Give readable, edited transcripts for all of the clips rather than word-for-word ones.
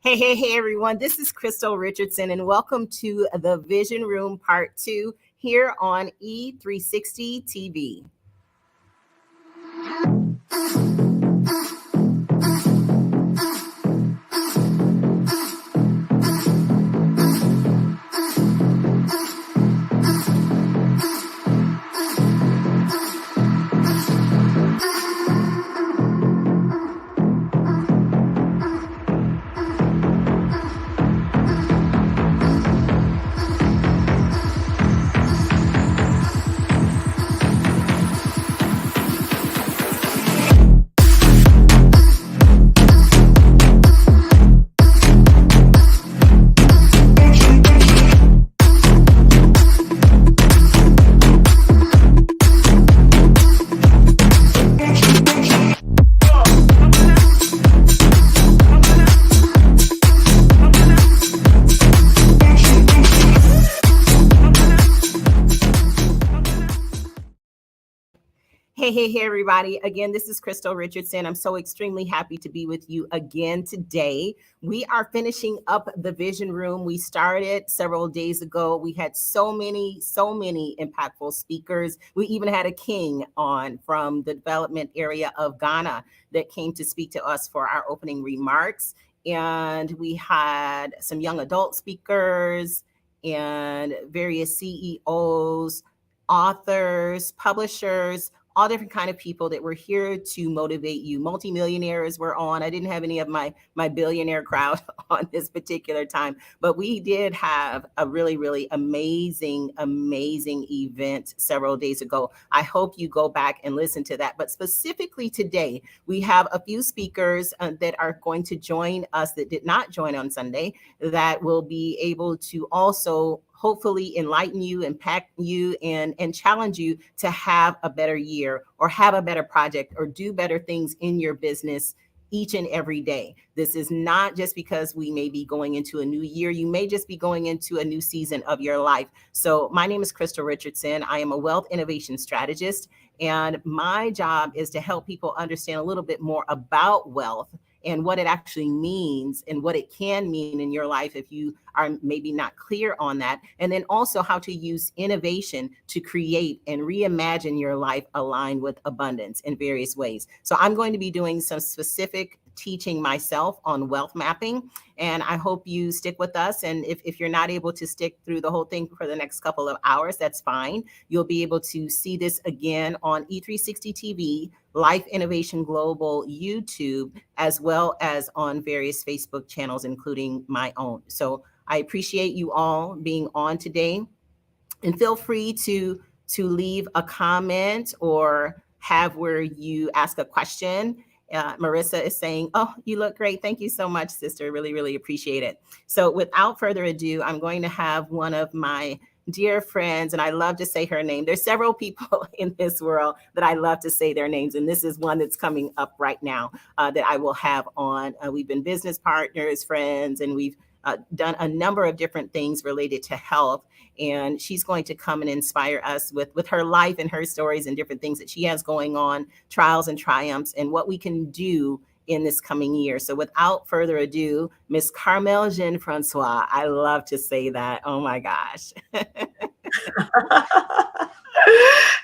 Hey, everyone. This is Crystal Richardson, and welcome to the Vision Room Part 2 here on E360 TV. Hey, everybody. Again, this is Crystal Richardson. I'm so extremely happy to be with you again today. We are finishing up the Vision Room. We started several days ago. We had so many impactful speakers. We even had a king on from the development area of Ghana that came to speak to us for our opening remarks. And we had some young adult speakers and various CEOs, authors, publishers, all different kind of people that were here to motivate you. Multimillionaires were on. I didn't have any of my billionaire crowd on this particular time, but we did have a really amazing event several days ago. I hope you go back and listen to that. But specifically today, we have a few speakers that are going to join us that did not join on Sunday that will be able to also hopefully enlighten you, impact you, and challenge you to have a better year or have a better project or do better things in your business each and every day. This is not just because we may be going into a new year. You may just be going into a new season of your life. So my name is Crystal Richardson. I am a wealth innovation strategist, and my job is to help people understand a little bit more about wealth and what it actually means and what it can mean in your life if you are maybe not clear on that. And then also how to use innovation to create and reimagine your life aligned with abundance in various ways. So I'm going to be doing some specific teaching myself on wealth mapping, and I hope you stick with us. And if you're not able to stick through the whole thing for the next couple of hours, that's fine. You'll be able to see this again on E360 TV, Life Innovation Global YouTube, as well as on various Facebook channels, including my own. So I appreciate you all being on today, and feel free to leave a comment or have where you ask a question. Marissa is saying, "Oh, you look great. Thank you so much, sister. Really appreciate it." So without further ado, I'm going to have one of my dear friends, and I love to say her name. There's several people in this world that I love to say their names, and this is one that's coming up right now that I will have on. We've been business partners, friends, and we've done a number of different things related to health. And she's going to come and inspire us with her life and her stories and different things that she has going on, trials and triumphs, and what we can do in this coming year. So without further ado, Miss Carmel Jean Francois. I love to say that. Oh my gosh.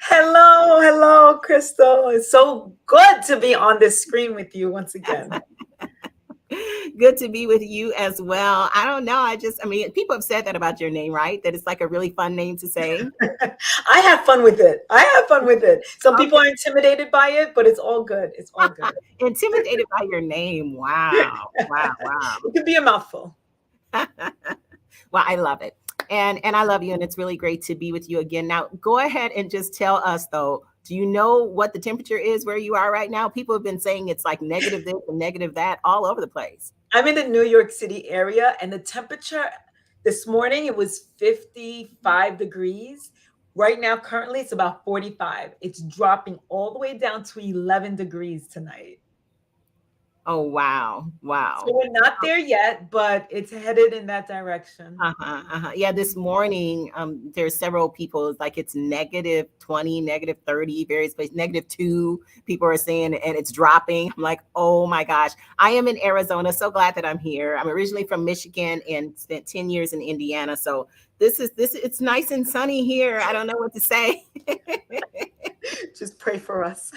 Hello, Crystal. It's so good to be on this screen with you once again. Good to be with you as well. I don't know. I mean, people have said that about your name, right? That it's like a really fun name to say. I have fun with it. Some people are intimidated by it, but it's all good. It's all good. Intimidated by your name. Wow. It could be a mouthful. Well, I love it. And I love you. And it's really great to be with you again. Now, go ahead and just tell us, though, do you know what the temperature is where you are right now? People have been saying it's like negative this and negative that all over the place. I'm in the New York City area, and the temperature this morning, it was 55 degrees. Right now, currently, it's about 45. It's dropping all the way down to 11 degrees tonight. Oh, wow. So Wow. we're not there yet, but it's headed in that direction. Uh-huh, uh-huh. Yeah, this morning, there's several people, like it's -20, -30, various places, -2, people are saying, and it's dropping. I'm like, oh my gosh. I am in Arizona. So glad that I'm here. I'm originally from Michigan and spent 10 years in Indiana. So it's nice and sunny here. I don't know what to say. Just pray for us.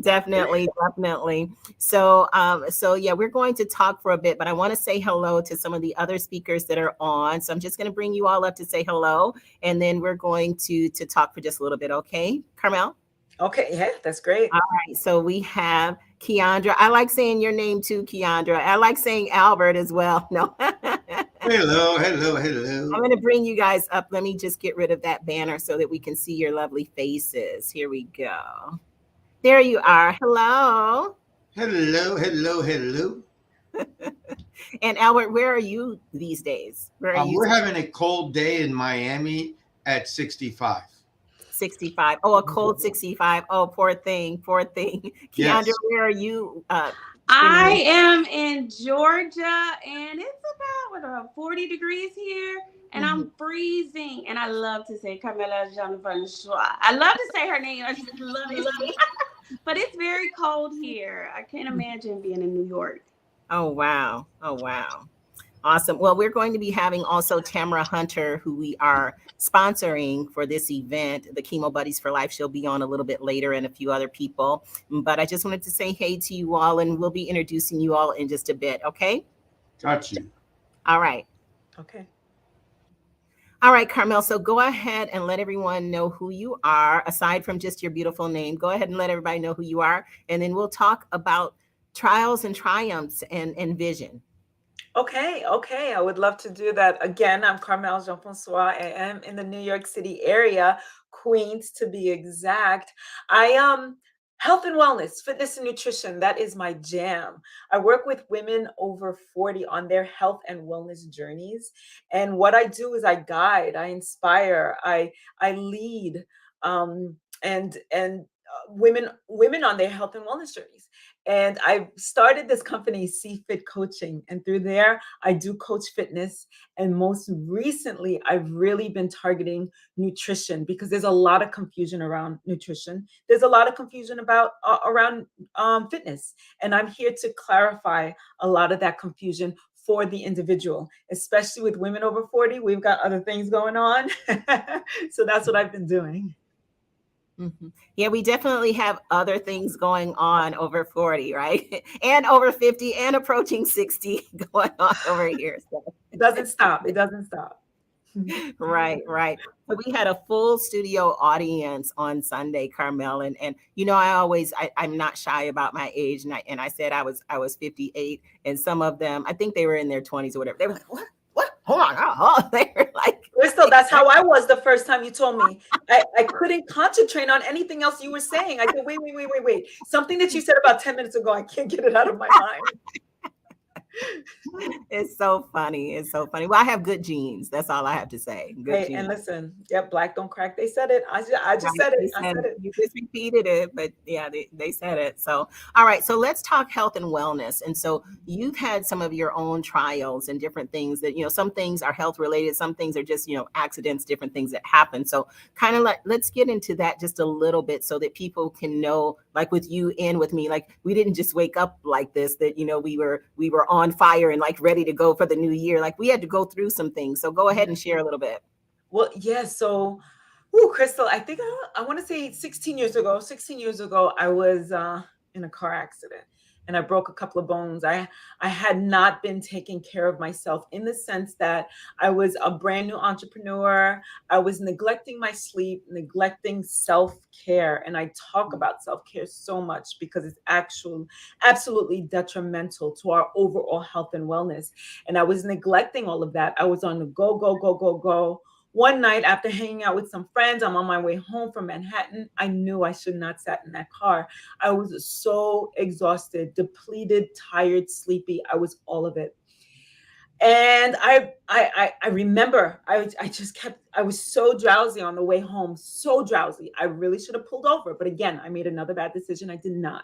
Definitely, definitely. So yeah, we're going to talk for a bit, but I want to say hello to some of the other speakers that are on. So I'm just going to bring you all up to say hello, and then we're going to talk for just a little bit. Okay, Carmel. Okay, yeah, that's great. All right. So we have Keandra. I like saying your name too, Keandra. I like saying Albert as well. No. Hello, hello, I'm hello. going to bring you guys up. Let me just get rid of that banner so that we can see your lovely faces. Here we go. There you are. Hello. Hello, hello, hello. And Albert, where are you these days? Where are you? We're having a cold day in Miami at 65. 65. Oh, a cold 65. Oh, poor thing, poor thing. Keandra, Yes. where are you spending I am in Georgia and it's about 40 degrees here and your? I'm freezing. And I love to say Carmela Jonathan Schwa. I love to say her name. I just love it. But it's very cold here. I can't imagine being in New York. Oh, wow. Oh, wow. Awesome. Well, we're going to be having also Tamara Hunter, who we are sponsoring for this event, the Chemo Buddies for Life. She'll be on a little bit later, and a few other people. But I just wanted to say hey to you all, and we'll be introducing you all in just a bit. Okay. Got you. All right. Okay. All right, Carmel. So go ahead and let everyone know who you are, aside from just your beautiful name. Go ahead and let everybody know who you are, and then we'll talk about trials and triumphs and vision. Okay, okay. I would love to do that. Again, I'm Carmel Jean-Francois. I am in the New York City area, Queens to be exact. I health and wellness, fitness and nutrition, that is my jam. I work with women over 40 on their health and wellness journeys. And what I do is I guide, I inspire, I lead and women on their health and wellness journeys. And I started this company, C Fit Coaching. And through there, I do coach fitness. And most recently, I've really been targeting nutrition because there's a lot of confusion around nutrition. There's a lot of confusion around fitness. And I'm here to clarify a lot of that confusion for the individual, especially with women over 40. We've got other things going on. So that's what I've been doing. Mhm. Yeah, we definitely have other things going on over 40, right? And over 50 and approaching 60 going on over here. So, It doesn't stop. It doesn't stop. right, right. So we had a full studio audience on Sunday, Carmel, and I'm not shy about my age, and I said I was 58, and some of them, I think they were in their 20s or whatever. They were like, what? What? Hold on, oh, they were like, Crystal, that's how I was the first time you told me. I couldn't concentrate on anything else you were saying. I said, wait, wait, wait, wait, wait. Something that you said about 10 minutes ago, I can't get it out of my mind. it's so funny. It's so funny. Well, I have good genes. That's all I have to say. Good Hey, and genes. listen, yep, black don't crack. They said it. I just Right. said it. They I said said it. it. You just repeated it, but yeah, they said it. So, all right. So let's talk health and wellness. And so you've had some of your own trials and different things that, some things are health related, some things are just, accidents, different things that happen. So kind of let's get into that just a little bit so that people can know, like with you and with me, like we didn't just wake up like this, that, we were on fire and like ready to go for the new year. Like we had to go through some things. So go ahead and share a little bit. Well, yeah. So, ooh, Crystal, I think I want to say 16 years ago. 16 years ago, I was in a car accident, and I broke a couple of bones. I had not been taking care of myself in the sense that I was a brand new entrepreneur. I was neglecting my sleep, neglecting self care, and I talk about self care so much because it's absolutely detrimental to our overall health and wellness. And I was neglecting all of that. I was on the go, go, go, go, go. One night after hanging out with some friends, I'm on my way home from Manhattan. I knew I should not sat in that car. I was so exhausted, depleted, tired, sleepy. I was all of it. And I remember I was so drowsy on the way home, so drowsy. I really should have pulled over, but again, I made another bad decision. I did not.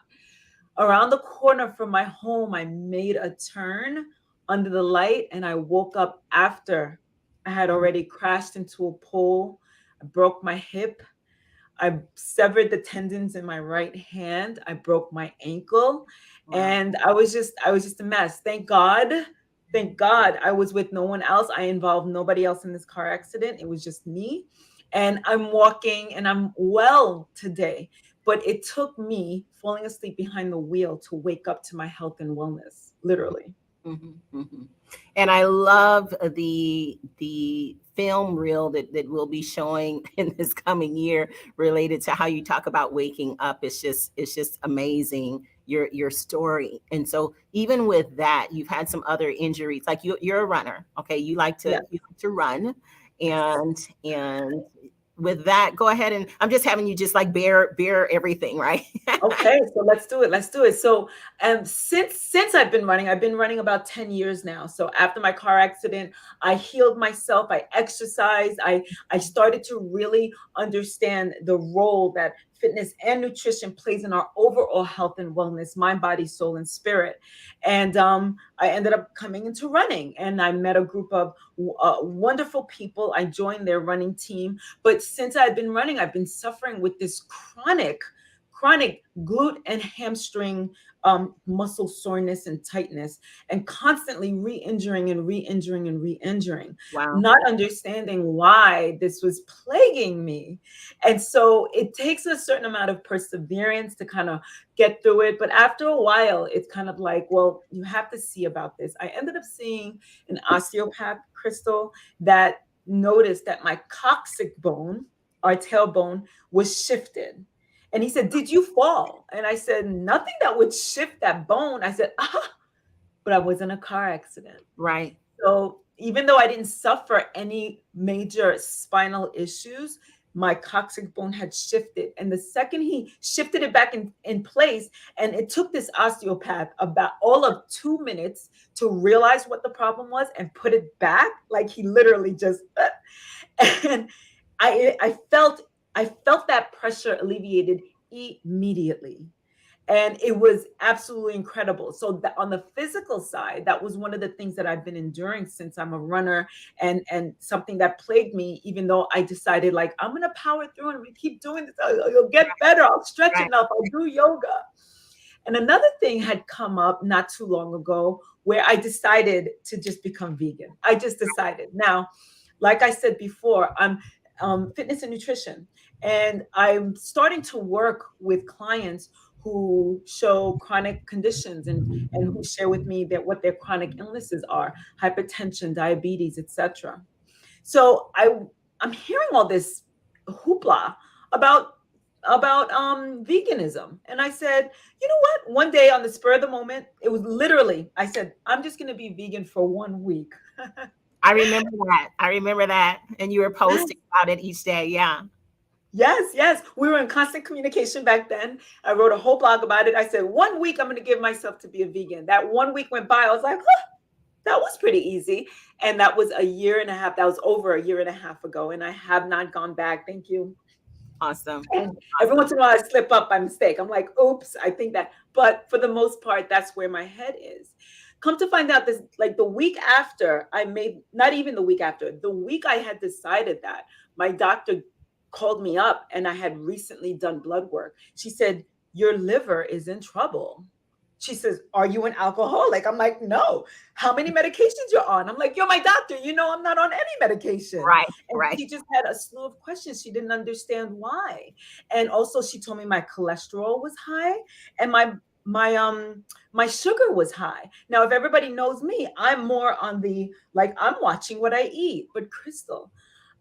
Around the corner from my home, I made a turn under the light, and I woke up after I had already crashed into a pole. I broke my hip. I severed the tendons in my right hand. I broke my ankle, Wow. and I was just a mess. Thank God I was with no one else. I involved nobody else in this car accident. It was just me. And I'm walking and I'm well today. But it took me falling asleep behind the wheel to wake up to my health and wellness, literally. Mhm, mhm. And I love the film reel that we'll be showing in this coming year related to how you talk about waking up. It's just amazing your story. And so even with that, you've had some other injuries. Like you're a runner, okay? Yeah. You like to run, and with that, go ahead, and I'm just having you just like bear everything, right? Okay, so let's do it. Let's do it. So, since I've been running about 10 years now. So after my car accident, I healed myself. I exercised. I started to really understand the role that fitness and nutrition plays in our overall health and wellness, mind, body, soul, and spirit. And I ended up coming into running, and I met a group of wonderful people. I joined their running team. But since I've been running, I've been suffering with this chronic glute and hamstring muscle soreness and tightness, and constantly re-injuring and re-injuring and re-injuring, Wow. not understanding why this was plaguing me. And so it takes a certain amount of perseverance to kind of get through it. But after a while, it's kind of like, well, you have to see about this. I ended up seeing an osteopath, Crystal, that noticed that my coccyx bone, our tailbone, was shifted. And he said, "Did you fall?" And I said, "Nothing that would shift that bone." I said, but I was in a car accident. Right. So even though I didn't suffer any major spinal issues, my coccyx bone had shifted. And the second he shifted it back in place, and it took this osteopath about all of 2 minutes to realize what the problem was and put it back. Like he literally just, and I felt that pressure alleviated immediately. And it was absolutely incredible. So on the physical side, that was one of the things that I've been enduring since I'm a runner, and something that plagued me, even though I decided like, I'm going to power through and we keep doing this. You'll get better. I'll stretch Right. enough. I'll do yoga. And another thing had come up not too long ago where I decided to just become vegan. I just decided. Now, like I said before, I'm fitness and nutrition, and I'm starting to work with clients who show chronic conditions, and who share with me that what their chronic illnesses are: hypertension, diabetes, etc. So I'm hearing all this hoopla about veganism, and I said, you know what? One day, on the spur of the moment, it was literally, I said, I'm just going to be vegan for 1 week. I remember that. I remember that. And you were posting about it each day. Yeah. Yes, yes. We were in constant communication back then. I wrote a whole blog about it. I said, 1 week, I'm going to give myself to be a vegan. That 1 week went by. I was like, huh, that was pretty easy. And that was a year and a half. That was over a year and a half ago. And I have not gone back. Thank you. Awesome. And every once in a while, I slip up by mistake. I'm like, oops, I think that. But for the most part, that's where my head is. Come to find out, this, like the week after I made, not even the week after, the week I had decided that, my doctor called me up, and I had recently done blood work. She said, your liver is in trouble. She says, are you an alcoholic? I'm like, no. How many medications you're on? I'm like, you're my doctor. You know I'm not on any medication. Right. And Right. she just had a slew of questions. She didn't understand why. And also she told me my cholesterol was high, and my sugar was high. Now, if everybody knows me, I'm more on the, like, I'm watching what I eat. But Crystal,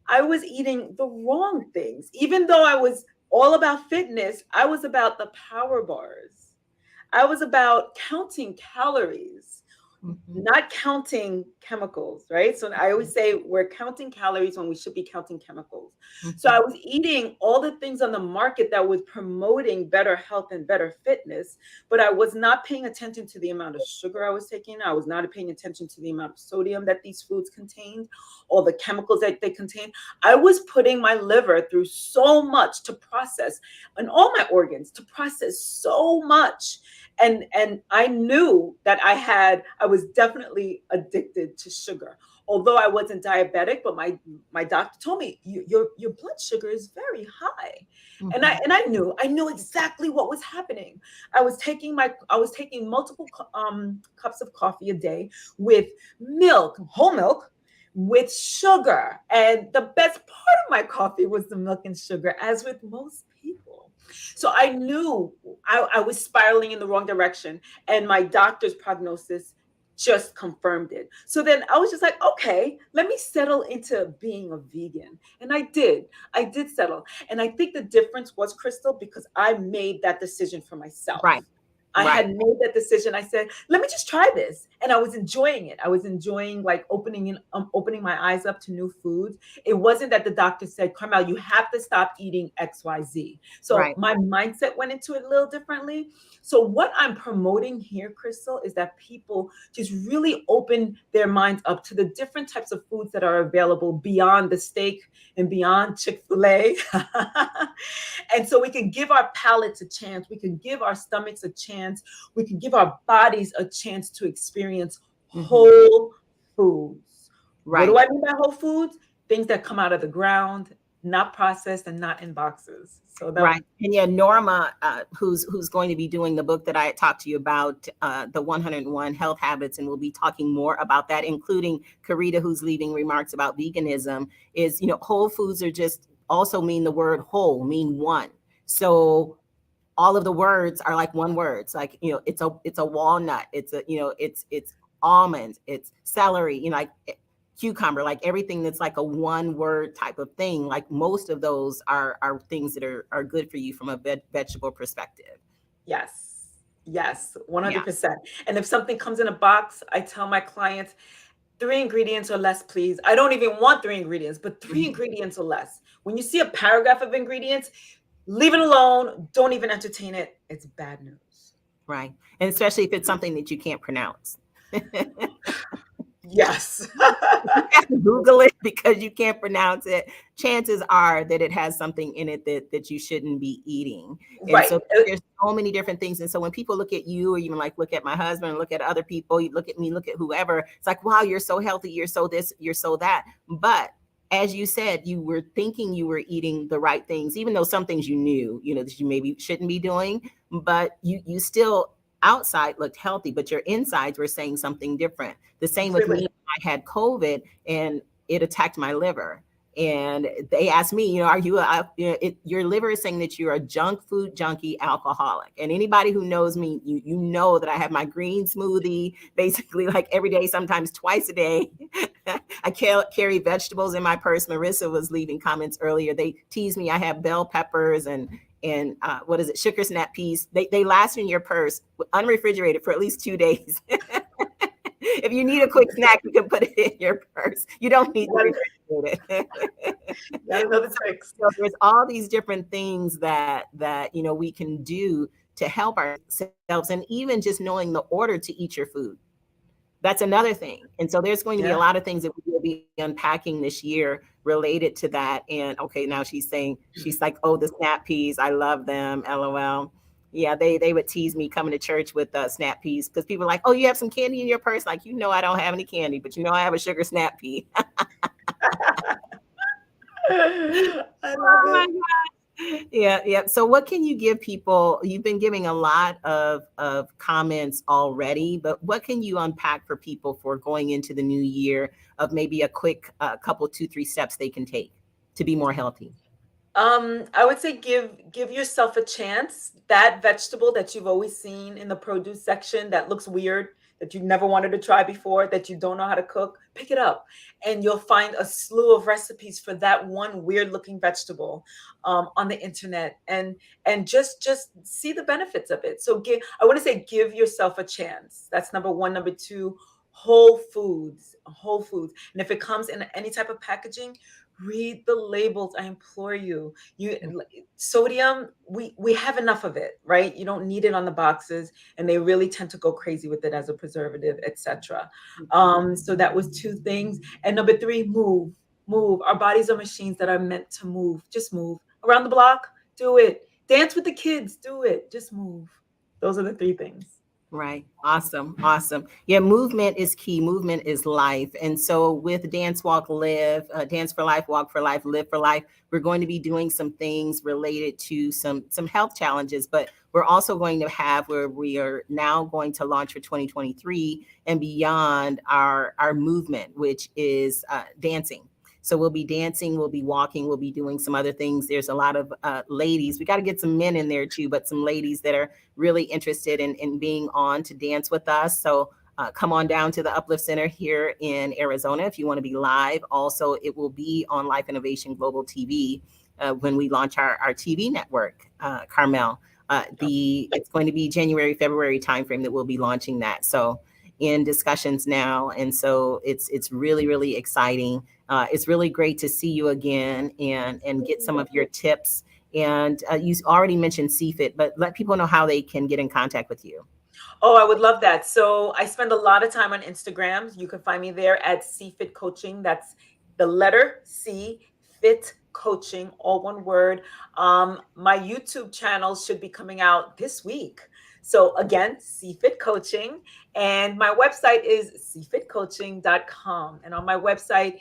I was eating the wrong things. Even though I was all about fitness, I was about the power bars. I was about counting calories, Mhm. not counting chemicals, right? So I always say we're counting calories when we should be counting chemicals. So I Mhm. was eating all the things on the market that was promoting better health and better fitness, but I was not paying attention to the amount of sugar I was taking. I was not paying attention to the amount of sodium that these foods contained, all the chemicals that they contain. I was putting my liver through so much to process, and all my organs to process so much. And I knew that I was definitely addicted to sugar. Although I wasn't diabetic, but my doctor told me your blood sugar is very high. And Mhm. I knew exactly what was happening. I was taking multiple cups of coffee a day with milk, whole milk, with sugar. And the best part of my coffee was the milk and sugar, as with most people. So I knew I was spiraling in the wrong direction, and my doctor's prognosis just confirmed it. So then I was just like, okay, let me settle into being a vegan. And I did settle. And I think the difference was, Crystal, because I made that decision for myself. Right. I Right. had made that decision. I said, let me just try this. And I was enjoying it. I was enjoying like opening my eyes up to new foods. It wasn't that the doctor said, Carmel, you have to stop eating XYZ. So Right. my mindset went into it a little differently. So what I'm promoting here, Crystal, is that people just really open their minds up to the different types of foods that are available beyond the steak and beyond Chick-fil-A. And so we can give our palates a chance. We can give our stomachs a chance. We can give our bodies a chance to experience whole foods. What do Right. I mean by whole foods? Things that come out of the ground, not processed and not in boxes. So that, Right. And yeah, Norma, who's going to be doing the book that I had talked to you about, the 101 Health Habits, and we'll be talking more about that, including Karita, who's leaving remarks about veganism, is, whole foods are just also mean the word whole, mean one. So all of the words are like one word. It's like, it's a walnut, it's almonds, it's celery, like cucumber, like everything that's like a one word type of thing. Like most of those are things that are good for you from a vegetable perspective. yes, yes, Yeah. 100%. And if something comes in a box, I tell my clients, 3 ingredients or less, please. I don't even want 3 ingredients, but 3 ingredients or less. When you see a paragraph of ingredients, leave it alone. Don't even entertain it. It's bad news. Right. And especially if it's something that you can't pronounce. Yes. You have to Google it because you can't pronounce it. Chances are that it has something in it that you shouldn't be eating. And Right. so there's so many different things. And so when people look at you, or even like look at my husband, look at other people, you look at me, look at whoever, it's like, wow, you're so healthy, you're so this, you're so that. But as you said, you were thinking you were eating the right things, even though some things you knew, that you maybe shouldn't be doing, but you still outside looked healthy, but your insides were saying something different. The same with Completely. me. I had COVID and it attacked my liver. And they asked me, are you, your liver is saying that you're a junk food junkie alcoholic. And anybody who knows me, you know that I have my green smoothie basically like every day, sometimes twice a day. I carry vegetables in my purse. Marissa was leaving comments earlier. They tease me. I have bell peppers and what is it? Sugar snap peas. They last in your purse unrefrigerated for at least 2 days. If you need a quick snack, you can put it in your purse. You don't need to refrigerate it. Gotta know the tricks. So there's all these different things that we can do to help ourselves, and even just knowing the order to eat your food. That's another thing. And so there's going to be a Yeah. lot of things that we will be unpacking this year related to that. And okay, now she's like, oh, the snap peas, I love them, LOL. Yeah, they would tease me coming to church with snap peas because people are like, oh, you have some candy in your purse? Like, I don't have any candy, but I have a sugar snap pea. I Oh love my it. God. Yeah. So what can you give people? You've been giving a lot of comments already, but what can you unpack for people for going into the new year of maybe a quick couple, 2, 3 steps they can take to be more healthy? I would say give yourself a chance. That vegetable that you've always seen in the produce section that looks weird, that you never wanted to try before, that you don't know how to cook, pick it up, and you'll find a slew of recipes for that one weird looking vegetable on the internet, and just see the benefits of it. So I want to say give yourself a chance. That's number one. Number two, whole foods, whole foods, and if it comes in any type of packaging, read the labels. I implore you. Sodium, we have enough of it, right? You don't need it on the boxes, and they really tend to go crazy with it as a preservative, etc. So that was 2 things. And number 3, move. Our bodies are machines that are meant to move. Just move around the block. Do it. Dance with the kids. Do it. Just move. Those are the three things. Right. Awesome. Awesome. Yeah, movement is key. Movement is life. And so with Dance Walk Live, Dance for Life, Walk for Life, Live for Life, we're going to be doing some things related to some health challenges, but we're also going to have where we are now going to launch for 2023 and beyond our movement, which is dancing. So we'll be dancing, we'll be walking, we'll be doing some other things. There's a lot of ladies. We got to get some men in there too, but some ladies that are really interested in being on to dance with us. So come on down to the Uplift Center here in Arizona if you want to be live. Also, it will be on Life Innovation Global TV when we launch our TV network, Carmel. It's going to be January, February timeframe that we'll be launching that. So in discussions now. And so it's really, really exciting. It's really great to see you again and get some of your tips. And you already mentioned CFIT, but let people know how they can get in contact with you. Oh, I would love that. So I spend a lot of time on Instagram. You can find me there at CFIT Coaching. That's the letter C, Fit Coaching, all one word. My YouTube channel should be coming out this week. So again, CFIT Coaching. And my website is cfitcoaching.com. And on my website,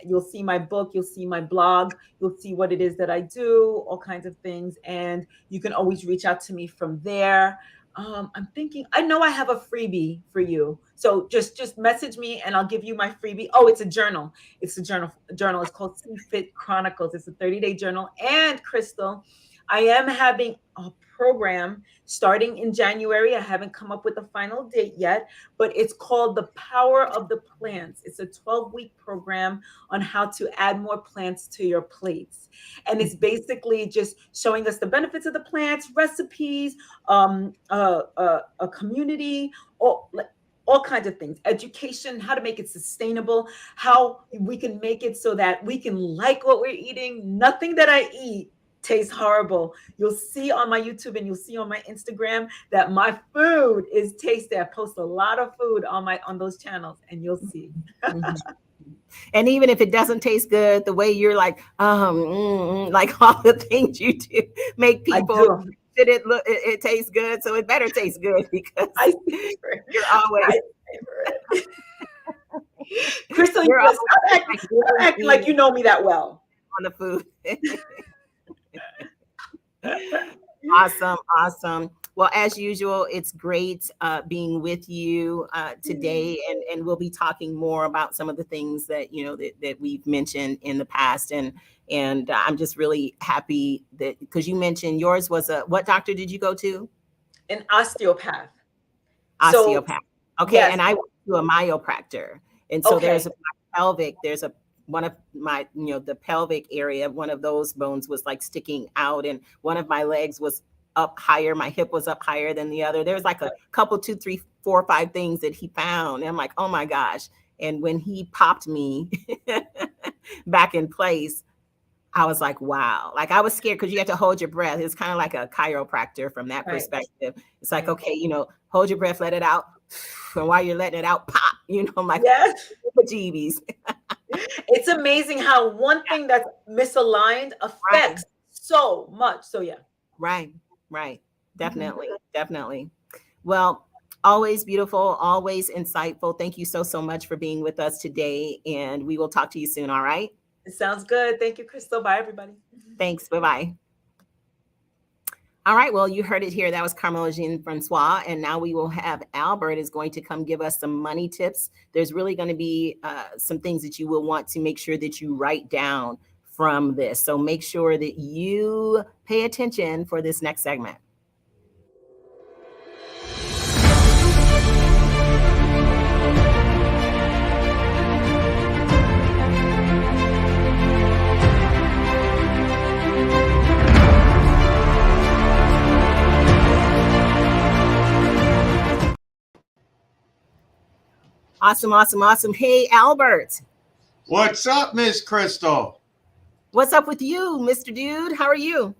you'll see my book, you'll see my blog, you'll see what it is that I do, all kinds of things. And you can always reach out to me from there. I'm thinking, I know I have a freebie for you. So just message me and I'll give you my freebie. Oh, it's a journal. It's a journal. It's called CFIT Chronicles. It's a 30-day journal. And Crystal, I am having a program starting in January. I haven't come up with a final date yet, but it's called The Power of the Plants. It's a 12-week program on how to add more plants to your plates. And it's basically just showing us the benefits of the plants, recipes, a community, all kinds of things, education, how to make it sustainable, how we can make it so that we can like what we're eating. Nothing that I eat tastes horrible. You'll see on my YouTube and you'll see on my Instagram that my food is tasty. I post a lot of food on those channels and you'll see. And even if it doesn't taste good, the way you're like like all the things you do make people did it tastes good, so it better taste good because you're always Crystal, you're acting like you know me that well on the food. Awesome. Well, as usual, it's great being with you today, and we'll be talking more about some of the things that that we've mentioned in the past, and I'm just really happy that because you mentioned yours was what doctor did you go to? An osteopath. Osteopath. Okay, yes. And I went to a myopractor, and so there's a pelvic. There's one of my, the pelvic area, one of those bones was like sticking out, and one of my legs was up higher. My hip was up higher than the other. There was like a couple, 2, 3, 4, 5 things that he found. And I'm like, oh my gosh. And when he popped me back in place, I was like, wow. Like I was scared because you have to hold your breath. It's kind of like a chiropractor from that perspective. It's like, okay, hold your breath, let it out. And while you're letting it out, pop, I'm like, yes. Jeebies. It's amazing how one thing that's misaligned affects so much. So yeah. Right. Definitely. Well, always beautiful, always insightful. Thank you so much for being with us today. And we will talk to you soon. All right. It sounds good. Thank you, Crystal. Bye, everybody. Thanks. Bye-bye. All right. Well, you heard it here. That was Carmela Jean-Francois. And now we will have Albert is going to come give us some money tips. There's really going to be some things that you will want to make sure that you write down from this. So make sure that you pay attention for this next segment. Awesome. Hey, Albert. What's up, Miss Crystal? What's up with you, Mr. Dude? How are you?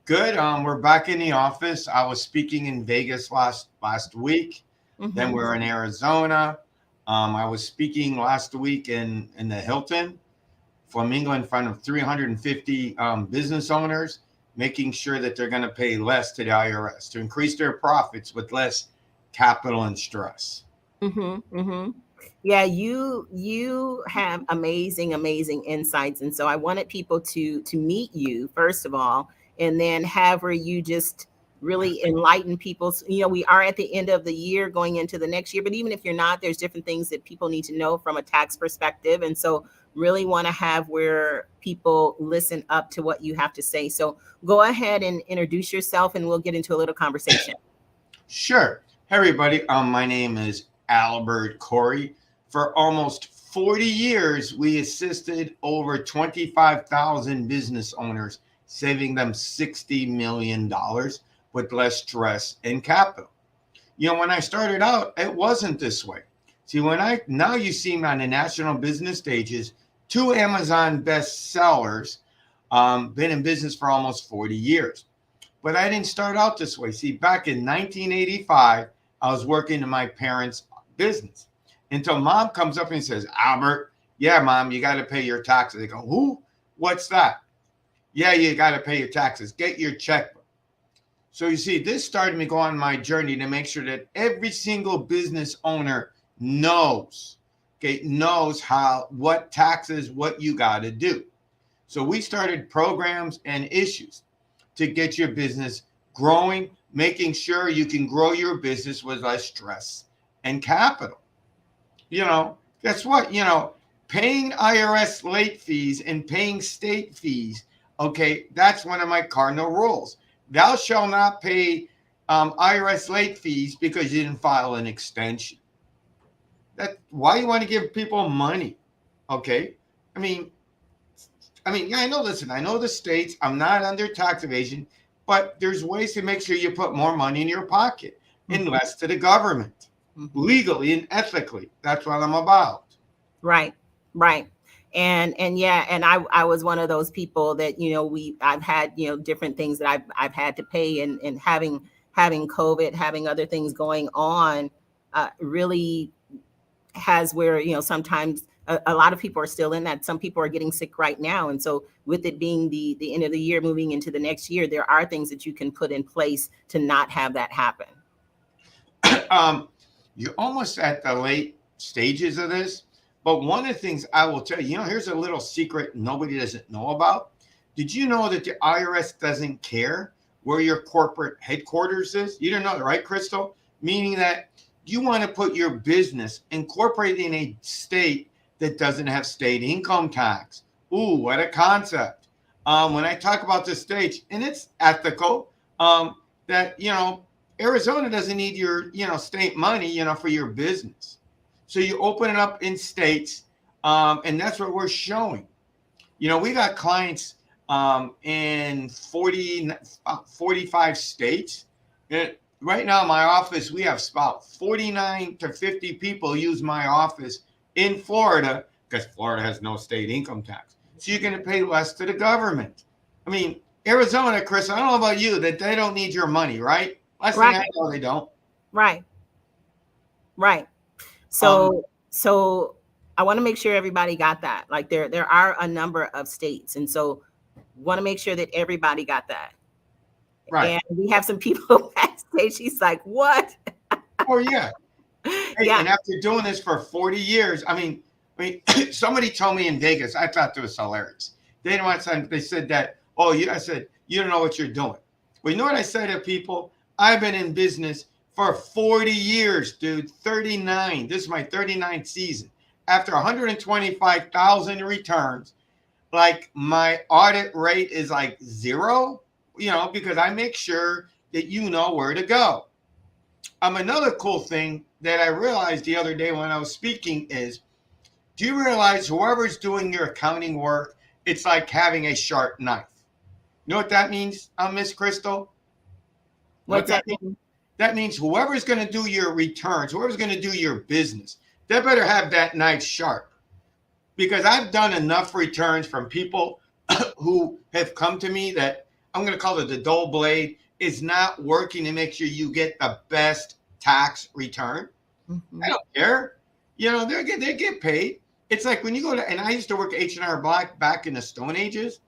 Good. We're back in the office. I was speaking in Vegas last week. Mm-hmm. Then we're in Arizona. I was speaking last week in the Hilton Flamingo in front of 350 business owners. making sure that they're going to pay less to the IRS to increase their profits with less capital and stress. Mm-hmm, mm-hmm. Yeah, you have amazing insights, and so I wanted people to meet you first of all, and then have where you just really enlighten people. You know, we are at the end of the year, going into the next year, but even if you're not, there's different things that people need to know from a tax perspective, and so really want to have where people listen up to what you have to say. So go ahead and introduce yourself, and we'll get into a little conversation. Sure. Hey, everybody. My name is Albert Corey. For almost 40 years, we assisted over 25,000 business owners, saving them $60 million with less stress and capital. You know, when I started out, it wasn't this way. See, now you see me on the national business stages, 2 Amazon bestsellers, been in business for almost 40 years. But I didn't start out this way. See, back in 1985, I was working in my parents' business until mom comes up and says, Albert, yeah, mom, you got to pay your taxes. I go, who? What's that? Yeah, you got to pay your taxes. Get your checkbook. So you see, this started me go on my journey to make sure that every single business owner knows what taxes, what you got to do. So we started programs and issues to get your business growing, making sure you can grow your business with less stress and capital. You know, guess what? You know, paying IRS late fees and paying state fees, okay, that's one of my cardinal rules. Thou shalt not pay IRS late fees because you didn't file an extension. Why you want to give people money? Okay. I mean, yeah, I know, listen, I know the states, I'm not under tax evasion, but there's ways to make sure you put more money in your pocket and less to the government, legally and ethically. That's what I'm about. Right. And yeah, and I was one of those people that, you know, I've had, you know, different things that I've had to pay, and having COVID, having other things going on, really has where, you know, sometimes a lot of people are still in that. Some people are getting sick right now. And so with it being the end of the year, moving into the next year, there are things that you can put in place to not have that happen. You're almost at the late stages of this. But one of the things I will tell you, you know, here's a little secret nobody doesn't know about. Did you know that the IRS doesn't care where your corporate headquarters is? You didn't know that, right, Crystal? Meaning that you want to put your business incorporated in a state that doesn't have state income tax. Ooh, what a concept. When I talk about the states, and it's ethical, that, you know, Arizona doesn't need your, you know, state money, you know, for your business. So you open it up in states, and that's what we're showing. You know, we got clients in 45 states. Right now in my office, we have about 49 to 50 people use my office in Florida because Florida has no state income tax. So you're going to pay less to the government. I mean, Arizona, Chris, I don't know about you, that they don't need your money, right? Last thing I know, they don't. Right. So I want to make sure everybody got that. Like there are a number of states, and so want to make sure that everybody got that. Right. And we have some people backstage. She's like, "What?" Oh yeah. Hey, Yeah. And after doing this for 40 years, I mean, somebody told me in Vegas, I thought it was hilarious. They said that, I said, you don't know what you're doing. Well, you know what I say to people? I've been in business for 40 years, dude, 39. This is my 39th season. After 125,000 returns, like my audit rate is like 0, you know, because I make sure that you know where to go. Another cool thing that I realized the other day when I was speaking is, do you realize whoever's doing your accounting work, it's like having a sharp knife. You know what that means, Miss Crystal? What's that mean? That means whoever's going to do your returns, whoever's going to do your business, they better have that knife sharp. Because I've done enough returns from people who have come to me that I'm going to call it the dull blade is not working to make sure you get the best tax return. Mm-hmm. I don't care. You know, they get paid. It's like when you go to, and I used to work at H&R Block back in the Stone Ages.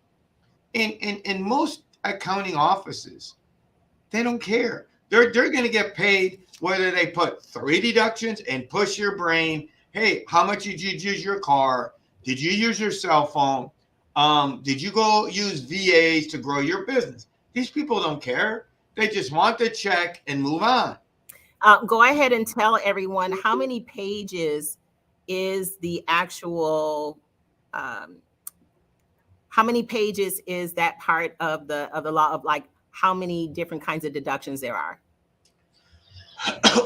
And most accounting offices. They don't care. They're going to get paid whether they put 3 deductions and push your brain. Hey, how much did you use your car? Did you use your cell phone? Did you go use VAs to grow your business? These people don't care. They just want the check and move on. Go ahead and tell everyone how many pages is the actual. How many pages is that part of the law of, like, how many different kinds of deductions there are?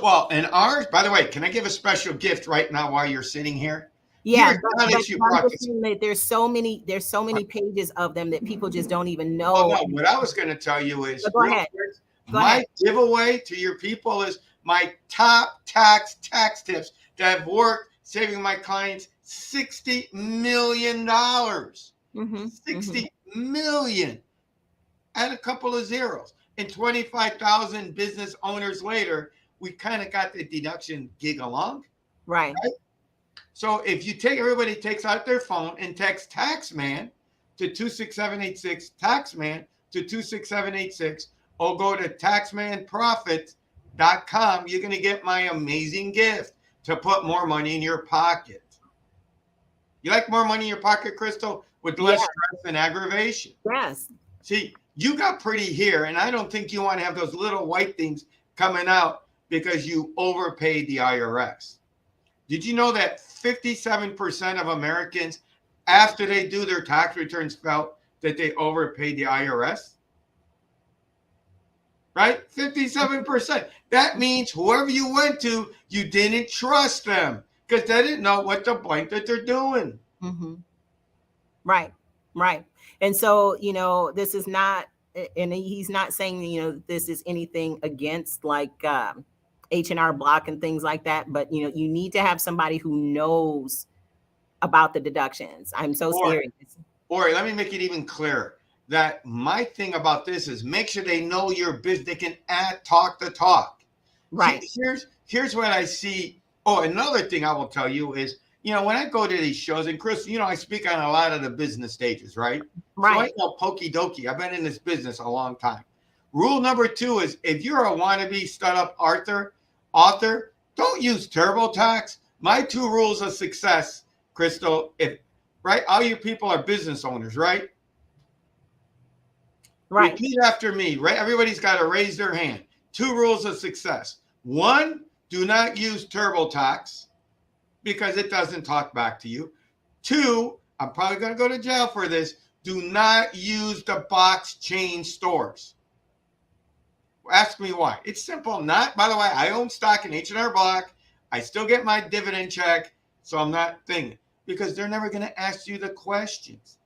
Well, in ours, by the way, can I give a special gift right now while you're sitting here? Yeah, Now that you brought this, there's so many pages of them that people just don't even know. well, no, what I was going to tell you is, Go ahead. my giveaway to your people is my top tax tips that have worked, saving my clients $60 million. Mm-hmm. 60 million. Add a couple of zeros. And 25,000 business owners later, we kind of got the deduction gig along. Right. So if you take, everybody takes out their phone and text Taxman to 26786, Taxman to 26786, or go to taxmanprofit.com, you're going to get my amazing gift to put more money in your pocket. You like more money in your pocket, Crystal? With less stress and aggravation. Yes. See, you got pretty here, and I don't think you want to have those little white things coming out because you overpaid the IRS. Did you know that 57% of Americans, after they do their tax returns, felt that they overpaid the IRS? Right? 57%. That means whoever you went to, you didn't trust them because they didn't know what the blank that they're doing. Mm-hmm. Right. And so, this is not, and he's not saying, this is anything against, like, H&R Block and things like that. But, you need to have somebody who knows about the deductions. I'm so serious. Or let me make it even clearer. That my thing about this is make sure they know your business. They can talk the talk. Right. Here's what I see. Oh, another thing I will tell you is, when I go to these shows, and Chris, I speak on a lot of the business stages, right? Right. So I know pokey dokey. I've been in this business a long time. Rule number 2 is if you're a wannabe startup author, don't use TurboTax. My 2 rules of success, Crystal, right? All you people are business owners, right? Right. Repeat after me, right? Everybody's got to raise their hand. 2 rules of success. 1, do not use TurboTax because it doesn't talk back to you. 2, I'm probably going to go to jail for this. Do not use the box chain stores. Ask me why. It's simple. By the way, I own stock in H&R Block. I still get my dividend check, so I'm not thinking. Because they're never going to ask you the questions.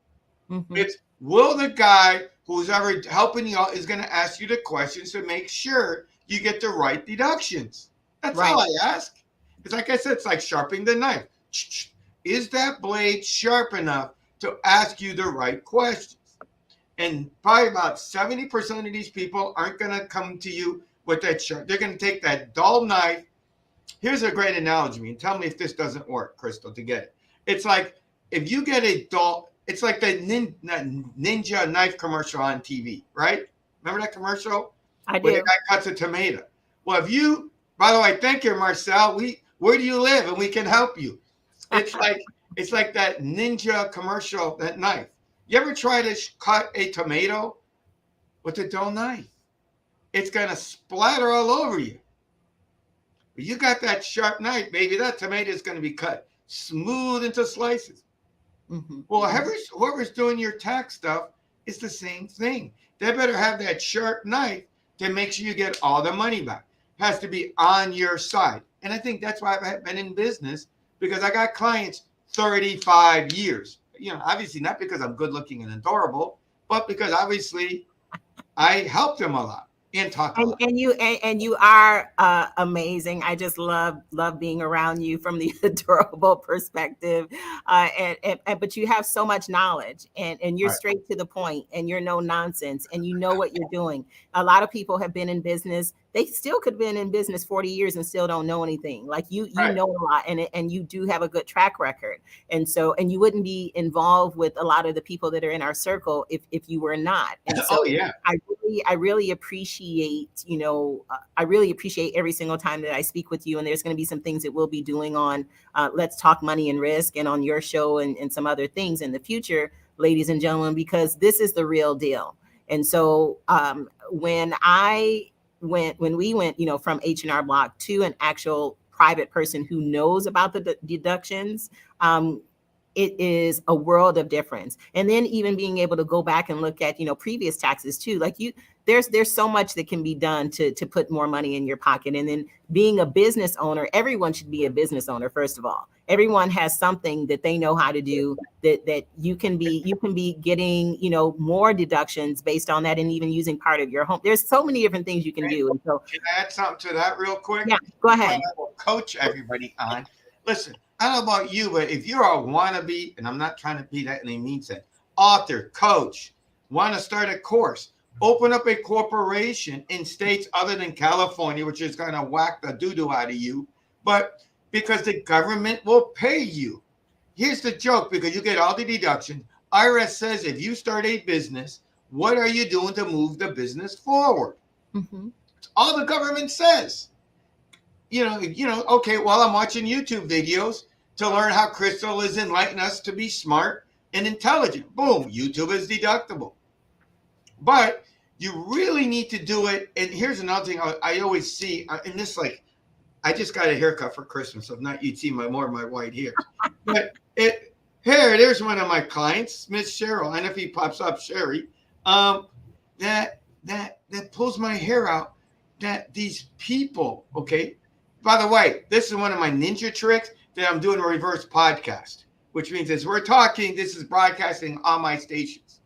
Mm-hmm. It's, will the guy who's ever helping you out is going to ask you the questions to make sure you get the right deductions. That's all I ask. It's like I said, it's like sharpening the knife. Is that blade sharp enough to ask you the right questions? And probably about 70% of these people aren't going to come to you with that sharp. They're going to take that dull knife. Here's a great analogy. And tell me if this doesn't work, Crystal, to get it. It's like if you get a dull, it's like the ninja knife commercial on TV, right? Remember that commercial? I do. Where the guy cuts a tomato. Well, by the way, thank you, Marcel. Where do you live? And we can help you. It's like that ninja commercial, that knife. You ever try to cut a tomato with a dull knife? It's going to splatter all over you. But you got that sharp knife, baby. That tomato is going to be cut smooth into slices. Mm-hmm. Well, whoever's doing your tax stuff, it's the same thing. They better have that sharp knife to make sure you get all the money back. It has to be on your side. And I think that's why I've been in business, because I got clients 35 years. Obviously not because I'm good looking and adorable, but because obviously I helped them a lot and talk a lot. And you are amazing. I just love being around you from the adorable perspective. But you have so much knowledge, and you're straight to the point, and you're no nonsense, and you know what you're doing. A lot of people have been in business. they still could have been in business 40 years and still don't know anything. Like you Right. know a lot, and you do have a good track record. And so, and you wouldn't be involved with a lot of the people that are in our circle if you were not. And so Oh yeah. I really appreciate, I really appreciate every single time that I speak with you. And there's going to be some things that we'll be doing on Let's Talk Money and Risk and on your show and some other things in the future, ladies and gentlemen, because this is the real deal. And so when we went, from H&R Block to an actual private person who knows about the deductions, it is a world of difference. And then even being able to go back and look at, previous taxes too. Like there's so much that can be done to put more money in your pocket. And then being a business owner, everyone should be a business owner. First of all, everyone has something that they know how to do that you can be getting, more deductions based on that, and even using part of your home. There's so many different things you can do. And so, can I add something to that real quick? Yeah, go ahead. I will coach everybody on. Listen, I don't know about you, but if you're a wannabe, and I'm not trying to be that in any means, that author, coach, want to start a course, open up a corporation in states other than California, which is going to whack the doo-doo out of you, but because the government will pay you. Here's the joke, because you get all the deductions. IRS says if you start a business, what are you doing to move the business forward? Mm-hmm. All the government says. Okay, well, I'm watching YouTube videos to learn how Crystal is enlightening us to be smart and intelligent. Boom, YouTube is deductible. But you really need to do it. And here's another thing I always see in this, like, I just got a haircut for Christmas. If not, you'd see my white hair. But there's one of my clients, Miss Cheryl. And if he pops up, Sherry, that pulls my hair out. That these people, okay. By the way, this is one of my ninja tricks that I'm doing a reverse podcast, which means as we're talking, this is broadcasting on my stations.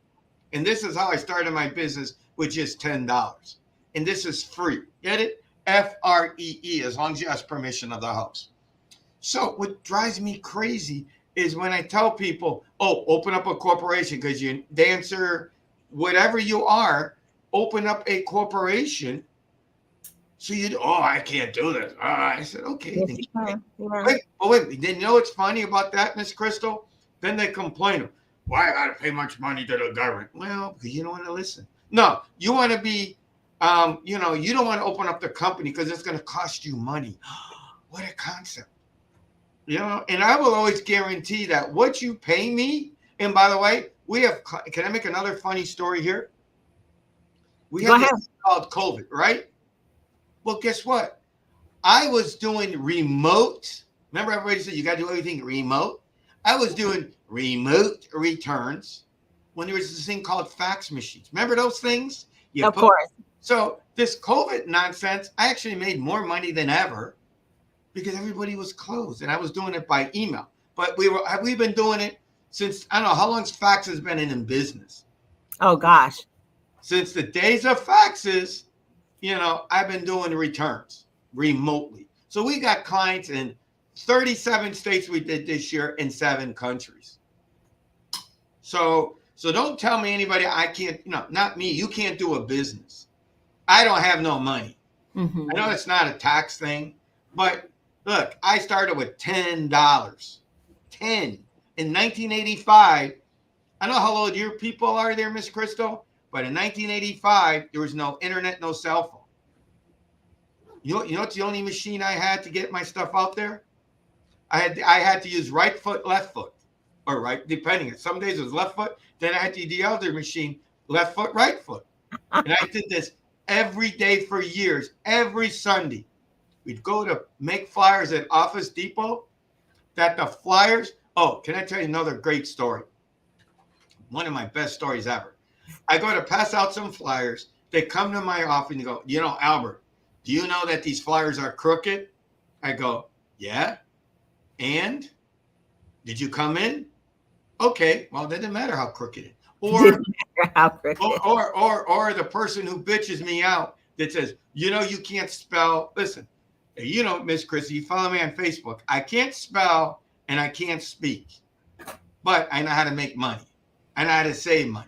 And this is how I started my business with just $10. And this is free. Get it? FREE, as long as you ask permission of the host. So what drives me crazy is when I tell people, open up a corporation, because you dancer, whatever you are, open up a corporation. So I can't do this. I said, okay. Yes, you can. Yeah. Wait. Then you know what's funny about that, Miss Crystal? Then they complain, why I got to pay much money to the government? Well, because you don't want to listen. No, you want to be, you don't want to open up the company because it's going to cost you money. What a concept. And I will always guarantee that what you pay me, and by the way, can I make another funny story here? We have this called COVID, right? Well, guess what? I was doing remote. Remember, everybody said you got to do everything remote? I was doing remote returns when there was this thing called fax machines. Remember those things? Of course. So this COVID nonsense, I actually made more money than ever because everybody was closed, and I was doing it by email. But we've been doing it since, I don't know, how long's faxes been in business? Oh, gosh. Since the days of faxes, I've been doing returns remotely. So we got clients in 37 states we did this year in 7 countries. So don't tell me anybody I can't, not me. You can't do a business. I don't have no money. Mm-hmm. I know it's not a tax thing, but look, I started with $10. 10 in 1985. I know how old your people are there, Miss Crystal. But in 1985, there was no internet, no cell phone. You know what's the only machine I had to get my stuff out there? I had to use right foot, left foot, or right, depending. Some days it was left foot. Then I had to use the other machine, left foot, right foot. And I did this every day for years, every Sunday. We'd go to make flyers at Office Depot. That the flyers, can I tell you another great story? One of my best stories ever. I go to pass out some flyers. They come to my office and go, Albert, do you know that these flyers are crooked? I go, yeah. And did you come in? Okay. Well, it doesn't matter how crooked it is. Or the person who bitches me out that says, you can't spell. Listen, Miss Chrissy, you follow me on Facebook. I can't spell and I can't speak, but I know how to make money. I know how to save money.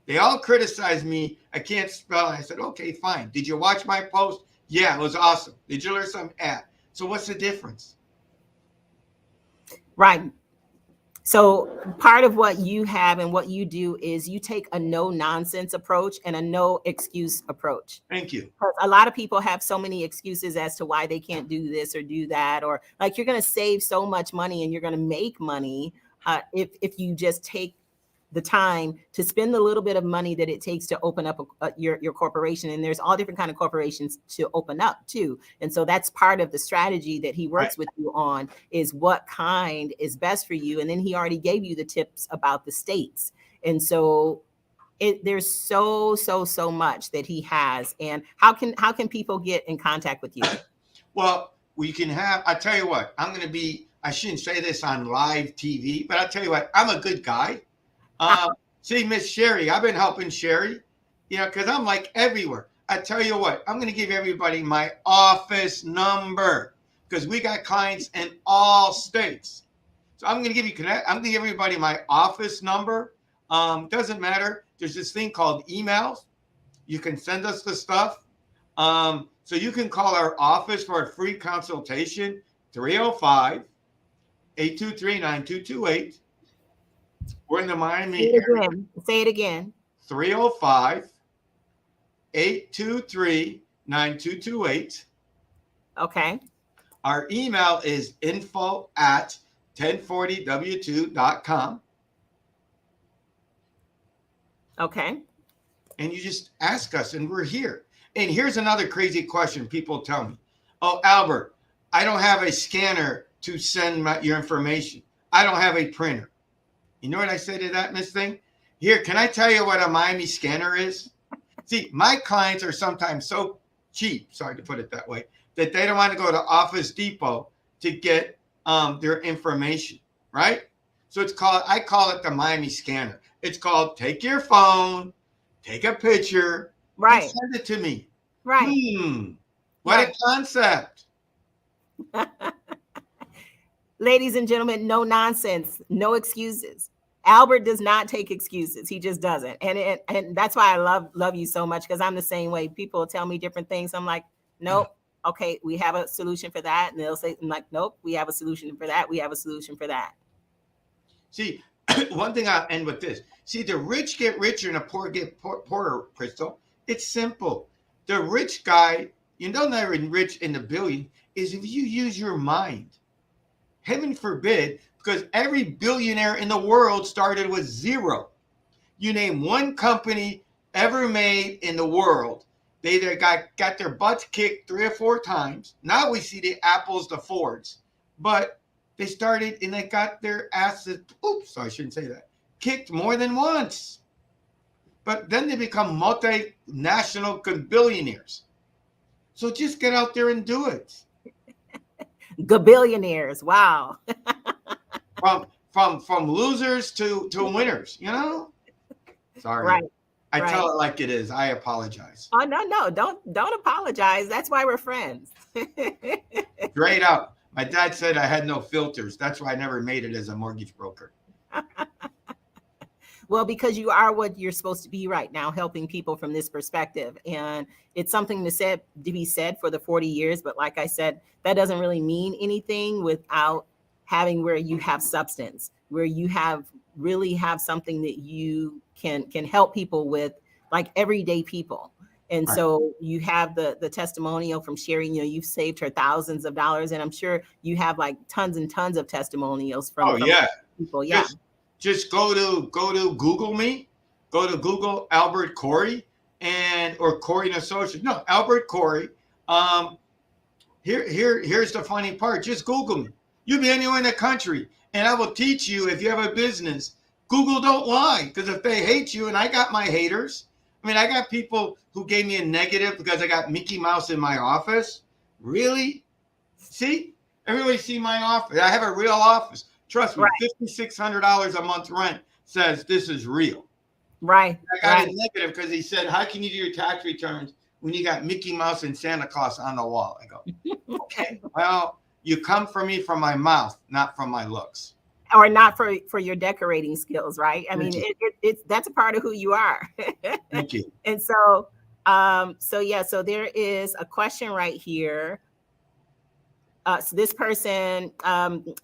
They all criticize me. I can't spell. I said, okay, fine. Did you watch my post? Yeah, it was awesome. Did you learn something? Yeah. So what's the difference? Right. So part of what you have and what you do is you take a no nonsense approach and a no excuse approach. Thank you. Because a lot of people have so many excuses as to why they can't do this or do that, or like you're going to save so much money and you're going to make money if you just take the time to spend the little bit of money that it takes to open up your corporation. And there's all different kind of corporations to open up too. And so that's part of the strategy that he works with you on, is what kind is best for you. And then he already gave you the tips about the states. And so there's so much that he has. And how can people get in contact with you? Well, we can have, I tell you what, I shouldn't say this on live TV, but I'll tell you what, I'm a good guy. See, Miss Sherry, I've been helping Sherry, because I'm like everywhere. I tell you what, I'm going to give everybody my office number, because we got clients in all states. So I'm going to give everybody my office number. Doesn't matter. There's this thing called emails. You can send us the stuff. So you can call our office for a free consultation, 305-823-9228. We're in the Miami area. Say it again. 305-823-9228. Okay. Our email is info@1040w2.com. Okay. And you just ask us, and we're here. And here's another crazy question people tell me. Oh, Albert, I don't have a scanner to send your information. I don't have a printer. You know what I say to that, Miss Thing? Here, can I tell you what a Miami scanner is? See, my clients are sometimes so cheap, sorry to put it that way, that they don't want to go to Office Depot to get their information, right? So I call it the Miami scanner. It's called, take your phone, take a picture, right, and send it to me. Right. What a concept. Ladies and gentlemen, no nonsense, no excuses. Albert does not take excuses. He just doesn't. And that's why I love you so much, because I'm the same way. People tell me different things. I'm like, nope. Okay, we have a solution for that. And they'll say, I'm like, nope, we have a solution for that. We have a solution for that. See, one thing I'll end with this. See, the rich get richer and the poor get poorer, Crystal. It's simple. The rich guy, you know, not rich in the billion, is if you use your mind. Heaven forbid, because every billionaire in the world started with zero. You name one company ever made in the world, they either got their butts kicked 3 or 4 times. Now we see the Apples, the Fords, but they started and they got their asses, I shouldn't say that, kicked more than once. But then they become multinational billionaires. So just get out there and do it. Gabillionaires, wow. From losers to winners, you know? Sorry. Right. I tell it like it is. I apologize. Oh, no, don't apologize. That's why we're friends. Straight up. My dad said I had no filters. That's why I never made it as a mortgage broker. Well, because you are what you're supposed to be right now, helping people from this perspective. And it's something to be said for the 40 years. But like I said, that doesn't really mean anything without having where you have substance, where you really have something that you can help people with, like everyday people. And right. So you have the testimonial from Sherry, you've saved her thousands of dollars. And I'm sure you have like tons and tons of testimonials from people. Yeah. Just go to Google me, go to Google Albert Corey or Corey and Associates. No, Albert Corey. Here's the funny part. Just Google me. You be anywhere in the country, and I will teach you if you have a business. Google don't lie, because if they hate you, and I got my haters. I mean, I got people who gave me a negative because I got Mickey Mouse in my office. Really? See? Everybody see my office. I have a real office. Trust me, right. $5,600 a month rent says this is real. Right. I got a negative because he said, how can you do your tax returns when you got Mickey Mouse and Santa Claus on the wall? I go, okay, well, you come for me from my mouth, not from my looks. Or not for your decorating skills, right? I mean, that's a part of who you are. Thank you. And so So there is a question right here. So this person,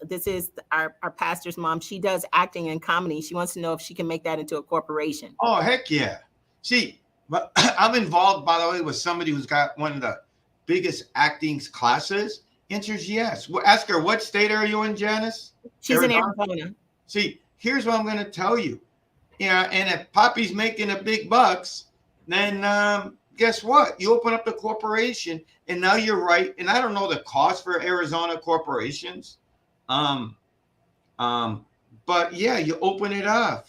this is our pastor's mom. She does acting and comedy. She wants to know if she can make that into a corporation. Oh, heck yeah. See, but I'm involved, by the way, with somebody who's got one of the biggest acting classes. Answer is yes. Well, ask her, what state are you in, Janice? She's in Arizona. See, here's what I'm going to tell you. Yeah, and if Poppy's making a big bucks, then guess what? You open up the corporation, and now you're right. And I don't know the cost for Arizona corporations, but yeah, you open it up,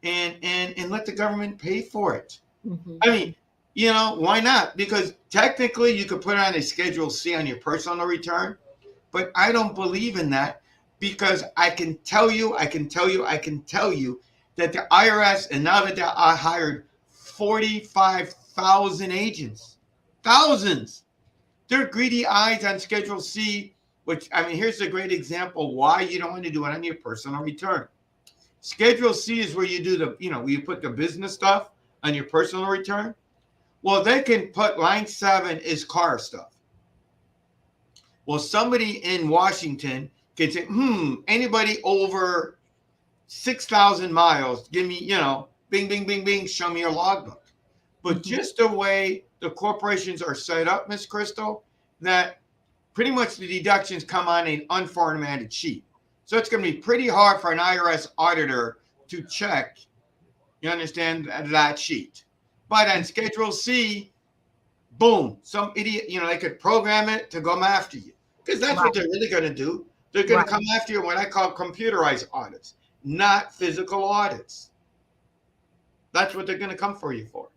and let the government pay for it. Mm-hmm. I mean, you know, why not? Because technically, you could put on a Schedule C on your personal return, but I don't believe in that because I can tell you that the IRS, and now that I hired 45,000 agents, thousands, they're greedy eyes on Schedule C, which, I mean, here's a great example why you don't want to do it on your personal return. Schedule C is where you do where you put the business stuff on your personal return. Well, they can put line 7 is car stuff. Well, somebody in Washington can say, anybody over 6,000 miles, give me, bing, bing, bing, bing, show me your logbook. But just the way the corporations are set up, Miss Crystal, that pretty much the deductions come on an unformatted sheet. So it's going to be pretty hard for an IRS auditor to check, you understand, that sheet. But on Schedule C, boom, some idiot, they could program it to come after you. Because that's what they're really going to do. They're going to come after you what I call computerized audits, not physical audits. That's what they're going to come for you for.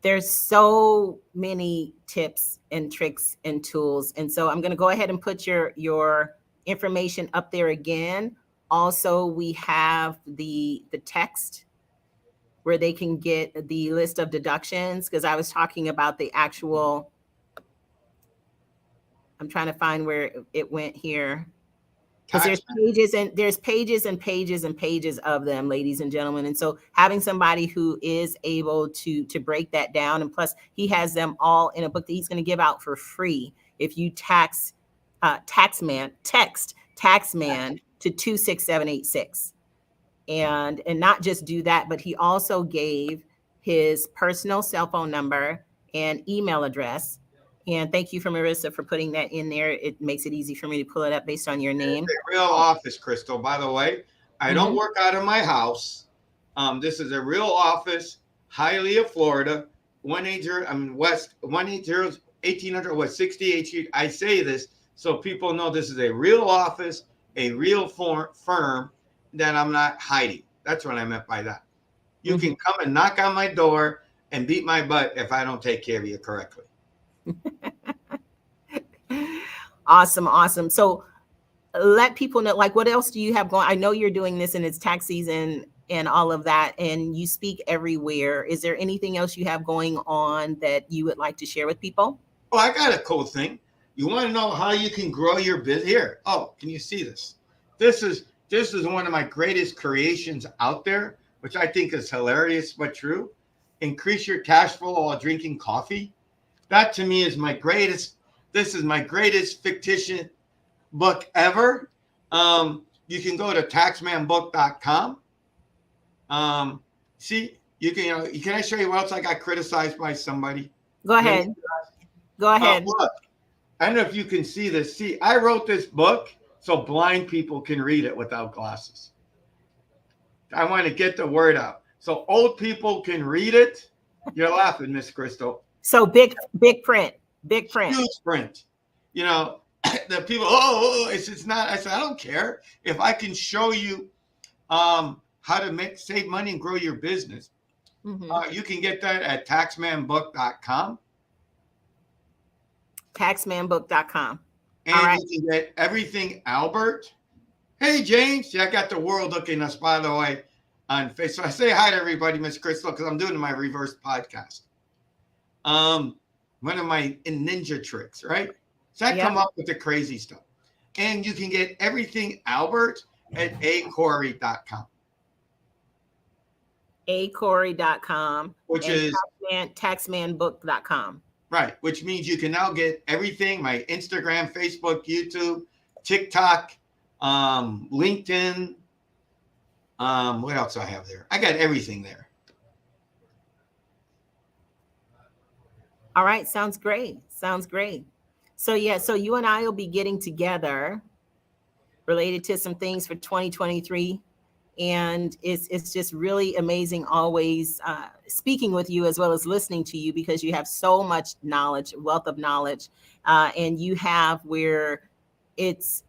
There's so many tips and tricks and tools. And so I'm going to go ahead and put your information up there again. Also, we have the text where they can get the list of deductions, because I was talking about the actual, I'm trying to find where it went here. Because there's pages and pages and pages of them, ladies and gentlemen. And so having somebody who is able to break that down, and plus he has them all in a book that he's going to give out for free. If you text Taxman to 26786. And not just do that, but he also gave his personal cell phone number and email address. And thank you for Marissa for putting that in there. It makes it easy for me to pull it up based on your name. It's a real office, Crystal, by the way. I don't work out of my house. This is a real office, Hialeah, Florida, 1800 West 68th Street. I say this so people know this is a real office, a real firm that I'm not hiding. That's what I meant by that. You can come and knock on my door and beat my butt if I don't take care of you correctly. Awesome. So let people know, like, what else do you have going? I know you're doing this and it's tax season and all of that, and you speak everywhere. Is there anything else you have going on that you would like to share with people? Oh, I got a cool thing. You want to know how you can grow your business? Here. Oh, can you see this? This is one of my greatest creations out there, which I think is hilarious but true. Increase your cash flow while drinking coffee. That to me is my greatest. This is my greatest fictitious book ever. You can go to taxmanbook.com. See, you can. Can I show you what else I got criticized by somebody? Go ahead. Look, I don't know if you can see this. See, I wrote this book so blind people can read it without glasses. I want to get the word out so old people can read it. You're laughing, Miss Crystal. So big print. Huge print. The people, it's not. I said, I don't care. If I can show you how to save money and grow your business, you can get that at taxmanbook.com. Taxmanbook.com. And you can get everything Albert. Hey, James. Yeah, I got the world looking at us, by the way, on Facebook. So I say hi to everybody, Miss Crystal, because I'm doing my reverse podcast. One of my ninja tricks, right? So I come up with the crazy stuff. And you can get everything Albert at acorey.com. acorey.com, which and is taxmanbook.com. right, which means you can now get everything, my Instagram, Facebook, YouTube, TikTok, LinkedIn. What else I have there? I got everything there. All right, sounds great. Sounds great. So yeah, so you and I will be getting together related to some things for 2023. And it's just really amazing always speaking with you as well as listening to you, because you have so much knowledge, wealth of knowledge, and you have where it's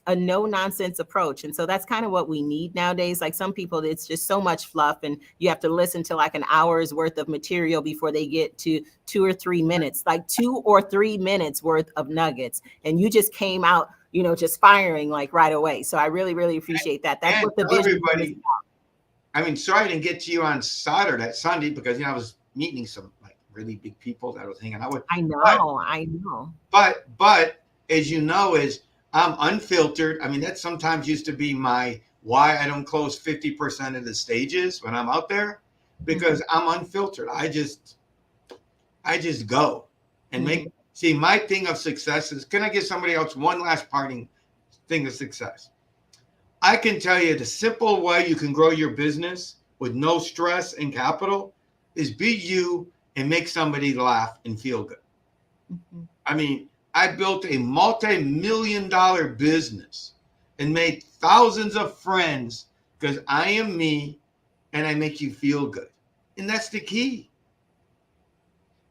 a no nonsense approach. And so that's kind of what we need nowadays. Like some people, it's just so much fluff and you have to listen to like an hour's worth of material before they get to 2 or 3 minutes, like 2 or 3 minutes worth of nuggets. And you just came out, you know, just firing like right away. So I really, really appreciate that. That's what the vision is everybody. about. I mean, sorry I didn't get to you on Sunday because, you know, I was meeting some like really big people that I was hanging out with. I know. But as you know, is I'm unfiltered. I mean, that sometimes used to be my why I don't close 50% of the stages when I'm out there, because I'm unfiltered. I just go and make. See, my thing of success is, can I give somebody else one last parting thing of success? I can tell you the simple way you can grow your business with no stress and capital is be you and make somebody laugh and feel good. I mean, I built a multi-million-dollar business and made thousands of friends because I am me and I make you feel good. And that's the key.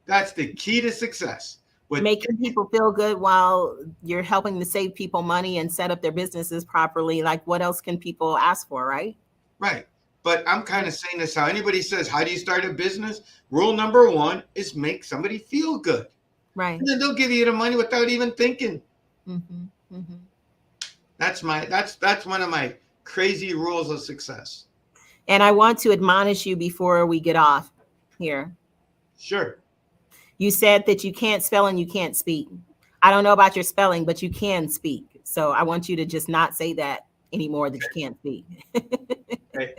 That's the key to success. Making people feel good while you're helping to save people money and set up their businesses properly. Like, what else can people ask for, right? Right. But I'm kind of saying this, how anybody says, how do you start a business? Rule number 1 is make somebody feel good. Right. And then they'll give you the money without even thinking. That's one of my crazy rules of success. And I want to admonish you before we get off here. Sure. You said that you can't spell and you can't speak. I don't know about your spelling, but you can speak. So I want you to just not say that anymore, that you can't speak. Okay.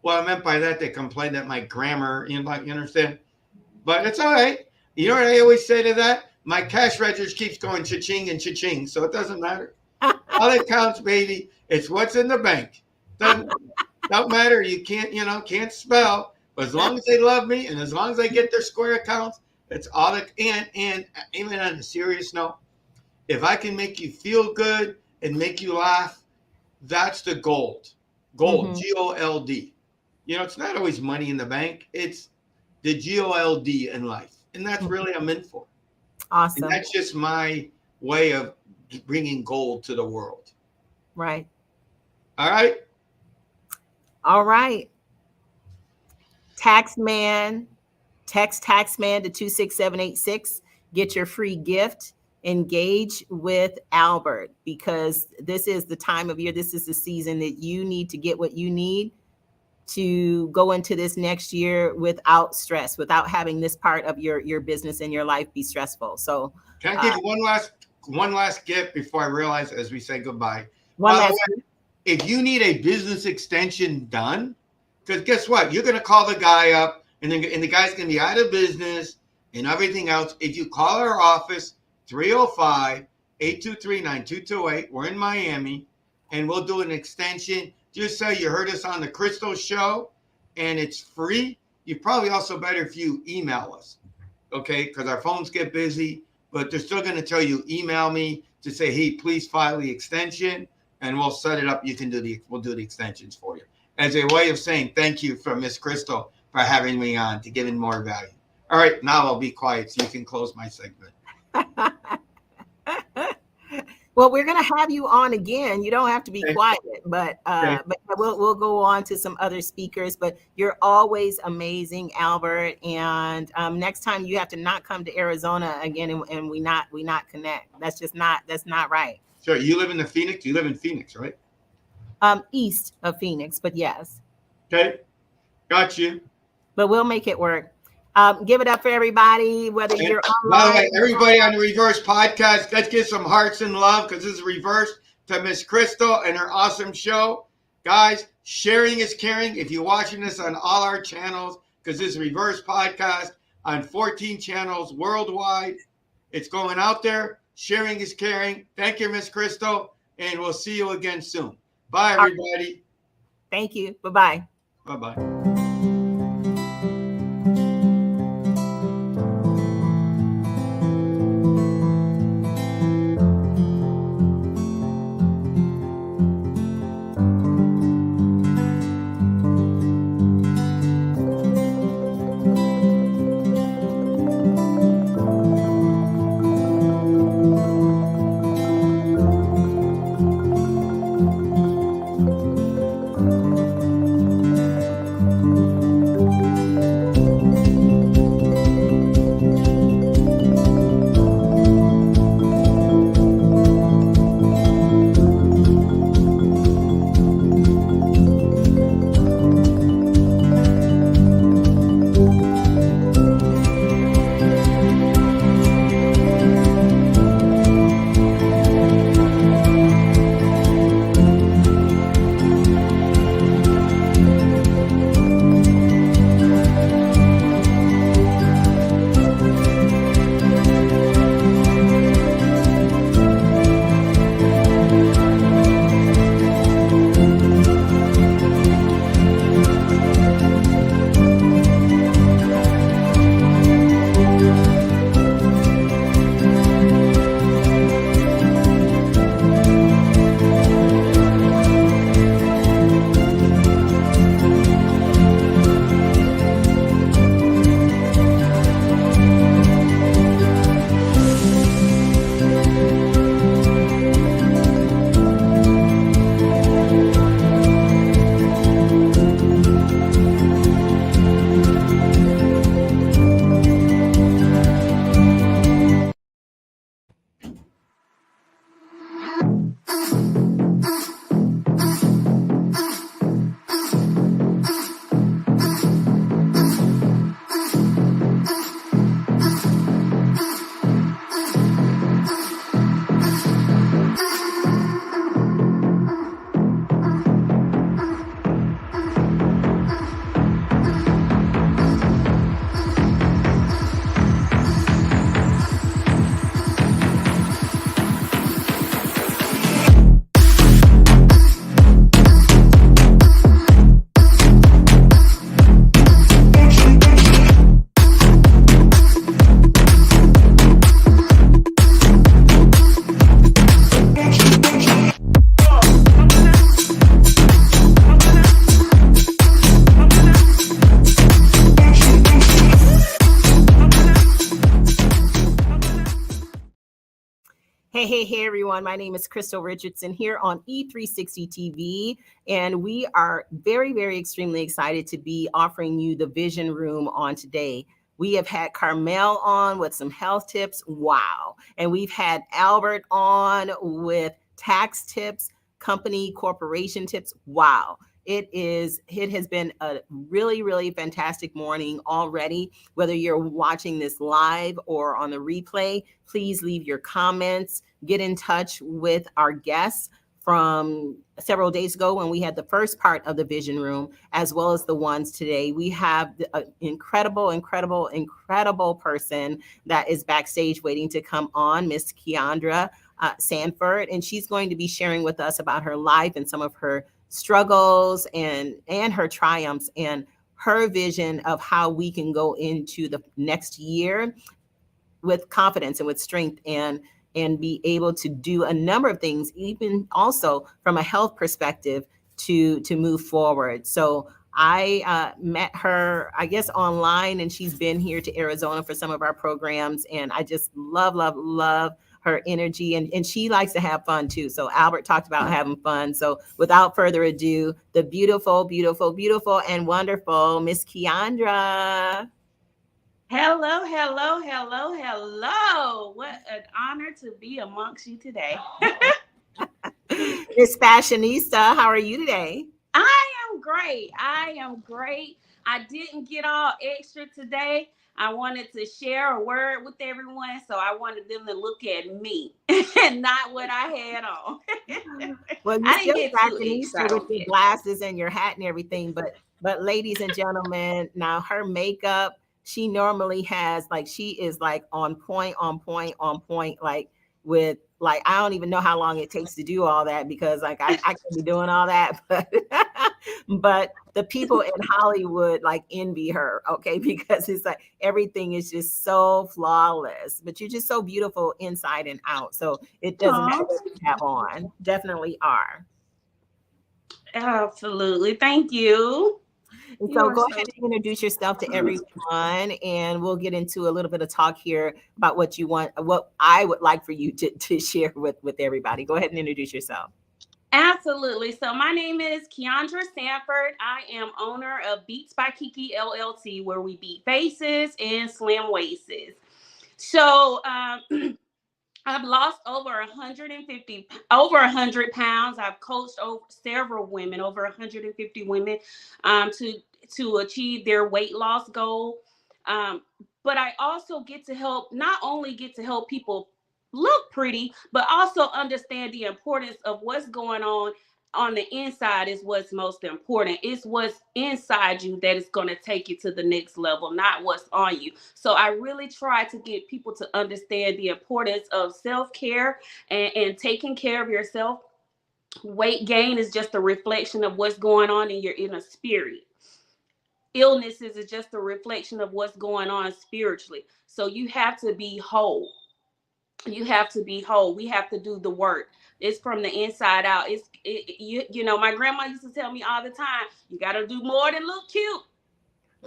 Well, I meant by that, they complained that my grammar, you understand? But it's all right. You know what I always say to that? My cash register keeps going cha-ching and cha-ching, so it doesn't matter. All that counts, baby, it's what's in the bank. Don't matter. You can't spell. But as long as they love me and as long as I get their Square accounts, that's all that. And even on a serious note, if I can make you feel good and make you laugh, that's the gold. Gold, G-O-L-D. You know, it's not always money in the bank. It's the G-O-L-D in life. And that's really I'm in for. Awesome. And that's just my way of bringing gold to the world. Right. All right. All right. Taxman, text Taxman to 26786. Get your free gift. Engage with Albert, because this is the time of year. This is the season that you need to get what you need to go into this next year without stress, without having this part of your business and your life be stressful. So can I give you one last gift before I realize as we say goodbye? If you need a business extension done, because guess what? You're going to call the guy up and the guy's going to be out of business and everything else. If you call our office, 305-823-9228, we're in Miami, and we'll do an extension. Just say you heard us on the Crystal Show and it's free. You probably also better if you email us, okay? Because our phones get busy, but they're still going to tell you, email me to say, hey, please file the extension, and we'll set it up. We'll do the extensions for you. As a way of saying thank you for Miss Crystal for having me on to giving more value. All right, now I'll be quiet so you can close my segment. Well, we're going to have you on again. You don't have to be quiet, but we'll go on to some other speakers. But you're always amazing, Albert. And next time you have to not come to Arizona again, and we not connect. That's not right. Sure. You live in the Phoenix. You live in Phoenix, right? East of Phoenix, but yes. Okay, got you. But we'll make it work. Give it up for everybody, whether you're online. By the way, everybody on the Reverse podcast, let's give some hearts and love, because this is Reverse to Miss Crystal and her awesome show. Guys, sharing is caring. If you're watching this on all our channels, because this is reverse podcast on 14 channels worldwide, it's going out there. Sharing is caring. Thank you, Miss Crystal, and we'll see you again soon. Bye, everybody. Thank you. Bye-bye. Bye-bye. Hey, everyone. My name is Crystal Richardson here on E360 TV, and we are very, very extremely excited to be offering you the Vision Room on today. We have had Carmel on with some health tips. Wow. And we've had Albert on with tax tips, company corporation tips. Wow. It has been a really, really fantastic morning already. Whether you're watching this live or on the replay, please leave your comments. Get in touch with our guests from several days ago when we had the first part of the Vision Room, as well as the ones today. We have an incredible person that is backstage waiting to come on, Miss Keandra Sanford, and she's going to be sharing with us about her life and some of her struggles and her triumphs and her vision of how we can go into the next year with confidence and with strength and be able to do a number of things, even also from a health perspective to move forward. So I met her, I guess, online, and she's been here to Arizona for some of our programs. And I just love her energy, and she likes to have fun too. So Albert talked about having fun. So without further ado, the beautiful and wonderful Miss Keandra. Hello. What an honor to be amongst you today. Miss Fashionista, how are you today? I am great. I didn't get all extra today. I wanted to share a word with everyone, so I wanted them to look at me and not what I had on. Well, you I didn't still get too fashionista with your extravagant. glasses and your hat and everything, but ladies and gentlemen, now her makeup, she normally has like she is like on point, on point, on point, like with like I don't even know how long it takes to do all that because like I could be doing all that, but the people in Hollywood like envy her, okay, because it's like everything is just so flawless, but you're just so beautiful inside and out. So it doesn't matter Aw, what you have on, definitely are. absolutely. Thank you. And You so are go so ahead and introduce yourself to everyone, and we'll get into a little bit of talk here about what you want, what I would like for you to share with everybody. Go ahead and introduce yourself. absolutely. So my name is Keandra Sanford. I am owner of Beats by Kiki LLC, where we beat faces and slim waists. So I've lost over 100 pounds. I've coached over several women, over 150 women, to achieve their weight loss goal. Um, but I also get to help, not only get to help people look pretty, but also understand the importance of what's going on the inside is what's most important. It's what's inside you that is going to take you to the next level, not what's on you. So I really try to get people to understand the importance of self-care and taking care of yourself. Weight gain is just a reflection of what's going on in your inner spirit. Illnesses is just a reflection of what's going on spiritually. So you have to be whole. You have to be whole. We have to do the work. It's from the inside out. You know, my grandma used to tell me all the time, you got to do more than look cute.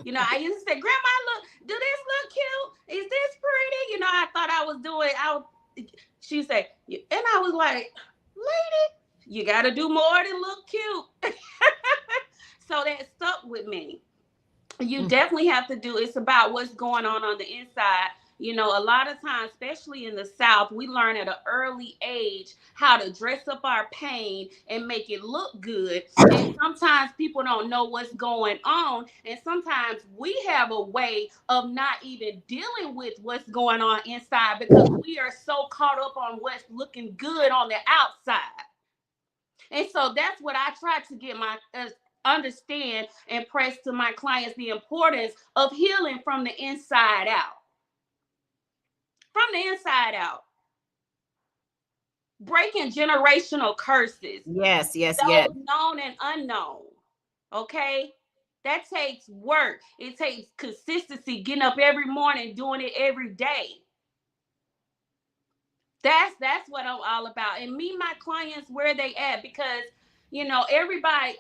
You know, I used to say, Grandma, do this look cute? Is this pretty? You know, I thought I was doing, she said, and I was like, lady, you got to do more than look cute. So that stuck with me. You definitely have to do, it's about what's going on the inside. You know, a lot of times, especially in the South, we learn at an early age how to dress up our pain and make it look good. And sometimes people don't know what's going on. And sometimes we have a way of not even dealing with what's going on inside because we are so caught up on what's looking good on the outside. And so that's what I try to get my understand and press to my clients, the importance of healing from the inside out. From the inside out. Breaking generational curses. Yes, yes, yes. Those known and unknown. Okay? That takes work. It takes consistency, getting up every morning, doing it every day. That's what I'm all about. And meet my clients where they at, because you know everybody,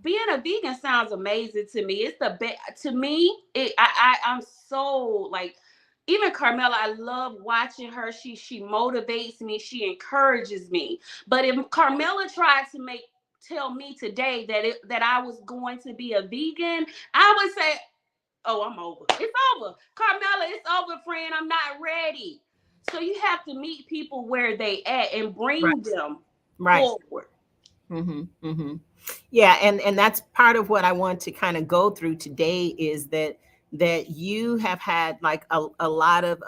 being a vegan sounds amazing to me. It's the best to me. I'm so like, even Carmela, I love watching her. She motivates me, she encourages me. But if Carmela tried to tell me today that I was going to be a vegan, I would say, oh, I'm over. It's over. Carmela, it's over, friend. I'm not ready. So you have to meet people where they at and bring them Right. forward. Mm-hmm, mm-hmm. Yeah, and that's part of what I want to kind of go through today is that you have had like a lot of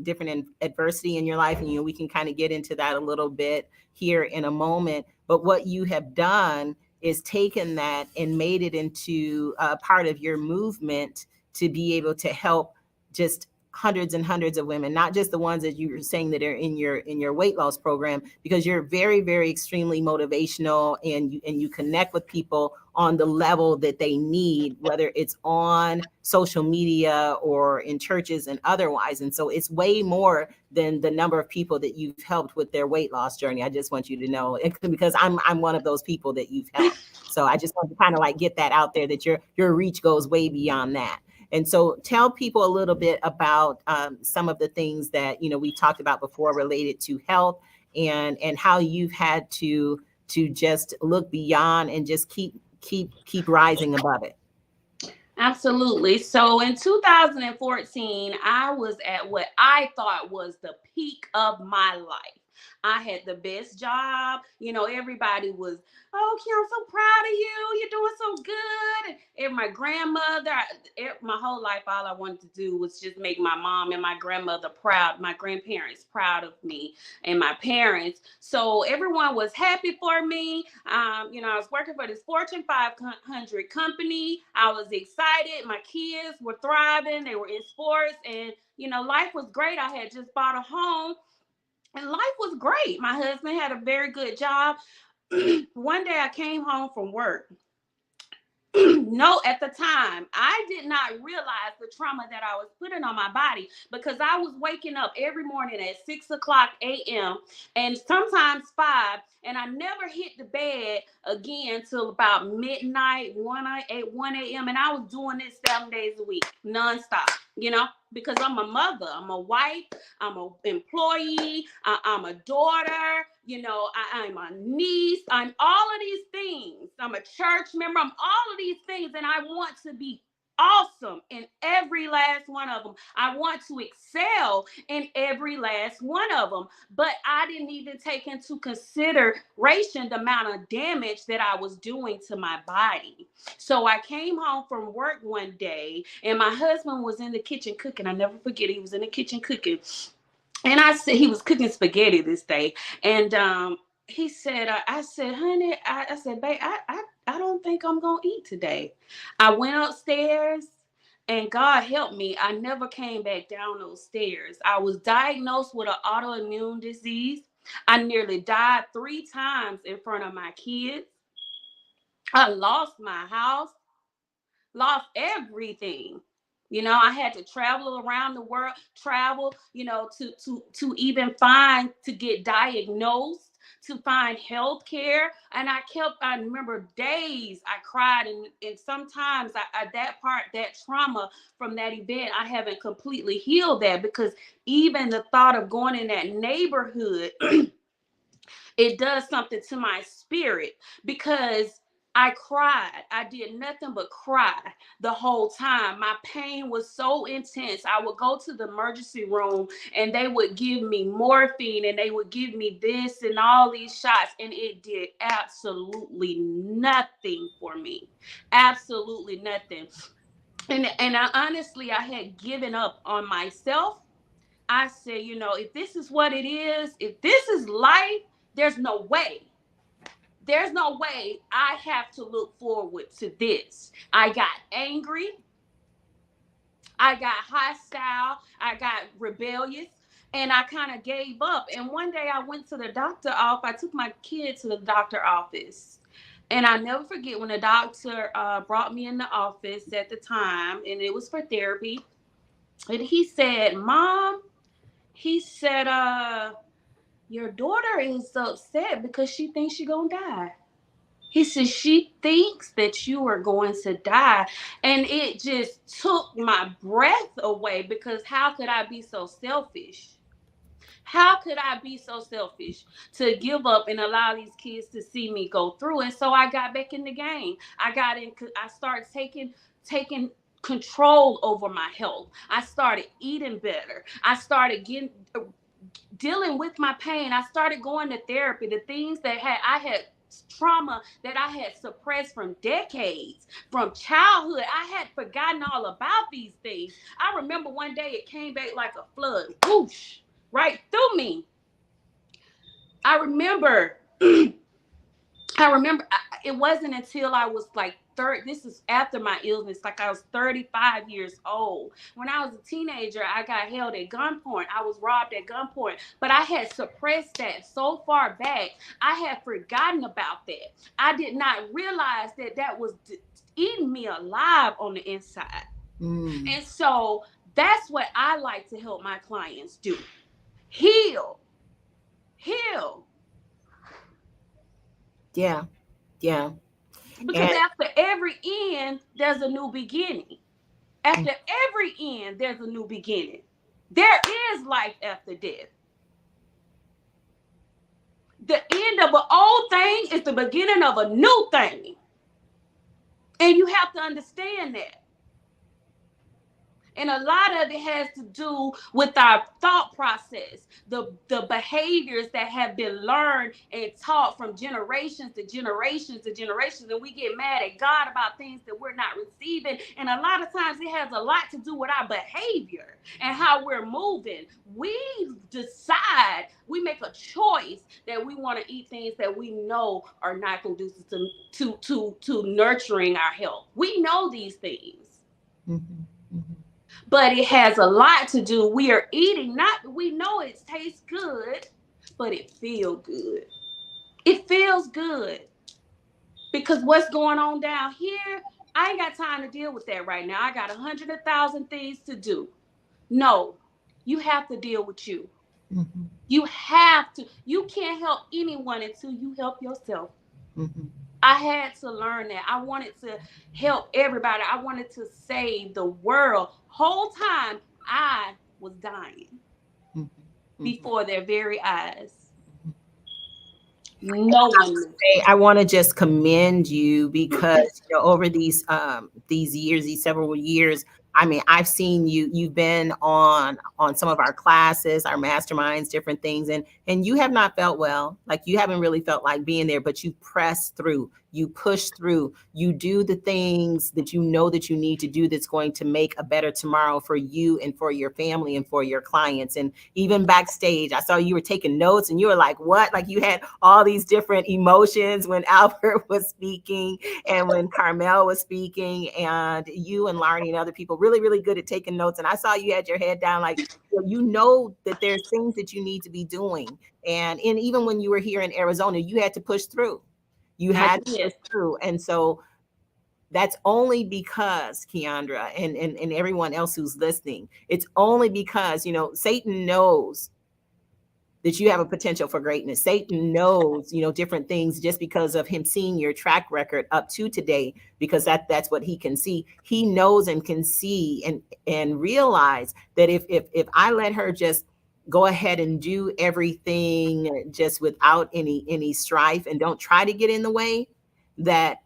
different adversity in your life, and we can kind of get into that a little bit here in a moment. But what you have done is taken that and made it into a part of your movement to be able to help just hundreds and hundreds of women, not just the ones that you were saying that are in your weight loss program, because you're very, very extremely motivational, and you connect with people on the level that they need, whether it's on social media or in churches and otherwise. And so it's way more than the number of people that you've helped with their weight loss journey. I just want you to know, because I'm one of those people that you've helped. So I just want to kind of like get that out there, that your reach goes way beyond that. And so tell people a little bit about some of the things that, we talked about before related to health, and how you've had to just look beyond and just keep rising above it. Absolutely. So in 2014, I was at what I thought was the peak of my life. I had the best job. You know, everybody was, oh, Kim, I'm so proud of you. You're doing so good. And my grandmother, my whole life, all I wanted to do was just make my mom and my grandmother proud, my grandparents proud of me and my parents. So everyone was happy for me. You know, I was working for this Fortune 500 company. I was excited. My kids were thriving. They were in sports, and, you know, life was great. I had just bought a home and life was great. My husband had a very good job. One day I came home from work. No, at the time, I did not realize the trauma that I was putting on my body, because I was waking up every morning at 6 o'clock a.m. and sometimes 5, and I never hit the bed again till about midnight, 1 a.m. And I was doing this 7 days a week, nonstop, you know, because I'm a mother, I'm a wife, I'm an employee, I'm a daughter, you know, I'm a niece, I'm all of these things. I'm a church member, I'm all of these things, and I want to be awesome in every last one of them. I want to excel in every last one of them, but I didn't even take into consideration the amount of damage that I was doing to my body. So I came home from work one day, and my husband was in the kitchen cooking. I never forget, he was in the kitchen cooking. And I said, he was cooking spaghetti this day. And he said, I said, honey, I said, babe, I don't think I'm going to eat today. I went upstairs, and God helped me, I never came back down those stairs. I was diagnosed with an autoimmune disease. I nearly died 3 times in front of my kids. I lost my house, lost everything. You know, I had to travel around the world, you know, to even find, to get diagnosed, to find health care. And I remember days I cried, and sometimes that trauma from that event, I haven't completely healed that, because even the thought of going in that neighborhood, it does something to my spirit, because I cried. I did nothing but cry the whole time. My pain was so intense. I would go to the emergency room, and they would give me morphine, and they would give me this and all these shots, and it did absolutely nothing for me. Absolutely nothing. And I honestly, I had given up on myself. I said, you know, if this is what it is, if this is life, there's no way. There's no way I have to look forward to this. I got angry. I got hostile. I got rebellious. And I kind of gave up. And one day I went to the doctor office. I took my kid to the doctor office. And I never forget when the doctor brought me in the office at the time, and it was for therapy. And he said, Mom, he said, your daughter is upset because she thinks she's going to die. He said, she thinks that you are going to die. And it just took my breath away, because how could I be so selfish? How could I be so selfish to give up and allow these kids to see me go through? And so I got back in the game. I started taking control over my health. I started eating better. I started dealing with my pain. I started going to therapy. The things that I had trauma that I had suppressed from decades, from childhood, I had forgotten all about these things. I remember one day it came back like a flood, whoosh, right through me. I remember it wasn't until I was like this is after my illness, like I was 35 years old. When I was a teenager, I got held at gunpoint. I was robbed at gunpoint, but I had suppressed that so far back. I had forgotten about that. I did not realize that was eating me alive on the inside. And so that's what I like to help my clients do. Heal. Yeah. Because after every end, there's a new beginning. After every end, there's a new beginning. There is life after death. The end of an old thing is the beginning of a new thing. And you have to understand that. And a lot of it has to do with our thought process, the behaviors that have been learned and taught from generations to generations to generations. And we get mad at God about things that we're not receiving. And a lot of times it has a lot to do with our behavior and how we're moving. We decide, we make a choice that we want to eat things that we know are not conducive to nurturing our health. We know these things. Mm-hmm. Mm-hmm. But it has a lot to do. We are eating, we know it tastes good, but it feels good. It feels good. Because what's going on down here, I ain't got time to deal with that right now. I got 100,000 things to do. No, you have to deal with you. Mm-hmm. You have to. You can't help anyone until you help yourself. Mm-hmm. I had to learn that. I wanted to help everybody. I wanted to save the world. Whole time I was dying before their very eyes. No one. I want to just commend you because over these years, these several years, I mean, I've seen you've been on some of our classes, our masterminds, different things, and you have not felt well. Like you haven't really felt like being there, but you press through, you push through, you do the things that you know that you need to do that's going to make a better tomorrow for you and for your family and for your clients. And even backstage, I saw you were taking notes and you were like, what? Like you had all these different emotions when Albert was speaking and when Carmel was speaking, and you and Larnie and other people really, really good at taking notes. And I saw you had your head down, like, you know that there's things that you need to be doing. And even when you were here in Arizona, you had to push through. You had to push through. And so that's only because, Keandra, and everyone else who's listening, it's only because, Satan knows that you have a potential for greatness. Satan knows, different things just because of him seeing your track record up to today, because that's what he can see. He knows and can see and realize that if I let her just go ahead and do everything just without any strife and don't try to get in the way, that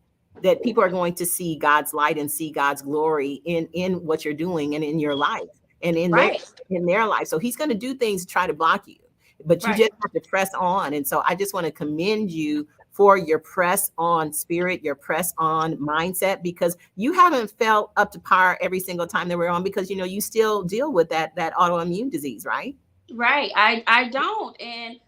people are going to see God's light and see God's glory in what you're doing and in your life and in their life. So he's going to do things to try to block you, but you just have to press on. And so I just want to commend you for your press on spirit, your press on mindset, because you haven't felt up to par every single time that we're on, because, you still deal with that autoimmune disease, right? Right. I don't. And,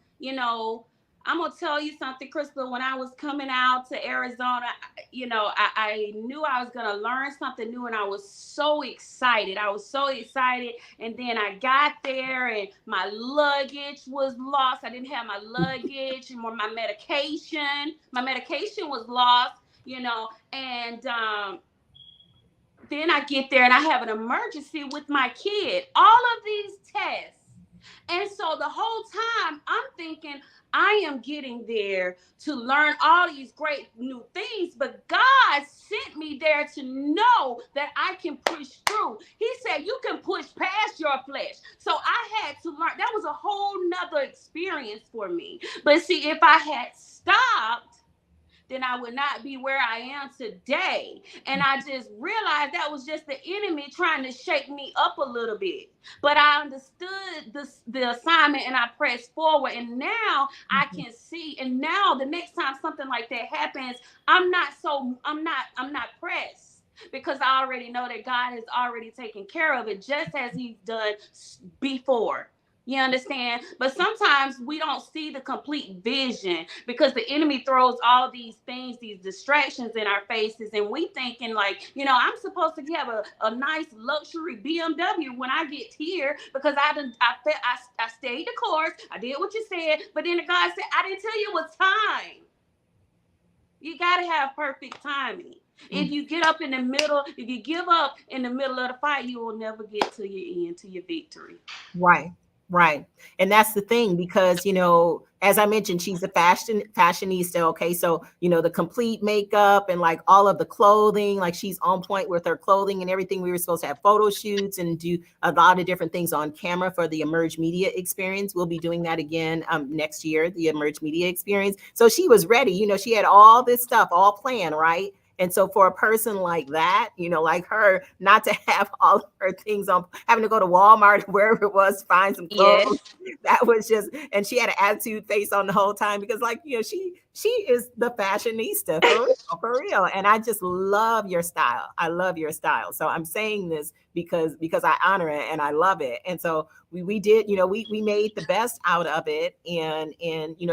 I'm going to tell you something, Crystal. When I was coming out to Arizona, I knew I was going to learn something new, and I was so excited. And then I got there and my luggage was lost. I didn't have my luggage and my medication. My medication was lost, and then I get there and I have an emergency with my kid. All of these tests. And so the whole time I'm thinking I am getting there to learn all these great new things, but God sent me there to know that I can push through. He said, you can push past your flesh. So I had to learn. That was a whole nother experience for me. But see, if I had stopped, then I would not be where I am today. And I just realized that was just the enemy trying to shake me up a little bit. But I understood the assignment and I pressed forward. And now I can see. And now the next time something like that happens, I'm not pressed, because I already know that God has already taken care of it, just as he's done before. You understand? But sometimes we don't see the complete vision, because the enemy throws all these things, these distractions in our faces, and we thinking like, I'm supposed to have a nice luxury BMW when I get here, because I stayed the course, I did what you said, but then God said, I didn't tell you it was time. You got to have perfect timing. If you get up in the middle, if you give up in the middle of the fight, you will never get to your end, to your victory. Right. And that's the thing, because, as I mentioned, she's a fashionista. Okay. So, the complete makeup and like all of the clothing, like she's on point with her clothing and everything. We were supposed to have photo shoots and do a lot of different things on camera for the Emerge Media Experience. We'll be doing that again next year, the Emerge Media Experience. So she was ready, she had all this stuff all planned, right? And so for a person like that, like her, not to have all of her things on, having to go to Walmart, wherever it was, find some clothes, Yes. that was just, and she had an attitude face on the whole time because she is the fashionista for real. And I just love your style. I love your style. So I'm saying this because I honor it and I love it. And so we did, we made the best out of it. And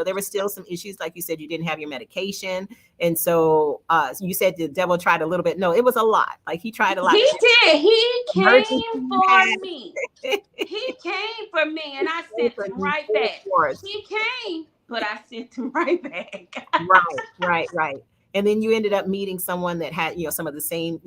there were still some issues. Like you said, you didn't have your medication. And so you said the devil tried a little bit. No, it was a lot. Like he tried a lot. He did. He Emergency came for me. had- He came for me, and I sent him right full back. force. He came, but I sent him right back. Right. And then you ended up meeting someone that had, some of the same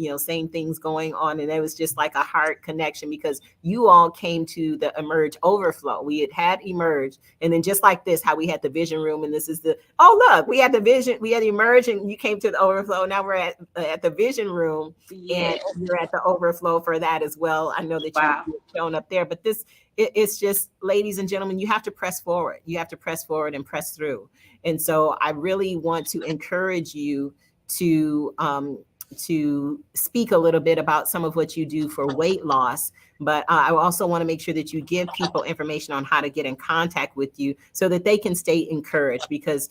things going on. And it was just like a heart connection because you all came to the Emerge Overflow. We had Emerge. And then just like this, how we had the vision room. And this is look, we had the vision, we had Emerge, and you came to the overflow. Now we're at the vision room. Yes. And you're at the overflow for that as well. I know that you've shown up there, but it's just, ladies and gentlemen, you have to press forward. You have to press forward and press through. And so I really want to encourage you to speak a little bit about some of what you do for weight loss. But I also want to make sure that you give people information on how to get in contact with you so that they can stay encouraged, because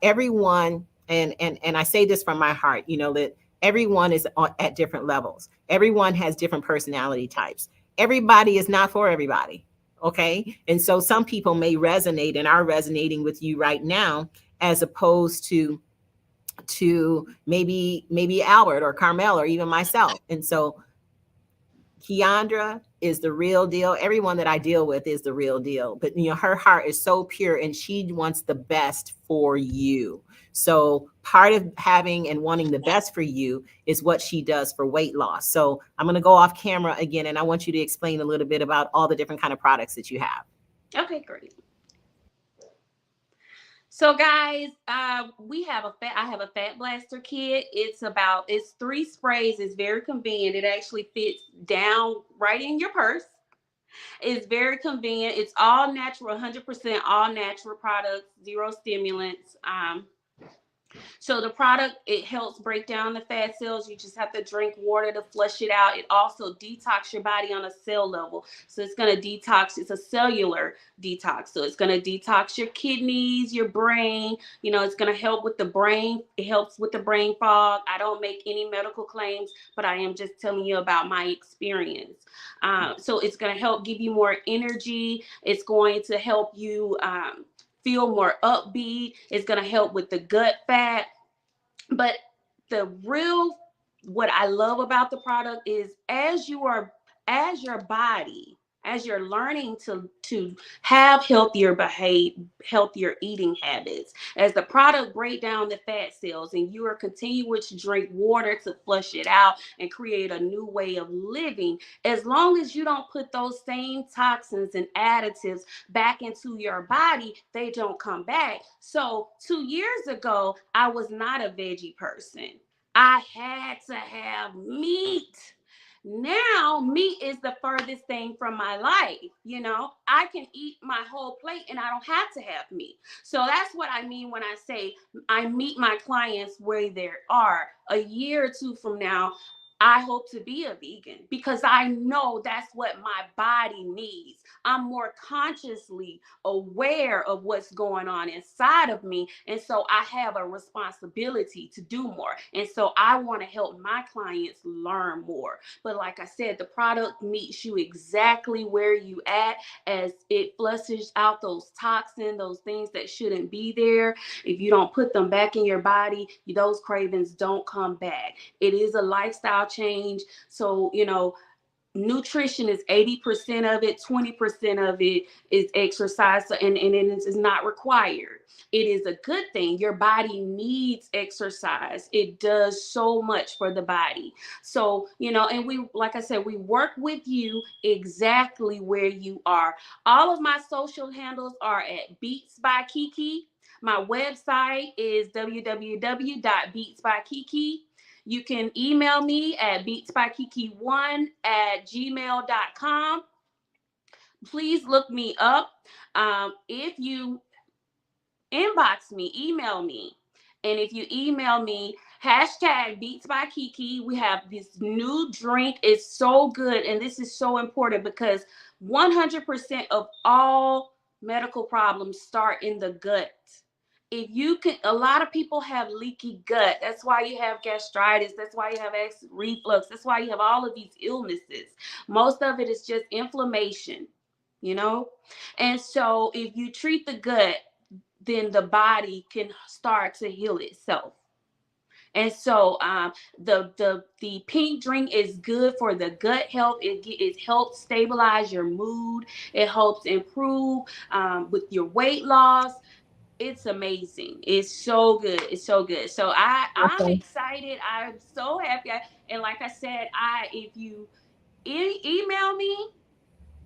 everyone, and I say this from my heart, that everyone is at different levels. Everyone has different personality types. Everybody is not for everybody. Okay. And so some people may resonate and are resonating with you right now, as opposed to maybe Albert or Carmel or even myself. And so Keandra is the real deal. Everyone that I deal with is the real deal. But her heart is so pure and she wants the best for you. So part of having and wanting the best for you is what she does for weight loss. So I'm going to go off camera again, and I want you to explain a little bit about all the different kind of products that you have. Okay, great. So guys, I have a fat blaster kit. It's 3 sprays. It's very convenient. It actually fits down right in your purse. It's very convenient. It's all natural, 100% all natural products, 0 stimulants. So the product, it helps break down the fat cells. You just have to drink water to flush it out. It also detox your body on a cell level. So it's going to detox. It's a cellular detox. So it's going to detox your kidneys, your brain. It's going to help with the brain. It helps with the brain fog. I don't make any medical claims, but I am just telling you about my experience. So it's going to help give you more energy. It's going to help you feel more upbeat. It's going to help with the gut fat. But what I love about the product is as your body, as you're learning to have healthier eating habits, as the product break down the fat cells and you are continuing to drink water to flush it out and create a new way of living, as long as you don't put those same toxins and additives back into your body, they don't come back. So 2 years ago, I was not a veggie person. I had to have meat. Now, meat is the furthest thing from my life. I can eat my whole plate and I don't have to have meat. So that's what I mean when I say I meet my clients where they are. A year or 2 from now, I hope to be a vegan because I know that's what my body needs. I'm more consciously aware of what's going on inside of me. And so I have a responsibility to do more. And so I want to help my clients learn more. But like I said, the product meets you exactly where you at as it flushes out those toxins, those things that shouldn't be there. If you don't put them back in your body, those cravings don't come back. It is a lifestyle change. So, nutrition is 80% of it, 20% of it is exercise, and it is not required. It is a good thing. Your body needs exercise. It does so much for the body. So, and we, like I said, we work with you exactly where you are. All of my social handles are at Beats by Kiki. My website is www.beatsbykiki. You can email me at beatsbykiki1@gmail.com. Please look me up. If you inbox me, email me, And if you email me, hashtag Beats by Kiki, we have this new drink. It's so good. And this is so important because 100% of all medical problems start in the gut. If you can, a lot of people have leaky gut. That's why you have gastritis. That's why you have acid reflux. That's why you have all of these illnesses. Most of it is just inflammation, you know? And so if you treat the gut, then the body can start to heal itself. And so the pink drink is good for the gut health. It helps stabilize your mood. It helps improve with your weight loss. It's amazing. It's so good. It's so good. So I'm Okay. excited. I'm so happy. And like I said, if you email me,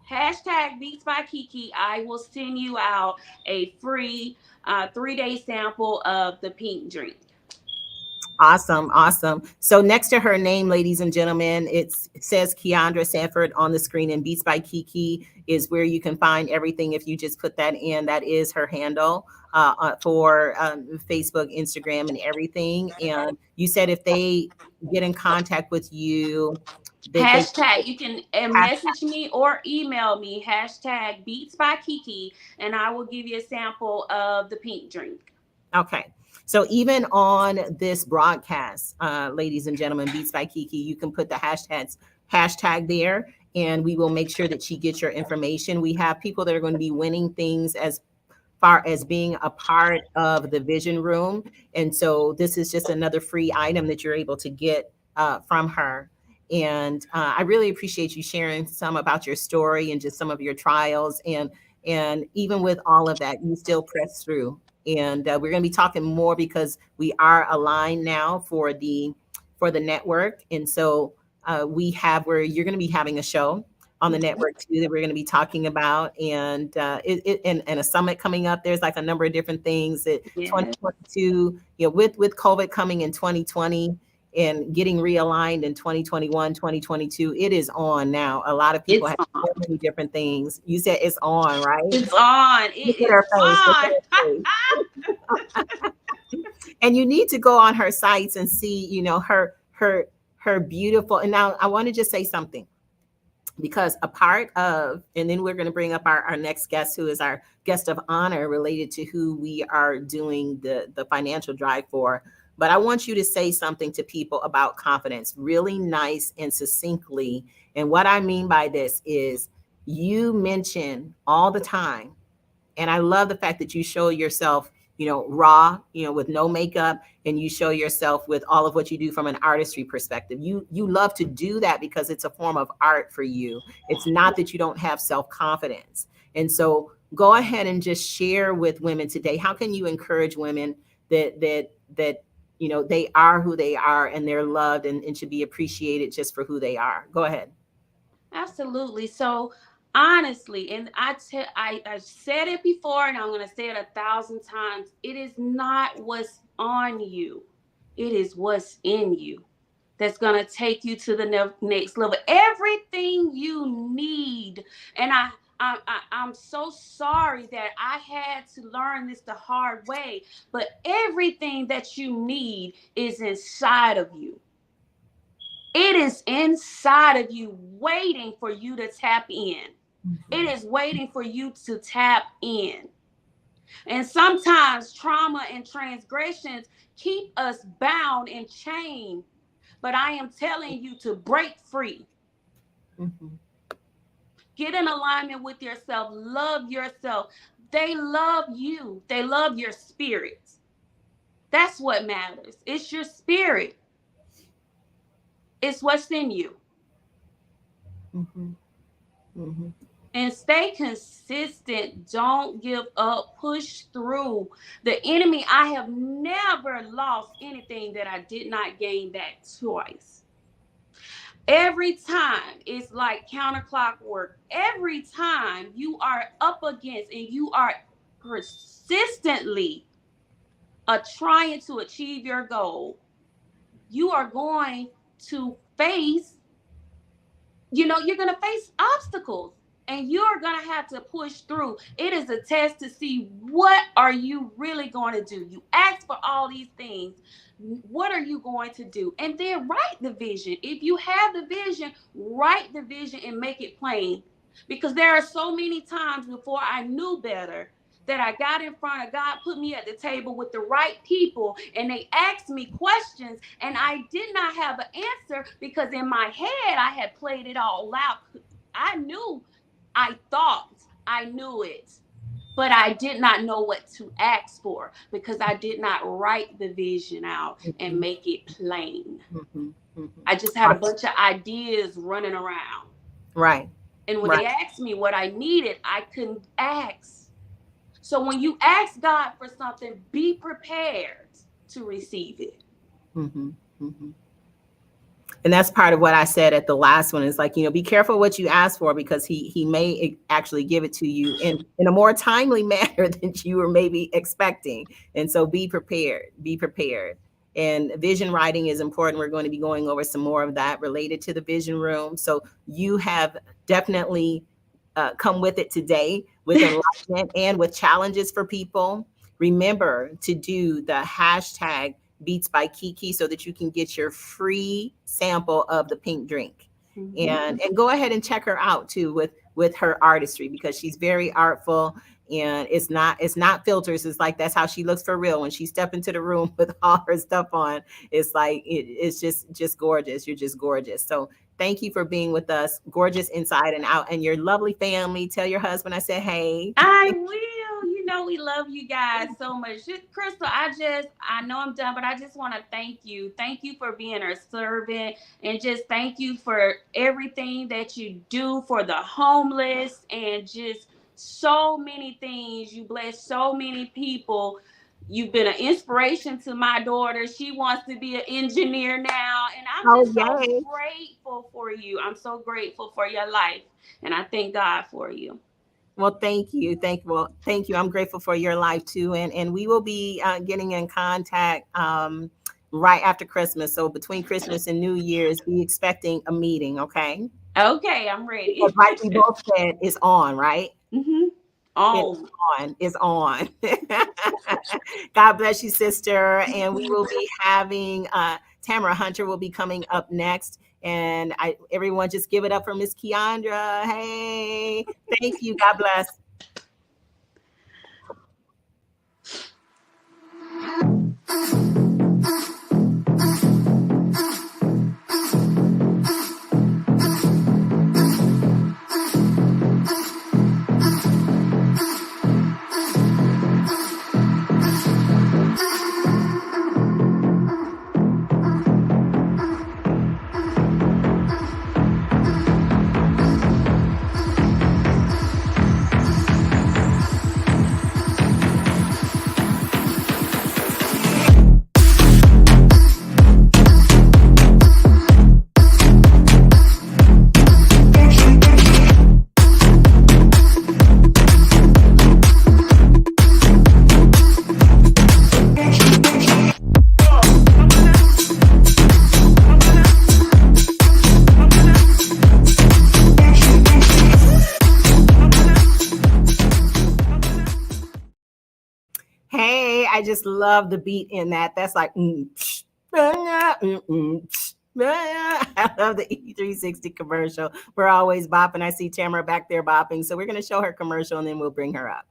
hashtag Beats by Kiki, I will send you out a free 3-day sample of the pink drink. Awesome, awesome. So next to her name, ladies and gentlemen, it says Keandra Sanford on the screen, and Beats by Kiki is where you can find everything. If you just put that in, that is her handle for Facebook, Instagram, and everything. And you said if they get in contact with you, that they Hashtag, you can message me or email me, hashtag Beats by Kiki, and I will give you a sample of the pink drink. Okay. So even on this broadcast, ladies and gentlemen, Beats by Kiki, you can put the hashtag there, and we will make sure that she gets your information. We have people that are going to be winning things as far as being a part of the vision room. And so this is just another free item that you're able to get from her. And I really appreciate you sharing some about your story and just some of your trials. And even with all of that, you still press through. And we're going to be talking more because we are aligned now for the network. And so we have where you're going to be having a show on the network too that we're going to be talking about, and and a summit coming up. There's like a number of different things that 2022, with COVID coming in 2020 and getting realigned in 2021, 2022, it is on now. A lot of people have so many different things. You said it's on, right? It's on. It is on. And you need to go on her sites and see, her beautiful. And now I want to just say something, because a part of, and then we're going to bring up our next guest, who is our guest of honor related to who we are doing the financial drive for. But I want you to say something to people about confidence, really nice and succinctly. And what I mean by this is, you mention all the time, and I love the fact that you show yourself, raw, with no makeup, and you show yourself with all of what you do from an artistry perspective. You love to do that because it's a form of art for you. It's not that you don't have self-confidence. And so go ahead and just share with women today. How can you encourage women that they are who they are, and they're loved and should be appreciated just for who they are? Go ahead. Absolutely. So honestly, and I said it before, and I'm going to say it 1,000 times. It is not what's on you. It is what's in you that's going to take you to the next level. Everything you need. And I'm so sorry that I had to learn this the hard way, but everything that you need is inside of you. It is inside of you, waiting for you to tap in. It is waiting for you to tap in. And sometimes trauma and transgressions keep us bound and chained. But I am telling you to break free. Mm-hmm. Get in alignment with yourself. Love yourself. They love you. They love your spirit. That's what matters. It's your spirit. It's what's in you. Mm-hmm. Mm-hmm. And stay consistent. Don't give up. Push through. The enemy, I have never lost anything that I did not gain back twice. Every time it's like counterclockwork. Every time you are up against and you are persistently trying to achieve your goal, you are going to face, you're going to face obstacles. and you're going to have to push through. It is a test to see what are you really going to do. You ask for all these things. What are you going to do? And then write the vision. If you have the vision, write the vision and make it plain. Because there are so many times before I knew better that I got in front of God, put me at the table with the right people, and they asked me questions, and I did not have an answer because in my head I had played it all out. I knew, I thought I knew it, but I did not know what to ask for because I did not write the vision out and make it plain. I just had a bunch of ideas running around. Right. And when they asked me what I needed, I couldn't ask. So when you ask God for something, be prepared to receive it. And that's part of what I said at the last one is like, be careful what you ask for, because he may actually give it to you in a more timely manner than you were maybe expecting. And so be prepared. And vision writing is important. We're going to be going over some more of that related to the vision room. So you have definitely come with it today with enlightenment and with challenges for people. Remember to do the hashtag Beats by Kiki so that you can get your free sample of the pink drink. And go ahead and check her out too with her artistry, because she's very artful, and it's not filters. It's like, that's how she looks for real when she step into the room with all her stuff on. It's like it's just gorgeous. You're just gorgeous. So thank you for being with us. Gorgeous inside and out, and your lovely family. Tell your husband I said hey. I will. We love you guys so much. Crystal, I know I'm done, but I just want to thank you. Thank you for being our servant, and just thank you for everything that you do for the homeless, and just so many things. You bless so many people. You've been an inspiration to my daughter. She wants to be an engineer now, and I'm just so grateful for you. I'm so grateful for your life, and I thank God for you. Well, thank you. Thank you. I'm grateful for your life too. And we will be getting in contact right after Christmas. So between Christmas and New Year's, be expecting a meeting. Okay. Okay. I'm ready. Like we both said, it's on, right? It's on. God bless you, sister. And we will be having Tamara Hunter will be coming up next. And everyone just give it up for Miss Keandra. Hey, thank you. God bless. I just love the beat in that. That's like, I love the E360 commercial. We're always bopping. I see Tamara back there bopping. So we're going to show her commercial and then we'll bring her up.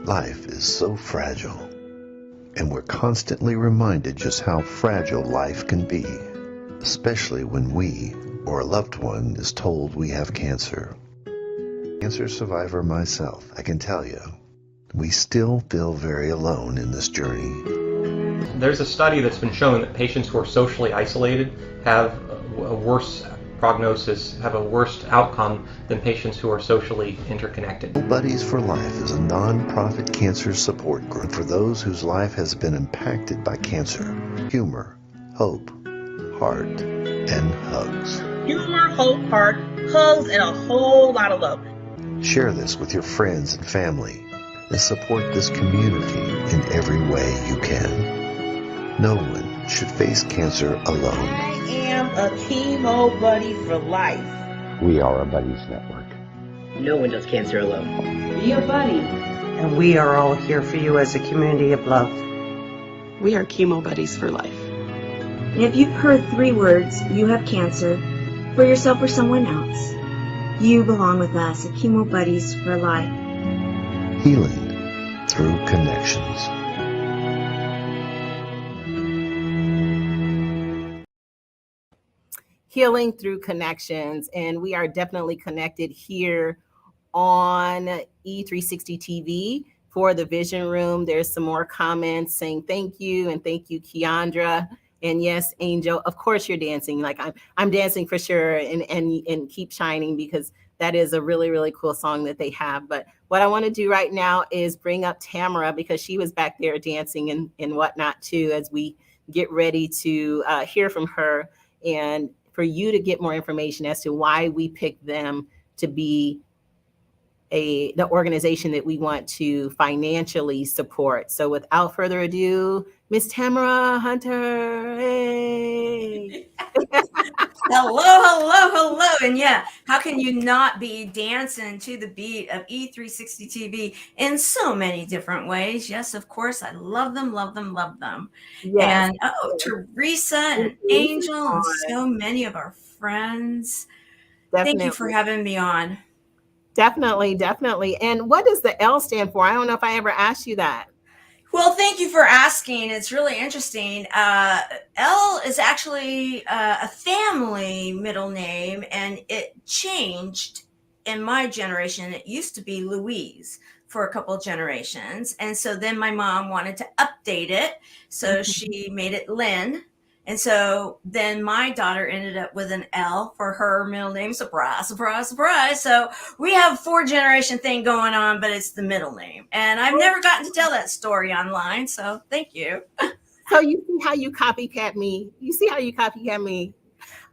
Life is so fragile, and we're constantly reminded just how fragile life can be, especially when we or a loved one is told we have cancer. Cancer survivor myself, I can tell you, we still feel very alone in this journey. There's a study that's been shown that patients who are socially isolated have a worse prognosis, have a worse outcome than patients who are socially interconnected. Buddies for Life is a non-profit cancer support group for those whose life has been impacted by cancer. Humor, hope, heart, and hugs. Humor, hope, heart, hugs, and a whole lot of love. Share this with your friends and family and support this community in every way you can. No one should face cancer alone. I am a chemo buddy for life. We are a Buddies Network. No one does cancer alone. Be a buddy. And we are all here for you as a community of love. We are chemo buddies for life. And if you've heard 3 words, you have cancer, for yourself or someone else, you belong with us at Chemo Buddies for Life. Healing through connections. Healing through connections. And we are definitely connected here on E360 TV for the Vision Room. There's some more comments saying thank you, and thank you, Keandra. And yes, Angel, of course you're dancing. Like I'm dancing for sure, and keep shining, because that is a really, really cool song that they have. But what I want to do right now is bring up Tamara, because she was back there dancing and whatnot too, as we get ready to hear from her, and for you to get more information as to why we picked them to be the organization that we want to financially support. So without further ado, Miss Tamara Hunter. Hey. Hello. And yeah, how can you not be dancing to the beat of E360 TV in so many different ways? Yes, of course. I love them. Yes. And Teresa and Angel and so many of our friends. Definitely. Thank you for having me on. Definitely. And what does the L stand for? I don't know if I ever asked you that. Well, thank you for asking. It's really interesting. L is actually a family middle name, and it changed in my generation. It used to be Louise for a couple of generations. And so then my mom wanted to update it. So she made it Lynn. And so then my daughter ended up with an L for her middle name. Surprise. So we have a 4-generation thing going on, but it's the middle name. And I've never gotten to tell that story online. So thank you. So you see how you copycat me?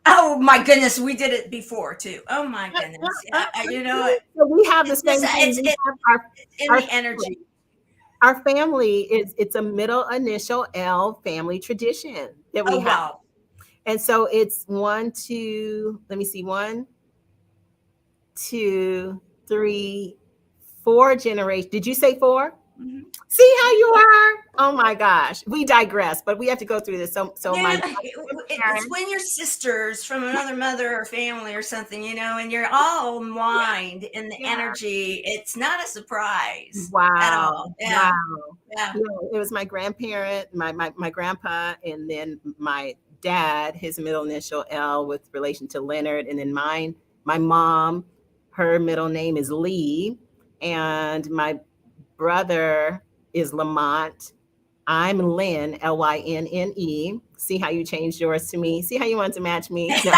Oh my goodness. We did it before too. Oh my goodness. Yeah, you know what? So we have the same thing. It's in the energy. Our family it's a middle initial L family tradition that we have. Wow. And so it's 1, 2, 3, 4 generations. Did you say 4? Mm-hmm. See how you are? Oh my gosh. We digress, but we have to go through this. So yeah, it's when you're sisters from another mother or family or something, and you're all aligned in the energy. It's not a surprise. Wow. At all. Yeah. Wow. Yeah. It was my grandparent, my grandpa, and then my dad, his middle initial L with relation to Leonard. And then my mom, her middle name is Lee. And my brother is Lamont. I'm Lynn, Lynne. See how you changed yours to me? See how you want to match me? No.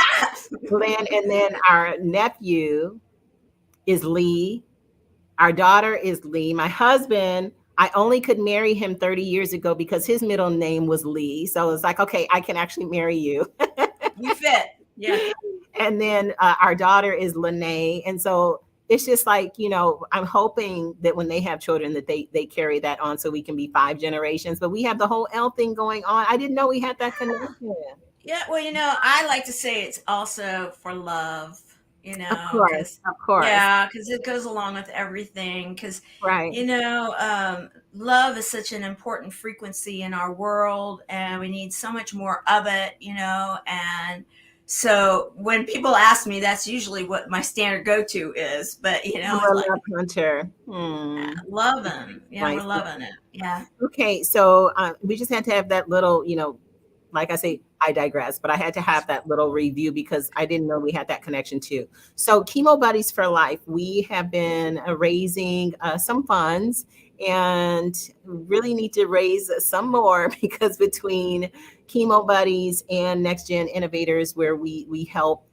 Lynn. And then our nephew is Lee. Our daughter is Lee. My husband, I only could marry him 30 years ago because his middle name was Lee. So it's like, okay, I can actually marry you. You fit. Yeah. And then our daughter is Lene. And so it's just like, I'm hoping that when they have children that they carry that on so we can be 5 generations. But we have the whole L thing going on. I didn't know we had that connection. Yeah, well, I like to say it's also for love, Of course. Yeah, because it goes along with everything. Because, right. Love is such an important frequency in our world, and we need so much more of it, and so when people ask me, that's usually what my standard go-to is. But love Hunter. Love him. Yeah, we're loving it. Yeah. Okay, so we just had to have that little, like I say, I digress, but I had to have that little review because I didn't know we had that connection too. So Chemo Buddies for Life, we have been raising some funds and really need to raise some more because between Chemo Buddies and Next Gen Innovators, where we help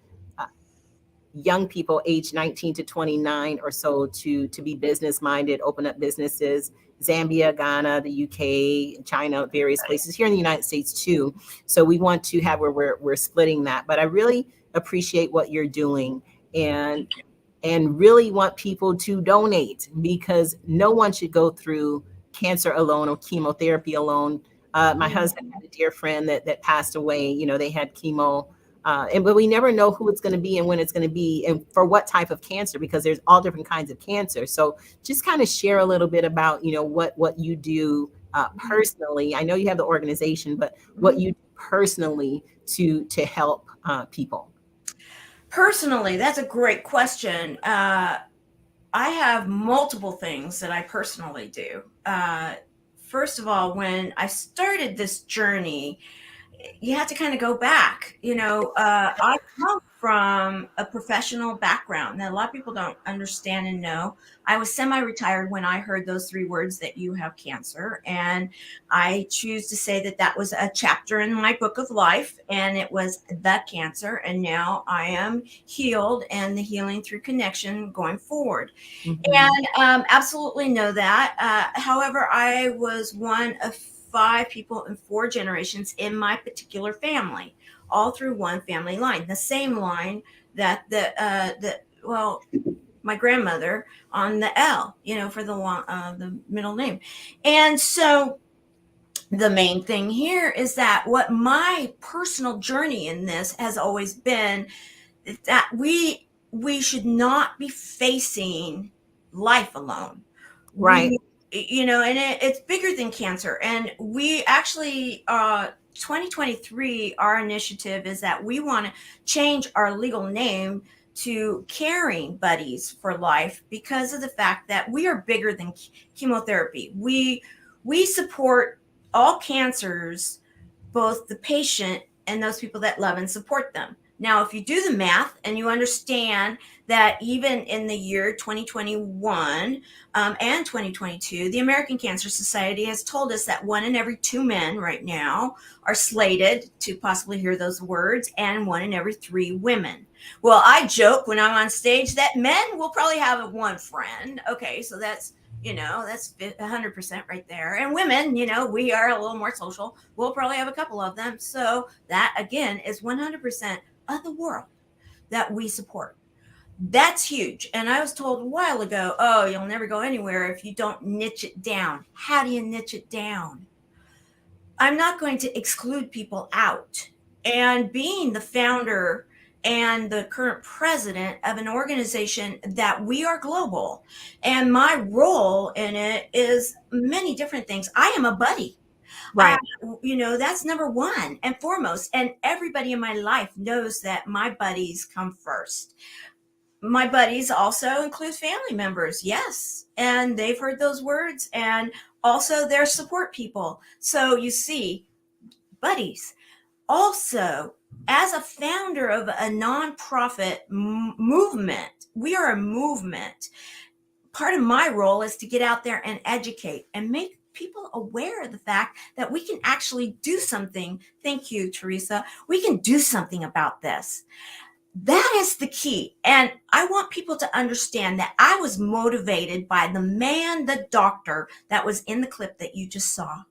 young people age 19 to 29 or so to be business minded, open up businesses, Zambia, Ghana, the UK, China, various places here in the United States too. So we want to have where we're splitting that. But I really appreciate what you're doing and really want people to donate because no one should go through cancer alone or chemotherapy alone. My husband had a dear friend that passed away. They had chemo But we never know who it's going to be and when it's going to be and for what type of cancer, because there's all different kinds of cancer. So just kind of share a little bit about, what you do personally. I know you have the organization, but what you do personally to help people. Personally, that's a great question. I have multiple things that I personally do. First of all, when I started this journey, you have to kind of go back. I come from a professional background that a lot of people don't understand and know. I was semi-retired when I heard those three words, that you have cancer. And I choose to say that that was a chapter in my book of life, and it was the cancer. And now I am healed, and the healing through connection going forward. And absolutely know that. However, I was one of 5 people in 4 generations in my particular family, all through one family line, the same line that my grandmother on the L, for the middle name. And so the main thing here is that what my personal journey in this has always been, that we should not be facing life alone. Right. It's bigger than cancer. And we actually, 2023, our initiative is that we want to change our legal name to Caring Buddies for Life, because of the fact that we are bigger than chemotherapy. We support all cancers, both the patient and those people that love and support them. Now, if you do the math and you understand that even in the year 2021 and 2022, the American Cancer Society has told us that 1 in every 2 men right now are slated to possibly hear those words, and 1 in every 3 women. Well, I joke when I'm on stage that men will probably have 1 friend. Okay, so that's 100% right there. And women, we are a little more social. We'll probably have a couple of them. So that, again, is 100% of the world that we support. That's huge. And I was told a while ago, oh, you'll never go anywhere if you don't niche it down. How do you niche it down? I'm not going to exclude people out. And being the founder and the current president of an organization that we are global, and my role in it is many different things. I am a buddy. Right. That's number 1 and foremost. And everybody in my life knows that my buddies come first. My buddies also include family members. Yes. And they've heard those words, and also their support people. So you see, buddies. Also, as a founder of a nonprofit movement, we are a movement. Part of my role is to get out there and educate and make people aware of the fact that we can actually do something. Thank you, Teresa. We can do something about this. That is the key. And I want people to understand that I was motivated by the doctor that was in the clip that you just saw.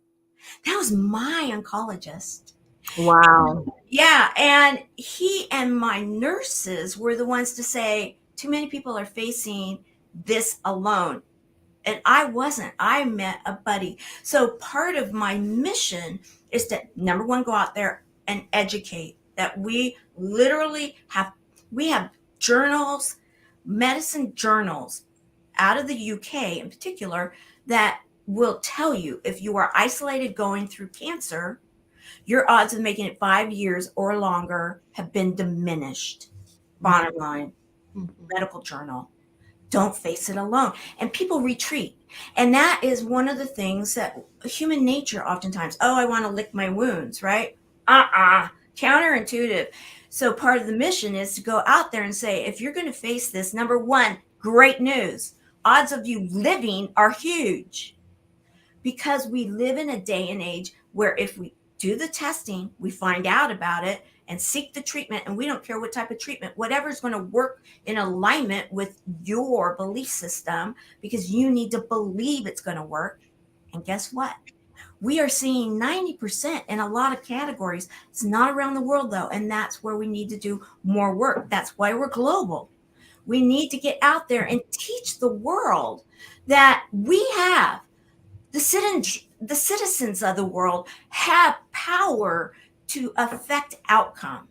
That was my oncologist. Wow. Yeah. And he and my nurses were the ones to say, too many people are facing this alone. And I wasn't. I met a buddy. So part of my mission is to, number 1, go out there and educate. That we literally have journals, medicine journals out of the UK in particular, that will tell you if you are isolated going through cancer, your odds of making it 5 years or longer have been diminished. Bottom line, medical journal. Don't face it alone. And people retreat. And that is one of the things that human nature oftentimes, I want to lick my wounds, right? Counterintuitive. So part of the mission is to go out there and say, if you're going to face this, number 1, great news. Odds of you living are huge, because we live in a day and age where if we do the testing, we find out about it and seek the treatment, and we don't care what type of treatment, whatever is going to work in alignment with your belief system, because you need to believe it's going to work. And guess what? We are seeing 90% in a lot of categories. It's not around the world, though, and that's where we need to do more work. That's why we're global. We need to get out there and teach the world that we have the citizens of the world have power to affect outcome.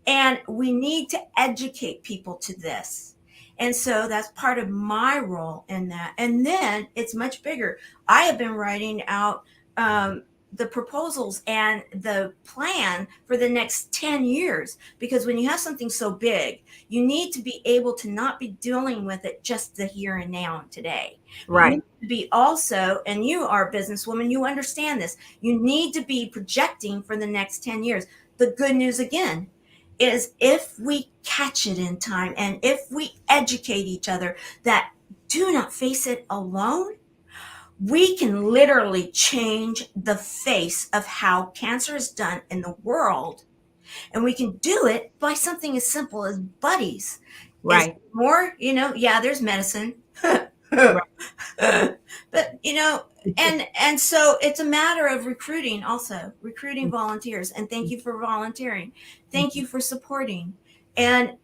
And we need to educate people to this. And so that's part of my role in that. And then it's much bigger. I have been writing out the proposals and the plan for the next 10 years, because when you have something so big, you need to be able to not be dealing with it just the here and now and today. Right. You need to be also, and you are a businesswoman, you understand this, you need to be projecting for the next 10 years. The good news again is if we catch it in time and if we educate each other that do not face it alone, we can literally change the face of how cancer is done in the world. And we can do it by something as simple as buddies. Right. Is more, yeah, there's medicine. But and so it's a matter of recruiting volunteers. And thank you for volunteering. Thank you for supporting. And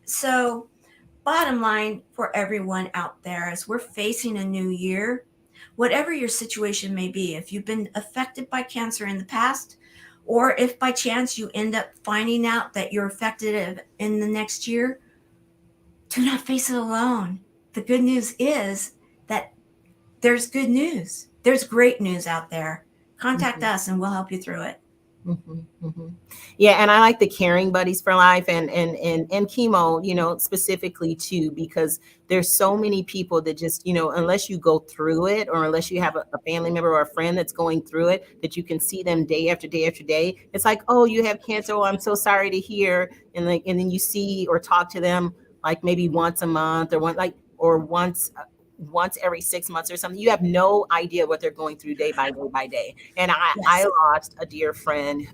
so bottom line for everyone out there, as we're facing a new year, whatever your situation may be, if you've been affected by cancer in the past, or if by chance you end up finding out that you're affected in the next year, do not face it alone. The good news is that there's good news. There's great news out there. Contact us and we'll help you through it. Yeah, and I like the caring buddies for life and chemo, specifically too, because there's so many people that just, unless you go through it, or unless you have a family member or a friend that's going through it, that you can see them day after day after day. It's like, oh, you have cancer. Oh, I'm so sorry to hear. And then you see or talk to them like maybe once a month or once every 6 months or something. You have no idea what they're going through day by day by day. And I lost a dear friend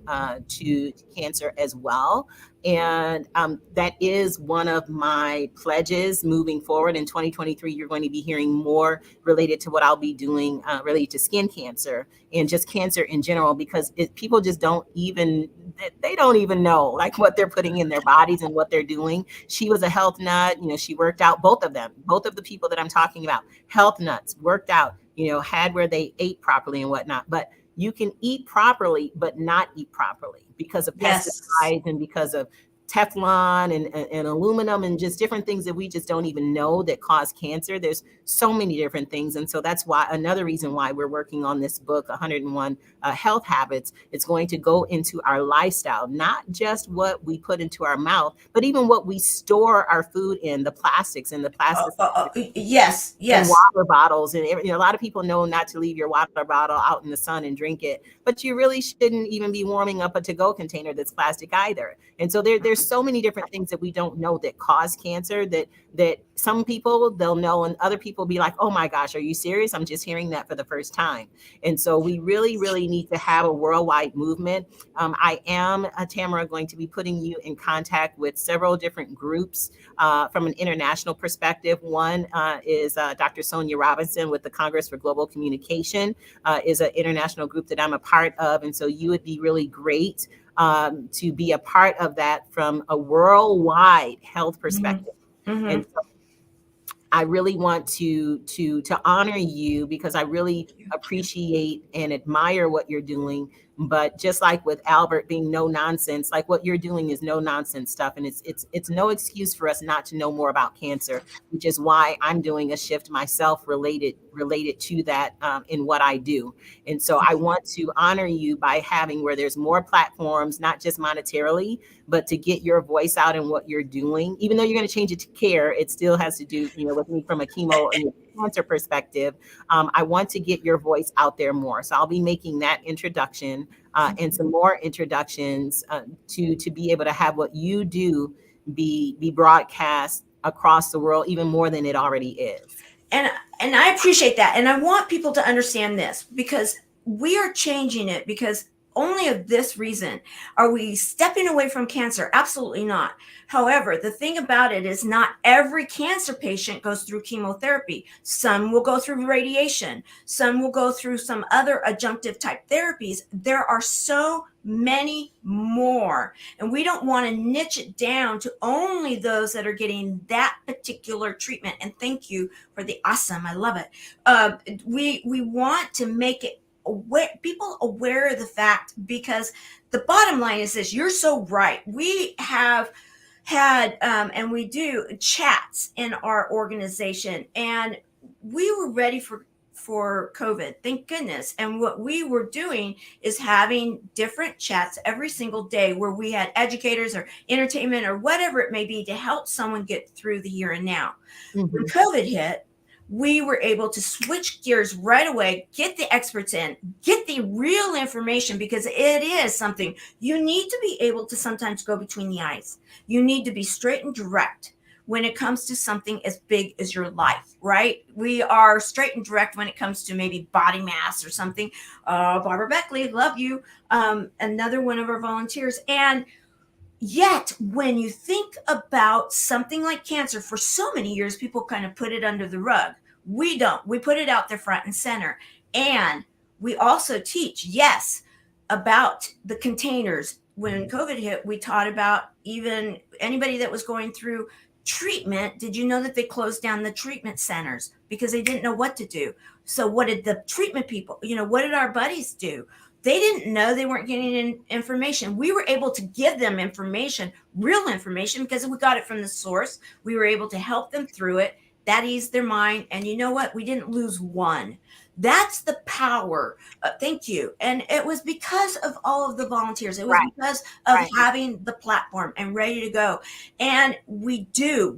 to cancer as well. And that is one of my pledges moving forward. In 2023, you're going to be hearing more related to what I'll be doing related to skin cancer and just cancer in general, because people just don't even know like what they're putting in their bodies and what they're doing. She was a health nut. She worked out, both of the people that I'm talking about, health nuts, worked out, had where they ate properly and whatnot. But you can eat properly, but not eat properly because of pesticides and because of Teflon and aluminum and just different things that we just don't even know that cause cancer. There's so many different things. And so that's why another reason why we're working on this book, 101 Health Habits. It's going to go into our lifestyle, not just what we put into our mouth, but even what we store our food in, the plastics and the plastics. Yes. And water bottles. And a lot of people know not to leave your water bottle out in the sun and drink it, but you really shouldn't even be warming up a to-go container that's plastic either. And so there's so many different things that we don't know that cause cancer that some people they'll know, and other people be like, oh my gosh, are you serious? I'm just hearing that for the first time. And so we really, really need to have a worldwide movement. I am, Tamara, going to be putting you in contact with several different groups from an international perspective. One is Dr. Sonia Robinson with the Congress for Global Communication, is an international group that I'm a part of. And so you would be really great to be a part of that from a worldwide health perspective. And so I really want to honor you, because I really appreciate and admire what you're doing. But just like with Albert being no nonsense, like what you're doing is no nonsense stuff. And it's no excuse for us not to know more about cancer, which is why I'm doing a shift myself related to that in what I do. And so I want to honor you by having where there's more platforms, not just monetarily, but to get your voice out in what you're doing. Even though you're going to change it to care, it still has to do, with me from a chemo and cancer perspective. I want to get your voice out there more. So I'll be making that introduction and some more introductions to be able to have what you do be broadcast across the world, even more than it already is. And I appreciate that. And I want people to understand this, because we are changing it because only of this reason are we stepping away from cancer. Absolutely not. However, the thing about it is not every cancer patient goes through chemotherapy. Some will go through radiation. Some will go through some other adjunctive type therapies. There are so many more, and we don't want to niche it down to only those that are getting that particular treatment. And thank you for the awesome. I love it. We want to make it aware of the fact, because the bottom line is this: you're so right. We have had and we do chats in our organization, and we were ready for COVID, thank goodness. And what we were doing is having different chats every single day where we had educators or entertainment or whatever it may be to help someone get through the here and now. When COVID hit, we were able to switch gears right away, get the experts in, get the real information, because it is something you need to be able to sometimes go between the eyes. You need to be straight and direct when it comes to something as big as your life, right? We are straight and direct when it comes to maybe body mass or something. Barbara Beckley, love you. Another one of our volunteers. And yet, when you think about something like cancer, for so many years, people kind of put it under the rug. We don't. We put it out there front and center. And we also teach, yes, about the containers. When COVID hit, we taught about even anybody that was going through treatment. Did you know that they closed down the treatment centers because they didn't know what to do? So what did the treatment people, what did our buddies do? They didn't know, they weren't getting information. We were able to give them information, real information, because we got it from the source. We were able to help them through it. That eased their mind. And you know what? We didn't lose one. That's the power. Thank you. And it was because of all of the volunteers. It was because of having the platform and ready to go. And we need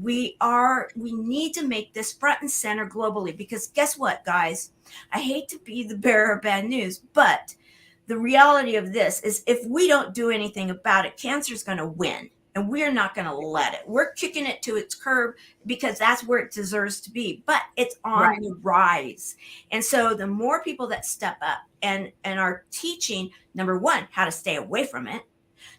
to make this front and center globally, because guess what, guys? I hate to be the bearer of bad news, but the reality of this is, if we don't do anything about it, cancer is going to win, and we're not going to let it. We're kicking it to its curb because that's where it deserves to be, but it's on the rise. And so the more people that step up and are teaching, number one, how to stay away from it,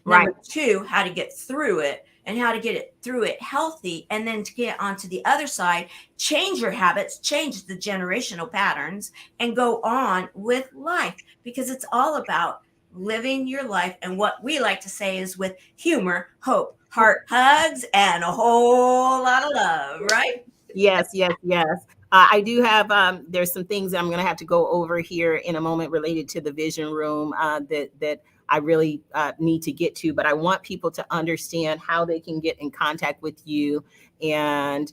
number two, how to get through it, and how to get it through it healthy, and then to get onto the other side, change your habits, change the generational patterns, and go on with life, because it's all about living your life. And what we like to say is with humor, hope, heart hugs, and a whole lot of love, right? Yes. I do have, there's some things that I'm going to have to go over here in a moment related to the vision room that I really need to get to, but I want people to understand how they can get in contact with you, and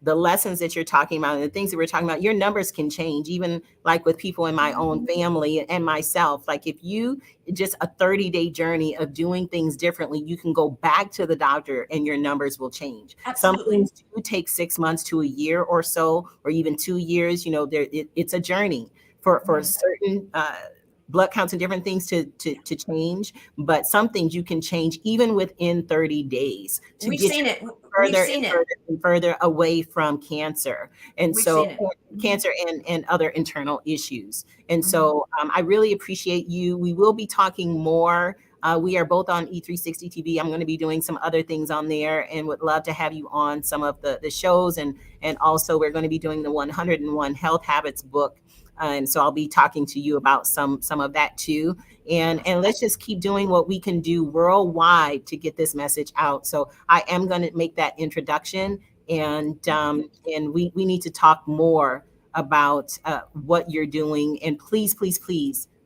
the lessons that you're talking about and the things that we're talking about. Your numbers can change, even like with people in my own family and myself. Like if you just a 30-day journey of doing things differently, you can go back to the doctor and your numbers will change. Absolutely. Some things do take 6 months to a year or so, or even 2 years. It's a journey for certain blood counts and different things to change, but some things you can change even within 30 days to We've get seen it. further We've seen and further and further away from cancer. And We've so seen it. cancer and other internal issues. And so I really appreciate you. We will be talking more. We are both on E360 TV. I'm going to be doing some other things on there, and would love to have you on some of the shows. And also we're going to be doing the 101 Health Habits book. And so I'll be talking to you about some of that too. And let's just keep doing what we can do worldwide to get this message out. So I am going to make that introduction, and we need to talk more about what you're doing. And please,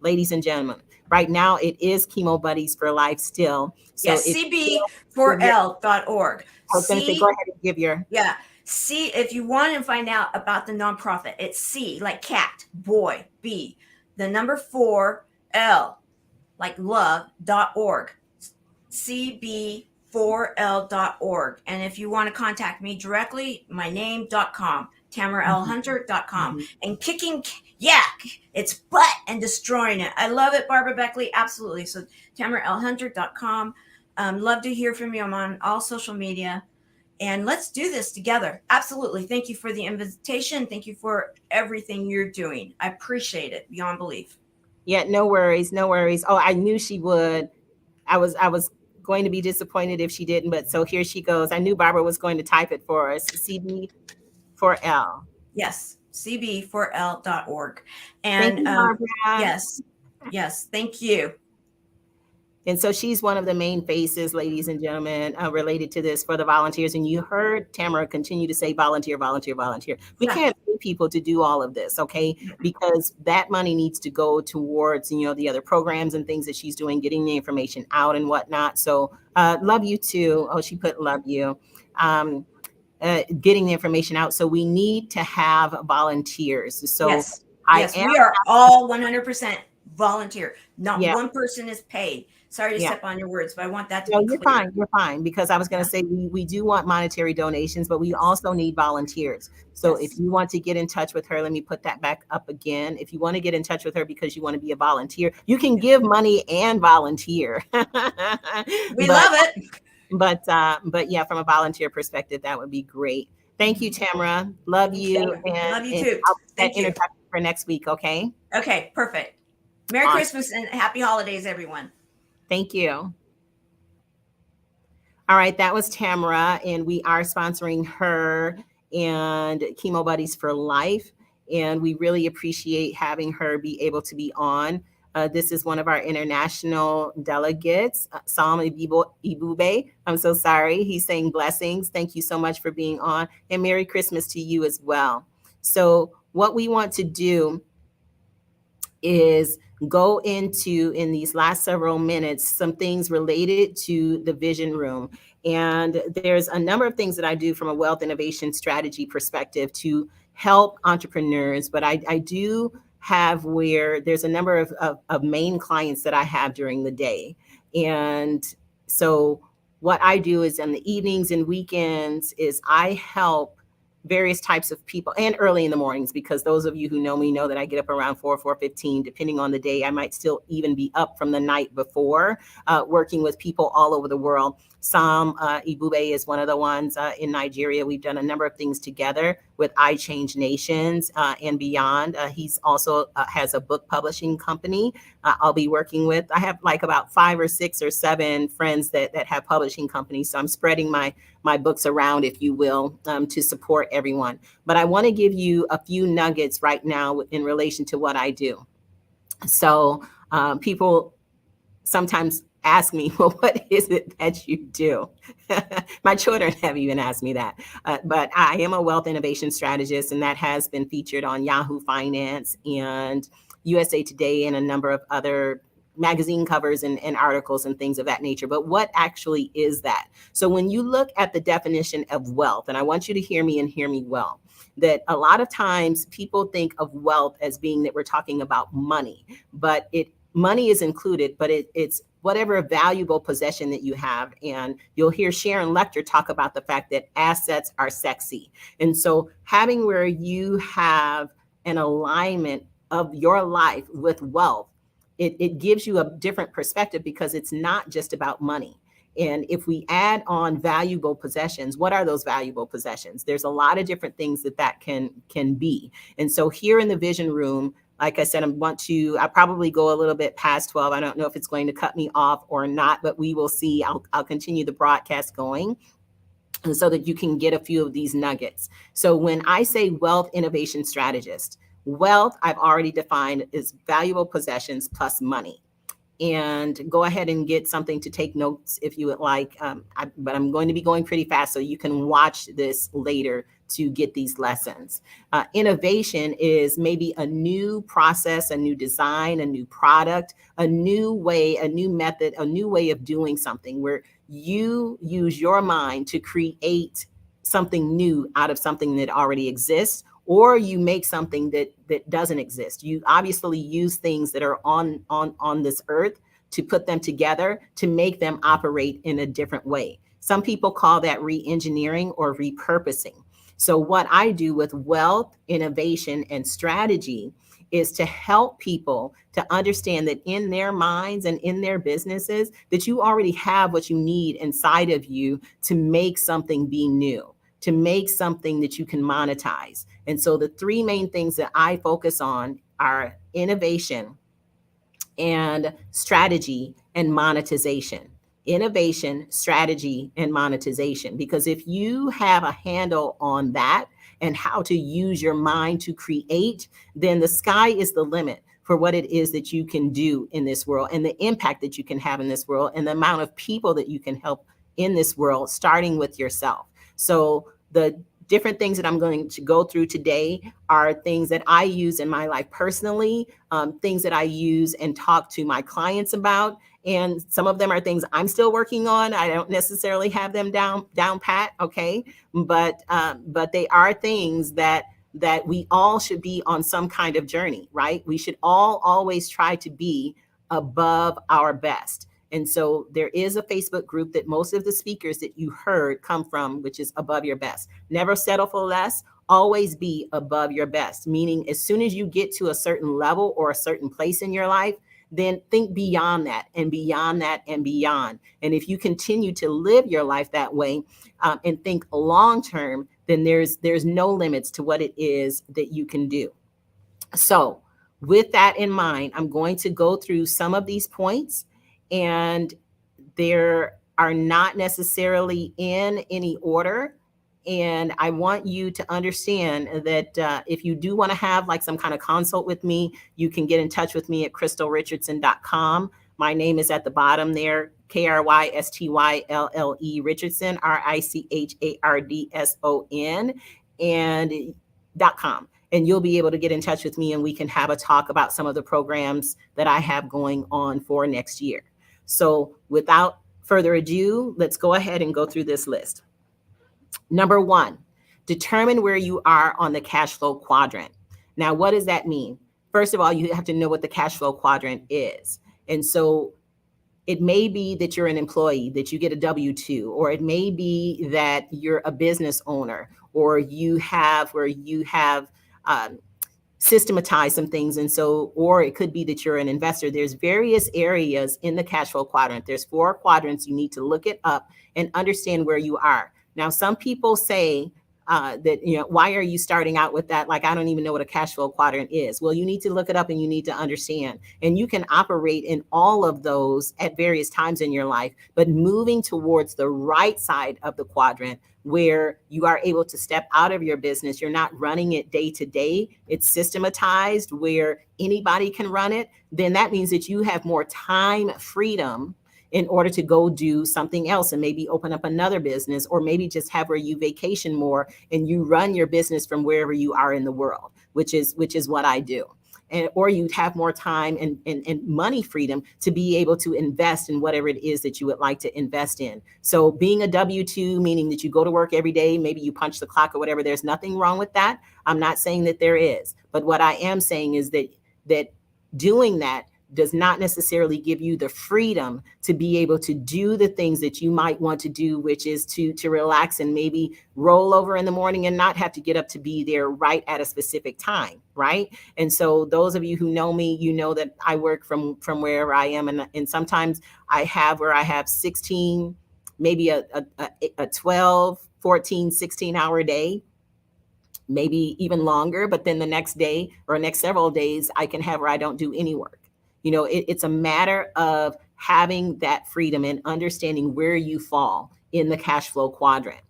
ladies and gentlemen, right now it is Chemo Buddies for Life still. So yes, cb4l.org. I was going to say, go ahead and give your See, if you want to find out about the nonprofit, it's C, like cat, boy, B, the number 4, L, like love.org, cb4l.org. And if you want to contact me directly, my name.com, TamaraLHunter.com. And kicking yak, it's butt and destroying it. I love it, Barbara Beckley, absolutely. So TamaraLHunter.com. Love to hear from you. I'm on all social media. And let's do this together. Absolutely. Thank you for the invitation. Thank you for everything you're doing. I appreciate it beyond belief. Yeah, no worries. Oh, I knew she would. I was going to be disappointed if she didn't, but so here she goes. I knew Barbara was going to type it for us. CB4L. Yes, cb4l.org. And thank you, Barbara. Yes, thank you. And so she's one of the main faces, ladies and gentlemen, related to this for the volunteers. And you heard Tamara continue to say volunteer. We can't say people to do all of this, okay? Because that money needs to go towards, the other programs and things that she's doing, getting the information out and whatnot. So love you too. Oh, she put love you. Getting the information out. So we need to have volunteers. So yes, yes, we are all 100% volunteer. Not one person is paid. Sorry to step on your words, but I want that to be clear. You're fine, because I was going to say we do want monetary donations, but we also need volunteers. So if you want to get in touch with her, let me put that back up again. If you want to get in touch with her because you want to be a volunteer, you can give money and volunteer. We love it. But yeah, from a volunteer perspective, that would be great. Thank you, Tamara. Love you. And love you too. Thank you. For next week, okay? Okay, perfect. Merry Christmas and happy holidays, everyone. Thank you. All right, that was Tamara, and we are sponsoring her and Chemo Buddies for Life, and we really appreciate having her be able to be on. This is one of our international delegates, Sam Ibube. I'm so sorry. He's saying blessings. Thank you so much for being on, and Merry Christmas to you as well. So what we want to do is go into, in these last several minutes, some things related to the vision room. And there's a number of things that I do from a wealth innovation strategy perspective to help entrepreneurs, but I do have where there's a number of main clients that I have during the day. And so what I do is in the evenings and weekends is I help various types of people, and early in the mornings, because those of you who know me know that I get up around 4:15, depending on the day. I might still even be up from the night before, working with people all over the world. Sam Ibube is one of the ones in Nigeria. We've done a number of things together with I Change Nations and beyond. He's also has a book publishing company I'll be working with. I have like about 5 or 6 or 7 friends that have publishing companies. So I'm spreading my books around, if you will, to support everyone. But I want to give you a few nuggets right now in relation to what I do. So people sometimes ask me, well, what is it that you do? My children have even asked me that. But I am a wealth innovation strategist, and that has been featured on Yahoo Finance and USA Today and a number of other magazine covers and articles and things of that nature. But what actually is that? So when you look at the definition of wealth, and I want you to hear me and hear me well, that a lot of times people think of wealth as being that we're talking about money, but money is included, but it's whatever valuable possession that you have. And you'll hear Sharon Lecter talk about the fact that assets are sexy. And so having where you have an alignment of your life with wealth, it gives you a different perspective, because it's not just about money. And if we add on valuable possessions, what are those valuable possessions? There's a lot of different things that can be. And so here in the vision room, like I said, I probably go a little bit past 12. I don't know if it's going to cut me off or not, but we will see. I'll continue the broadcast going, and so that you can get a few of these nuggets. So when I say wealth innovation strategist, wealth I've already defined is valuable possessions plus money. And go ahead and get something to take notes if you would like. But I'm going to be going pretty fast, so you can watch this later to get these lessons. Innovation is maybe a new process, a new design, a new product, a new way, a new method, a new way of doing something where you use your mind to create something new out of something that already exists, or you make something that doesn't exist. You obviously use things that are on this earth to put them together to make them operate in a different way. Some people call that re-engineering or repurposing. So what I do with wealth, innovation, and strategy is to help people to understand that in their minds and in their businesses, that you already have what you need inside of you to make something be new, to make something that you can monetize. And so the 3 main things that I focus on are innovation and strategy and monetization. Innovation, strategy, and monetization. Because if you have a handle on that and how to use your mind to create, then the sky is the limit for what it is that you can do in this world, and the impact that you can have in this world, and the amount of people that you can help in this world, starting with yourself. So the different things that I'm going to go through today are things that I use in my life personally, things that I use and talk to my clients about. And some of them are things I'm still working on. I don't necessarily have them down pat, okay? But they are things that we all should be on some kind of journey, right? We should all always try to be above our best. And so there is a Facebook group that most of the speakers that you heard come from, which is Above Your Best. Never settle for less, always be above your best, meaning as soon as you get to a certain level or a certain place in your life, then think beyond that and beyond that and beyond. And if you continue to live your life that way and think long term, then there's no limits to what it is that you can do. So with that in mind, I'm going to go through some of these points, and there are not necessarily in any order. And I want you to understand that if you do want to have like some kind of consult with me, you can get in touch with me at crystalrichardson.com. My name is at the bottom there, KRYSTYLLE Richardson, RICHARDSON, and .com. And you'll be able to get in touch with me and we can have a talk about some of the programs that I have going on for next year. So without further ado, let's go ahead and go through this list. Number one, determine where you are on the cash flow quadrant. Now, what does that mean? First of all, you have to know what the cash flow quadrant is. And so it may be that you're an employee, that you get a W-2, or it may be that you're a business owner, or you have systematize some things. And so, or it could be that you're an investor. There's various areas in the cash flow quadrant. There's 4 quadrants. You need to look it up and understand where you are. Now, some people say that, why are you starting out with that? Like, I don't even know what a cash flow quadrant is. Well, you need to look it up and you need to understand. And you can operate in all of those at various times in your life, but moving towards the right side of the quadrant where you are able to step out of your business. You're not running it day to day. It's systematized where anybody can run it. Then that means that you have more time freedom in order to go do something else and maybe open up another business, or maybe just have where you vacation more and you run your business from wherever you are in the world, which is what I do. And, or you'd have more time and money freedom to be able to invest in whatever it is that you would like to invest in. So being a W-2, meaning that you go to work every day, maybe you punch the clock or whatever, there's nothing wrong with that. I'm not saying that there is, but what I am saying is that doing that does not necessarily give you the freedom to be able to do the things that you might want to do, which is to relax and maybe roll over in the morning and not have to get up to be there right at a specific time, right? And so those of you who know me, you know that I work from wherever I am. And sometimes I have 16, maybe a 12, 14, 16-hour day, maybe even longer. But then the next day or next several days, I can have where I don't do any work. It's a matter of having that freedom and understanding where you fall in the cash flow quadrant.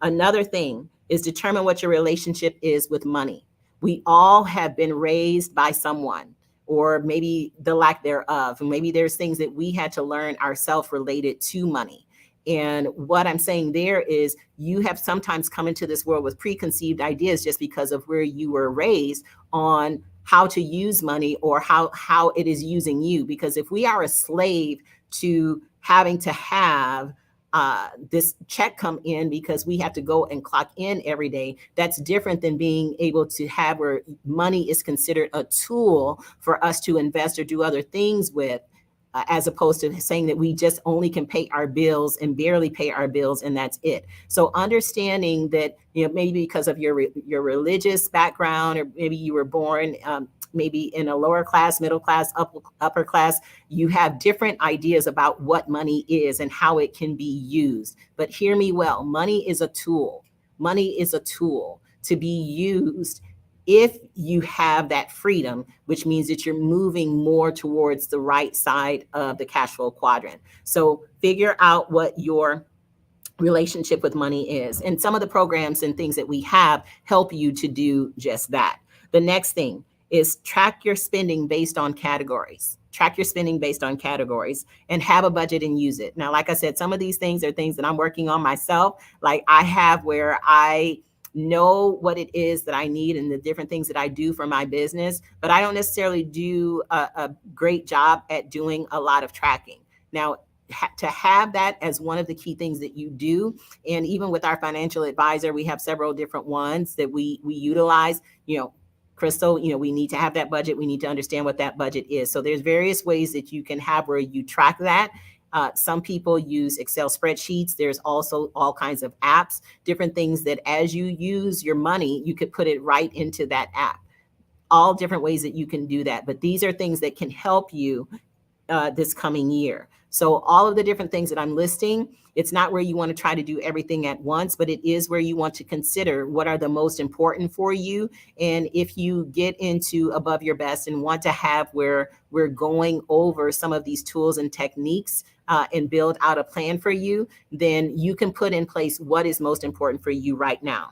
Another thing is determine what your relationship is with money. We all have been raised by someone, or maybe the lack thereof. And maybe there's things that we had to learn ourselves related to money. And what I'm saying there is you have sometimes come into this world with preconceived ideas just because of where you were raised on how to use money or how it is using you. Because if we are a slave to having to have this check come in because we have to go and clock in every day, that's different than being able to have where money is considered a tool for us to invest or do other things with, as opposed to saying that we just only can pay our bills and barely pay our bills and that's it. So understanding that, maybe because of your religious background, or maybe you were born maybe in a lower class, middle class, upper class, you have different ideas about what money is and how it can be used. But hear me well, money is a tool. Money is a tool to be used if you have that freedom, which means that you're moving more towards the right side of the cash flow quadrant. So figure out what your relationship with money is. And some of the programs and things that we have help you to do just that. The next thing is track your spending based on categories. Track your spending based on categories and have a budget and use it. Now, like I said, some of these things are things that I'm working on myself. Like I have where I know what it is that I need and the different things that I do for my business, but I don't necessarily do a great job at doing a lot of tracking. Now, to have that as one of the key things that you do, and even with our financial advisor, we have several different ones that we utilize. Crystal, we need to have that budget. We need to understand what that budget is. So there's various ways that you can have where you track that. Some people use Excel spreadsheets. There's also all kinds of apps, different things that as you use your money, you could put it right into that app. All different ways that you can do that. But these are things that can help you this coming year. So all of the different things that I'm listing, it's not where you want to try to do everything at once, but it is where you want to consider what are the most important for you. And if you get into above your best and want to have where we're going over some of these tools and techniques and build out a plan for you, then you can put in place what is most important for you right now.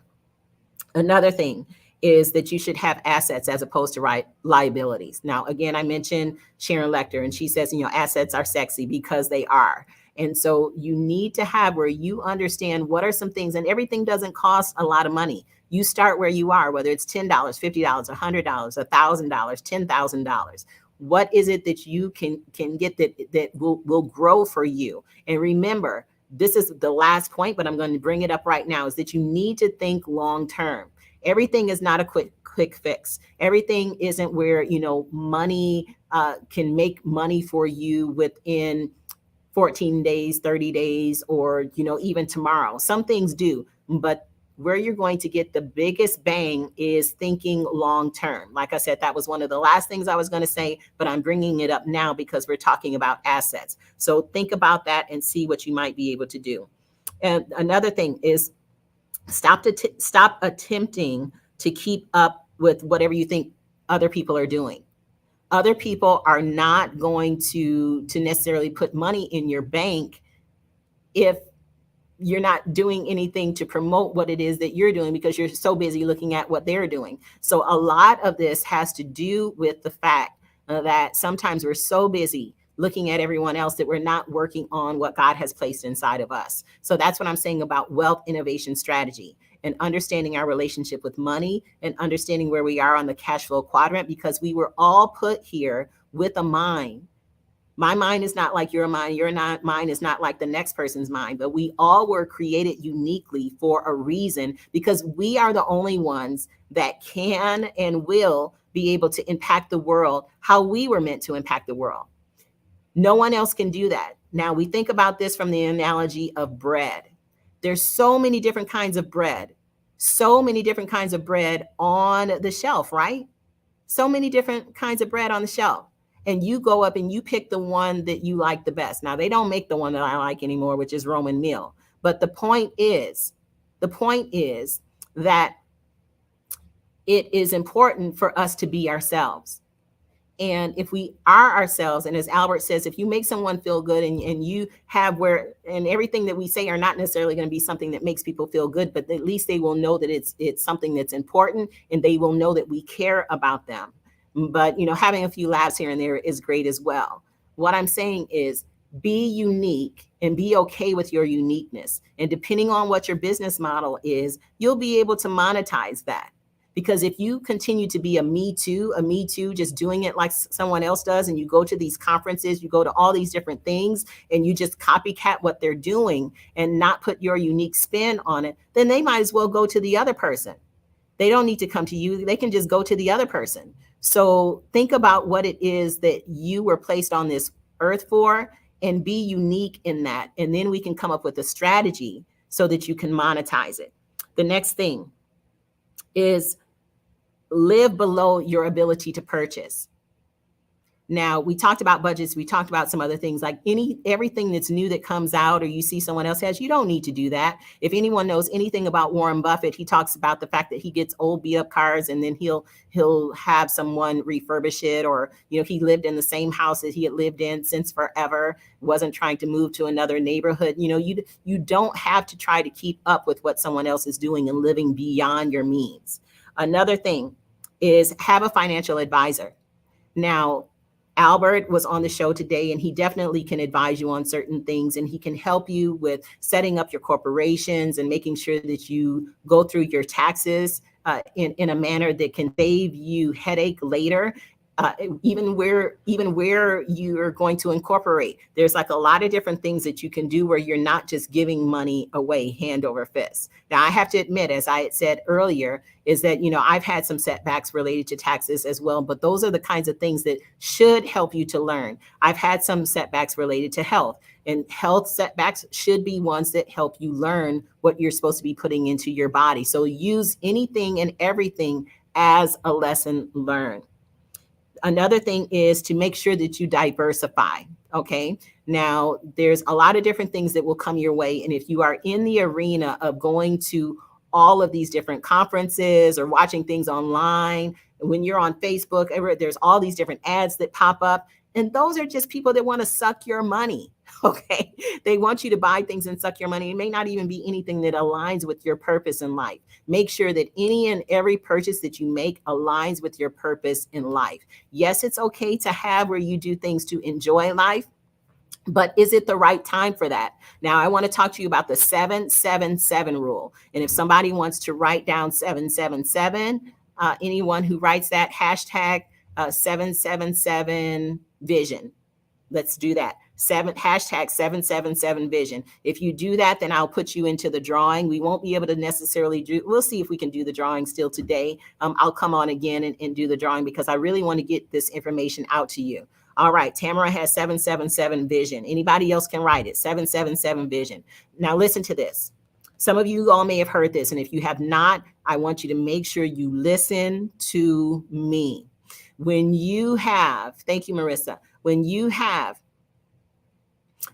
Another thing is that you should have assets as opposed to liabilities. Now, again, I mentioned Sharon Lecter, and she says, assets are sexy because they are. And so you need to have where you understand what are some things, and everything doesn't cost a lot of money. You start where you are, whether it's $10, $50, $100, $1,000, $10,000. What is it that you can get that will grow for you? And remember, this is the last point, but I'm going to bring it up right now, is that you need to think long term. Everything is not a quick fix. Everything isn't where, money can make money for you within 14 days, 30 days, or, even tomorrow. Some things do, but where you're going to get the biggest bang is thinking long term. Like I said, that was one of the last things I was going to say, but I'm bringing it up now because we're talking about assets. So think about that and see what you might be able to do. And another thing is stop attempting to keep up with whatever you think other people are doing. Other people are not going to necessarily put money in your bank if you're not doing anything to promote what it is that you're doing because you're so busy looking at what they're doing. So a lot of this has to do with the fact that sometimes we're so busy looking at everyone else that we're not working on what God has placed inside of us. So that's what I'm saying about wealth innovation strategy and understanding our relationship with money and understanding where we are on the cash flow quadrant, because we were all put here with a mind. My mind is not like your mind. Mind is not like the next person's mind, but we all were created uniquely for a reason, because we are the only ones that can and will be able to impact the world how we were meant to impact the world. No one else can do that. Now we think about this from the analogy of bread. There's so many different kinds of bread, on the shelf, right? So many different kinds of bread on the shelf. And you go up and you pick the one that you like the best. Now, they don't make the one that I like anymore, which is Roman meal. But the point is that it is important for us to be ourselves. And if we are ourselves, and as Albert says, if you make someone feel good and you have and everything that we say are not necessarily going to be something that makes people feel good, but at least they will know that it's something that's important, and they will know that we care about them. But, having a few laughs here and there is great as well. What I'm saying is be unique and be okay with your uniqueness. And depending on what your business model is, you'll be able to monetize that. Because if you continue to be a me too, just doing it like someone else does, and you go to these conferences, you go to all these different things, and you just copycat what they're doing and not put your unique spin on it, then they might as well go to the other person. They don't need to come to you. They can just go to the other person. So think about what it is that you were placed on this earth for, and be unique in that. And then we can come up with a strategy so that you can monetize it. The next thing is live below your ability to purchase. Now, we talked about budgets. We talked about some other things, like everything that's new that comes out or you see someone else has, you don't need to do that. If anyone knows anything about Warren Buffett, he talks about the fact that he gets old beat up cars and then he'll have someone refurbish it, or, he lived in the same house that he had lived in since forever, wasn't trying to move to another neighborhood. You don't have to try to keep up with what someone else is doing and living beyond your means. Another thing is have a financial advisor. Now, Albert was on the show today, and he definitely can advise you on certain things, and he can help you with setting up your corporations and making sure that you go through your taxes in a manner that can save you headache later. Even where you're going to incorporate. There's like a lot of different things that you can do where you're not just giving money away hand over fist. Now, I have to admit, as I had said earlier, is that, I've had some setbacks related to taxes as well, but those are the kinds of things that should help you to learn. I've had some setbacks related to health, and health setbacks should be ones that help you learn what you're supposed to be putting into your body. So use anything and everything as a lesson learned. Another thing is to make sure that you diversify. Okay. Now, there's a lot of different things that will come your way. And if you are in the arena of going to all of these different conferences or watching things online, when you're on Facebook, there's all these different ads that pop up. And those are just people that want to suck your money. Okay. They want you to buy things and suck your money. It may not even be anything that aligns with your purpose in life. Make sure that any and every purchase that you make aligns with your purpose in life. Yes, it's okay to have where you do things to enjoy life, but is it the right time for that? Now, I want to talk to you about the 777 rule. And if somebody wants to write down 777, anyone who writes that, hashtag 777 vision. Let's do that. Hashtag 777 vision. If you do that, then I'll put you into the drawing. We won't be able to necessarily we'll see if we can do the drawing still today. I'll come on again and do the drawing because I really want to get this information out to you. All right, Tamara has 777 vision. Anybody else can write it, 777 vision. Now listen to this. Some of you all may have heard this, and if you have not, I want you to make sure you listen to me. When you have, thank you, Marissa, when you have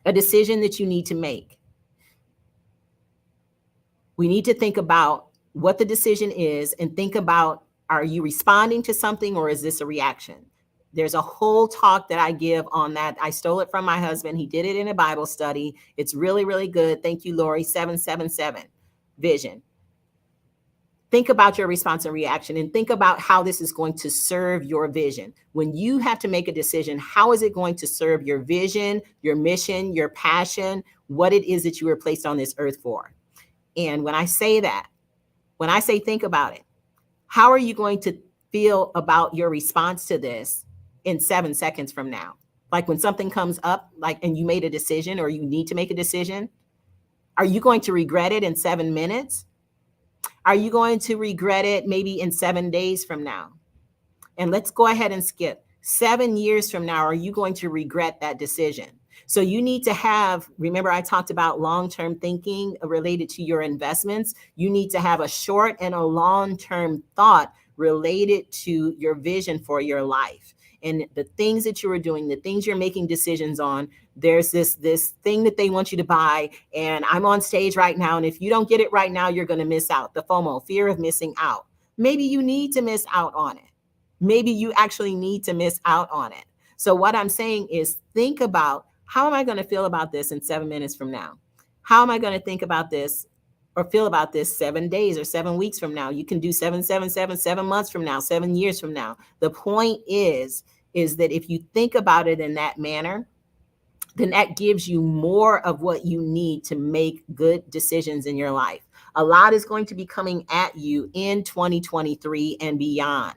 a decision that you need to make, we need to think about what the decision is and think about, are you responding to something or is this a reaction? There's a whole talk that I give on that. I stole it from my husband. He did it in a Bible study. It's really, really good. Thank you, Lori. 777 vision. Think about your response and reaction and think about how this is going to serve your vision. When you have to make a decision, how is it going to serve your vision, your mission, your passion, what it is that you were placed on this earth for? And when I say that, when I say think about it, how are you going to feel about your response to this in 7 seconds from now? Like when something comes up, and you made a decision or you need to make a decision, are you going to regret it in 7 minutes? Are you going to regret it maybe in 7 days from now? And let's go ahead and skip. 7 years from now, are you going to regret that decision? So you need to have, remember I talked about long-term thinking related to your investments. You need to have a short and a long-term thought related to your vision for your life. And the things that you are doing, the things you're making decisions on, there's this thing that they want you to buy, and I'm on stage right now, and if you don't get it right now, you're going to miss out. The FOMO, fear of missing out. Maybe you need to miss out on it. Maybe you actually need to miss out on it. So what I'm saying is think about, how am I going to feel about this in 7 minutes from now? How am I going to think about this or feel about this 7 days or 7 weeks from now? You can do 777, 7 months from now, 7 years from now. The point is that if you think about it in that manner, then that gives you more of what you need to make good decisions in your life. A lot is going to be coming at you in 2023 and beyond.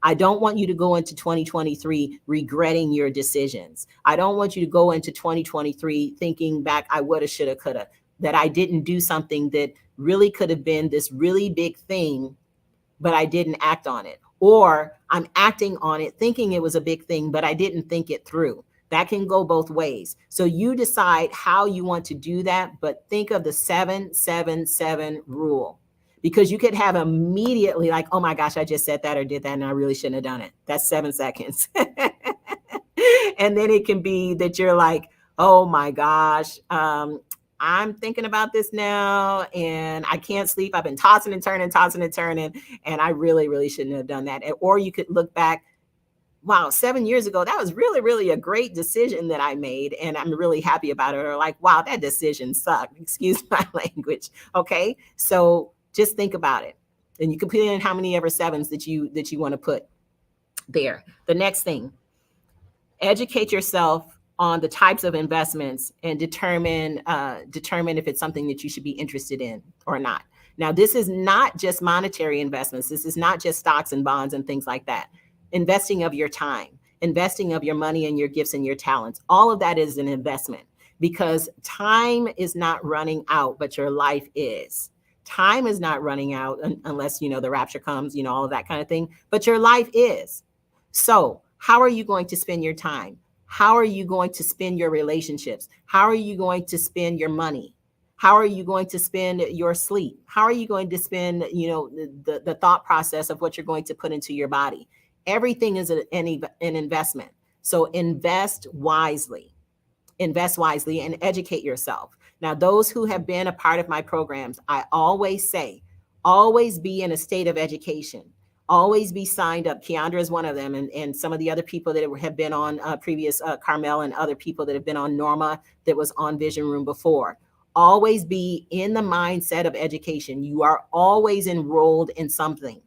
I don't want you to go into 2023 regretting your decisions. I don't want you to go into 2023 thinking back, I woulda, shoulda, coulda, that I didn't do something that really could have been this really big thing, but I didn't act on it. Or I'm acting on it thinking it was a big thing, but I didn't think it through. That can go both ways. So you decide how you want to do that, but think of the 777 rule, because you could have immediately like, oh my gosh, I just said that or did that and I really shouldn't have done it. That's 7 seconds. And then it can be that you're like, oh my gosh, I'm thinking about this now and I can't sleep. I've been tossing and turning, and I really, really shouldn't have done that. Or you could look back, wow, 7 years ago, that was really, really a great decision that I made, and I'm really happy about it. Or like, wow, that decision sucked. Excuse my language. Okay, so just think about it, and you can put in how many ever sevens that you want to put there. The next thing, Educate yourself on the types of investments and determine if it's something that you should be interested in or not. Now, this is not just monetary investments. This is not just stocks and bonds and things like that. Investing of your time, investing of your money and your gifts and your talents. All of that is an investment, because time is not running out, but your life is. Time is not running out unless, the rapture comes, all of that kind of thing, but your life is. So how are you going to spend your time? How are you going to spend your relationships? How are you going to spend your money? How are you going to spend your sleep? How are you going to spend, the thought process of what you're going to put into your body? Everything is an investment. So invest wisely and educate yourself. Now, those who have been a part of my programs, I always say, always be in a state of education. Always be signed up. Keandra is one of them, and some of the other people that have been on previous, Carmel and other people that have been on Norma that was on Vision Room before. Always be in the mindset of education. You are always enrolled in something.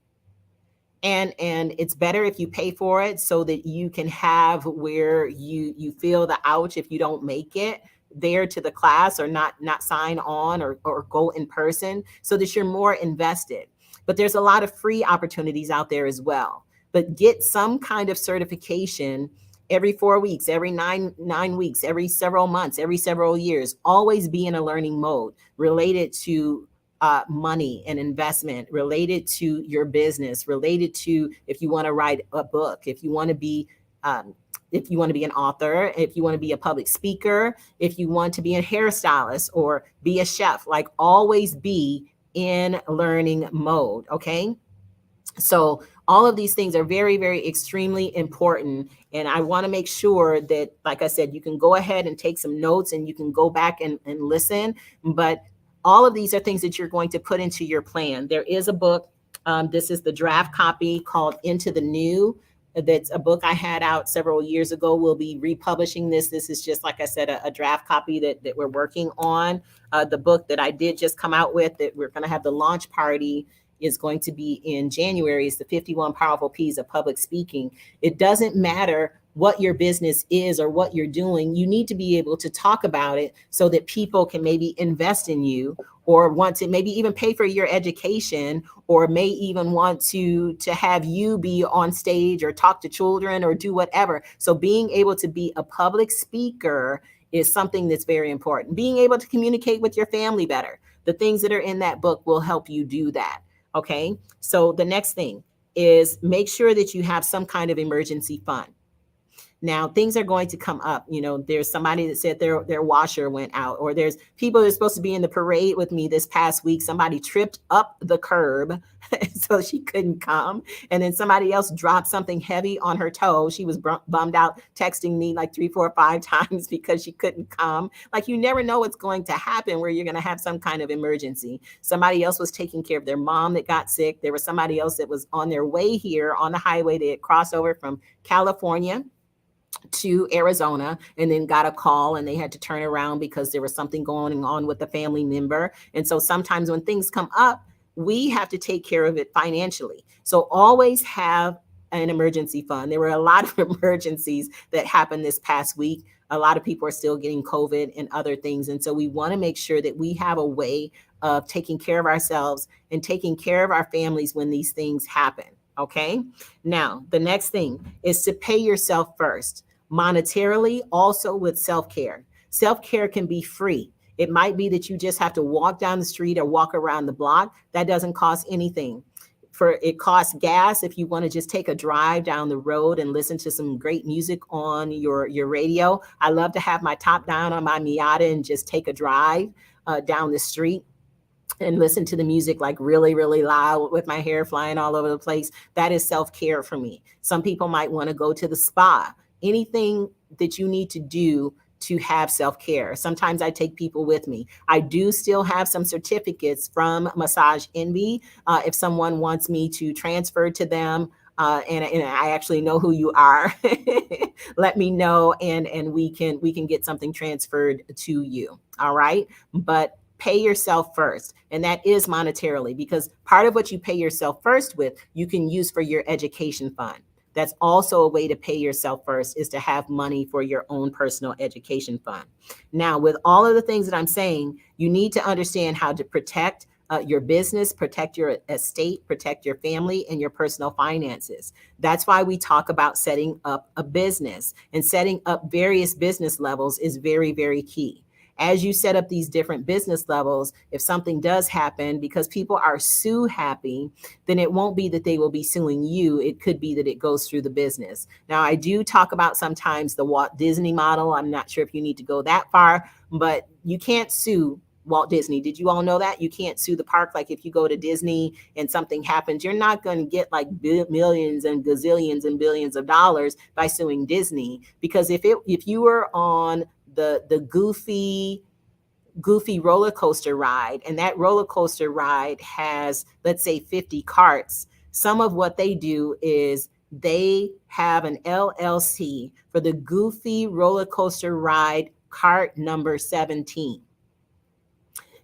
And it's better if you pay for it so that you can have where you feel the ouch if you don't make it there to the class, or not sign on or go in person, so that you're more invested. But there's a lot of free opportunities out there as well. But get some kind of certification every 4 weeks, every nine weeks, every several months, every several years. Always be in a learning mode related to money and investment, related to your business, related to if you want to write a book, if you want to be an author, if you want to be a public speaker, if you want to be a hairstylist or be a chef. Like, always be in learning mode. Okay. So all of these things are very, very extremely important. And I want to make sure that, like I said, you can go ahead and take some notes and you can go back and listen. But all of these are things that you're going to put into your plan. There is a book. This is the draft copy called Into the New. That's a book I had out several years ago. We'll be republishing this. This is just, like I said, a draft copy that we're working on. The book that I did just come out with, that we're going to have the launch party, is going to be in January. It's the 51 Powerful P's of Public Speaking. It doesn't matter what your business is or what you're doing. You need to be able to talk about it so that people can maybe invest in you, or want to maybe even pay for your education, or may even want to have you be on stage or talk to children or do whatever. So being able to be a public speaker is something that's very important. Being able to communicate with your family better. The things that are in that book will help you do that. Okay. So the next thing is, make sure that you have some kind of emergency fund. Now, things are going to come up. There's somebody that said their washer went out, or there's people that are supposed to be in the parade with me this past week. Somebody tripped up the curb so she couldn't come. And then somebody else dropped something heavy on her toe. She was bummed out, texting me like 3, 4, 5 times because she couldn't come. Like, you never know what's going to happen where you're going to have some kind of emergency. Somebody else was taking care of their mom that got sick. There was somebody else that was on their way here on the highway. They had crossed over from California to Arizona, and then got a call and they had to turn around because there was something going on with a family member. And so sometimes when things come up, we have to take care of it financially. So always have an emergency fund. There were a lot of emergencies that happened this past week. A lot of people are still getting COVID and other things. And so we want to make sure that we have a way of taking care of ourselves and taking care of our families when these things happen. Okay. Now, the next thing is to pay yourself first, monetarily, also with self-care. Self-care can be free. It might be that you just have to walk down the street or walk around the block. That doesn't cost anything. It costs gas if you want to just take a drive down the road and listen to some great music on your radio. I love to have my top down on my Miata and just take a drive down the street and listen to the music like really, really loud with my hair flying all over the place. That is self-care for me. Some people might want to go to the spa. Anything that you need to do to have self-care. Sometimes I take people with me. I do still have some certificates from Massage Envy. If someone wants me to transfer to them, and I actually know who you are, let me know, and we can get something transferred to you. All right. But pay yourself first. And that is monetarily, because part of what you pay yourself first with, you can use for your education fund. That's also a way to pay yourself first, is to have money for your own personal education fund. Now, with all of the things that I'm saying, you need to understand how to protect your business, protect your estate, protect your family, and your personal finances. That's why we talk about setting up a business, and setting up various business levels is very, very key. As you set up these different business levels, if something does happen, because people are sue happy, then it won't be that they will be suing you. It could be that it goes through the business. Now, I do talk about sometimes the Walt Disney model. I'm not sure if you need to go that far, but you can't sue Walt Disney. Did you all know that? You can't sue the park. Like if you go to Disney and something happens, you're not going to get like millions and gazillions and billions of dollars by suing Disney. Because if you were on the goofy roller coaster ride, and that roller coaster ride has, let's say, 50 carts, some of what they do is they have an LLC for the Goofy roller coaster ride cart number 17.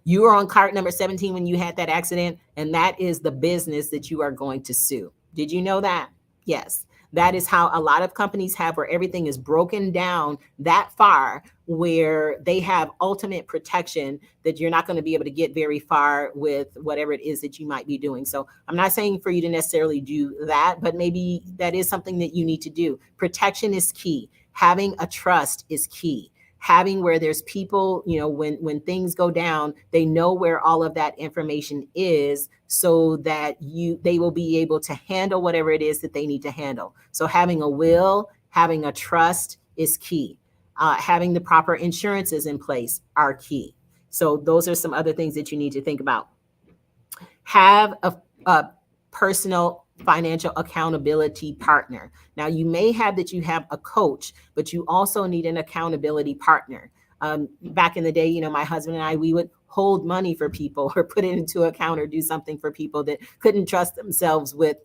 You were on cart number 17 when you had that accident, and that is the business that you are going to sue. Did you know that? Yes. That is how a lot of companies have, where everything is broken down that far, where they have ultimate protection that you're not going to be able to get very far with whatever it is that you might be doing. So I'm not saying for you to necessarily do that, but maybe that is something that you need to do. Protection is key. Having a trust is key. Having where there's people, when things go down, they know where all of that information is, so that they will be able to handle whatever it is that they need to handle. So having a will, having a trust is key. Having the proper insurances in place are key. So those are some other things that you need to think about. Have a personal financial accountability partner. Now, you may have that you have a coach, but you also need an accountability partner. Back in the day, my husband and I, we would hold money for people or put it into an account or do something for people that couldn't trust themselves with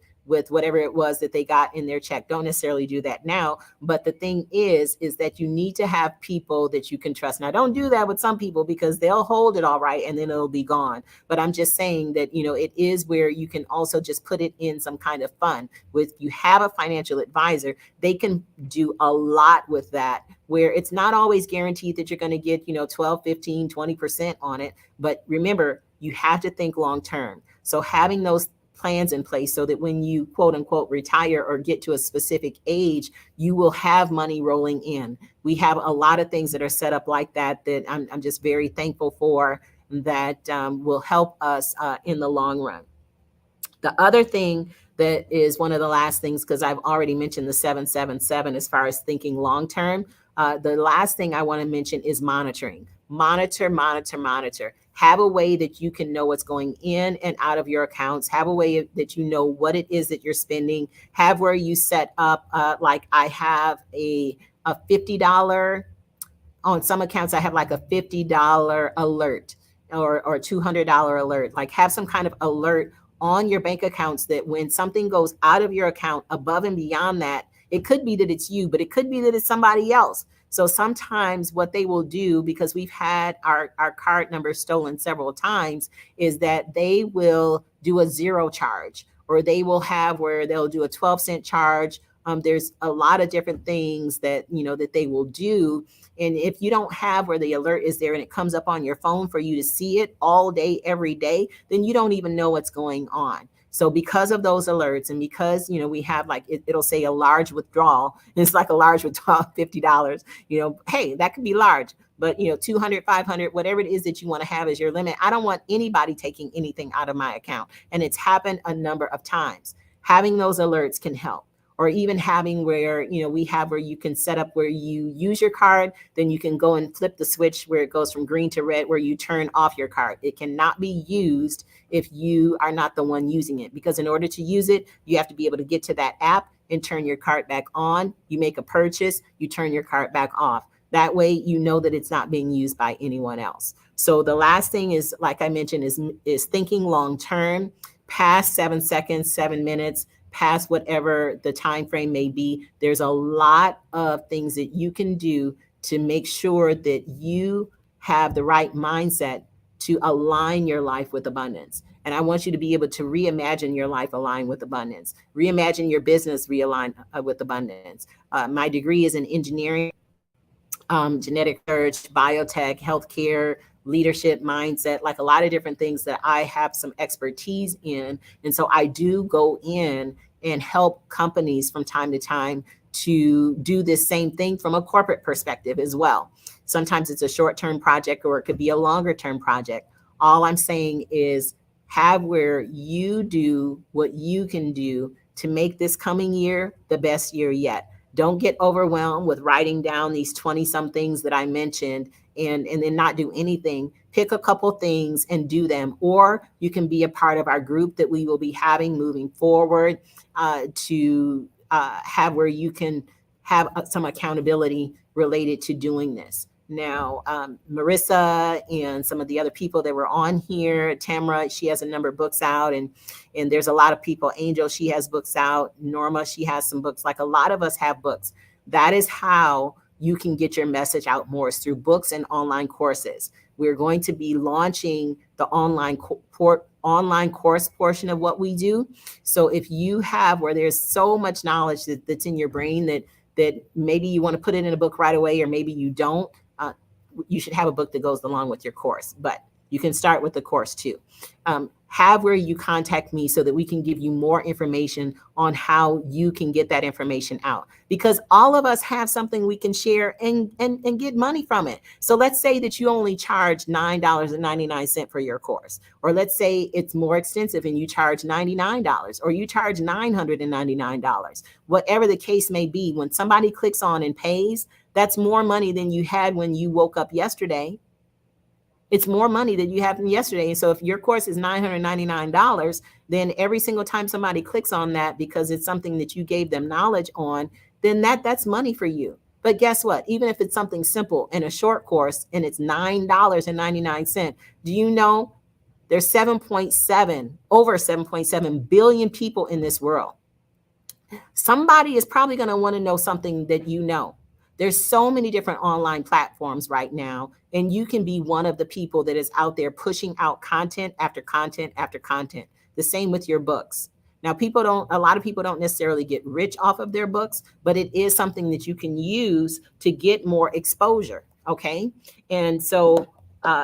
whatever it was that they got in their check. Don't necessarily do that now. But the thing is that you need to have people that you can trust. Now, don't do that with some people, because they'll hold it all right and then it'll be gone. But I'm just saying that, it is where you can also just put it in some kind of fund. With you have a financial advisor, they can do a lot with that, where it's not always guaranteed that you're going to get, 12, 15, 20% on it. But remember, you have to think long term. So having those plans in place, so that when you quote unquote retire or get to a specific age, you will have money rolling in. We have a lot of things that are set up like that I'm just very thankful for, that will help us in the long run. The other thing that is one of the last things, because I've already mentioned the 777 as far as thinking long term. The last thing I want to mention is monitoring. Monitor. Have a way that you can know what's going in and out of your accounts. Have a way that you know what it is that you're spending. Have where you set up, like I have a $50, on some accounts I have like a $50 alert or $200 alert. Like have some kind of alert on your bank accounts, that when something goes out of your account above and beyond that, it could be that it's you, but it could be that it's somebody else. So sometimes what they will do, because we've had our card numbers stolen several times, is that they will do a zero charge, or they will have where they'll do a 12-cent charge. There's a lot of different things that, that they will do. And if you don't have where the alert is there and it comes up on your phone for you to see it all day, every day, then you don't even know what's going on. So because of those alerts, and because, we have like, it'll say a large withdrawal, and it's like a large withdrawal, $50, hey, that could be large, but 200, 500, whatever it is that you want to have as your limit. I don't want anybody taking anything out of my account. And it's happened a number of times. Having those alerts can help. Or even having where, we have where you can set up where you use your card, then you can go and flip the switch where it goes from green to red, where you turn off your card. It cannot be used if you are not the one using it, because in order to use it, you have to be able to get to that app and turn your card back on. You make a purchase, you turn your card back off. That way, you know that it's not being used by anyone else. So the last thing is, like I mentioned, is thinking long term, past 7 seconds, 7 minutes, past whatever the time frame may be. There's a lot of things that you can do to make sure that you have the right mindset to align your life with abundance. And I want you to be able to reimagine your life aligned with abundance, reimagine your business realign with abundance. My degree is in engineering, genetic research, biotech, healthcare, leadership, mindset, like a lot of different things that I have some expertise in. And so I do go in and help companies from time to time to do this same thing from a corporate perspective as well. Sometimes it's a short-term project, or it could be a longer-term project. All I'm saying is have where you do what you can do to make this coming year the best year yet. Don't get overwhelmed with writing down these 20 some things that I mentioned and then not do anything. Pick a couple things and do them. Or you can be a part of our group that we will be having moving forward to have where you can have some accountability related to doing this. Now, Marissa and some of the other people that were on here, Tamara, she has a number of books out, and there's a lot of people. Angel, she has books out. Norma, she has some books. Like a lot of us have books. That is how you can get your message out more, is through books and online courses. We're going to be launching the online course portion of what we do. So if you have where there's so much knowledge that's in your brain that maybe you want to put it in a book right away, or maybe you don't, you should have a book that goes along with your course, but you can start with the course too. Have where you contact me so that we can give you more information on how you can get that information out, because all of us have something we can share and get money from it. So let's say that you only charge $9.99 for your course, or let's say it's more extensive and you charge $99, or you charge $999. Whatever the case may be, when somebody clicks on and pays, that's more money than you had when you woke up yesterday. It's more money than you had from yesterday. And so if your course is $999, then every single time somebody clicks on that because it's something that you gave them knowledge on, then that's money for you. But guess what? Even if it's something simple in a short course and it's $9.99, do you know there's over 7.7 billion people in this world? Somebody is probably going to want to know something that you know. There's so many different online platforms right now, and you can be one of the people that is out there pushing out content after content after content. The same with your books. Now, a lot of people don't necessarily get rich off of their books, but it is something that you can use to get more exposure. Okay. And so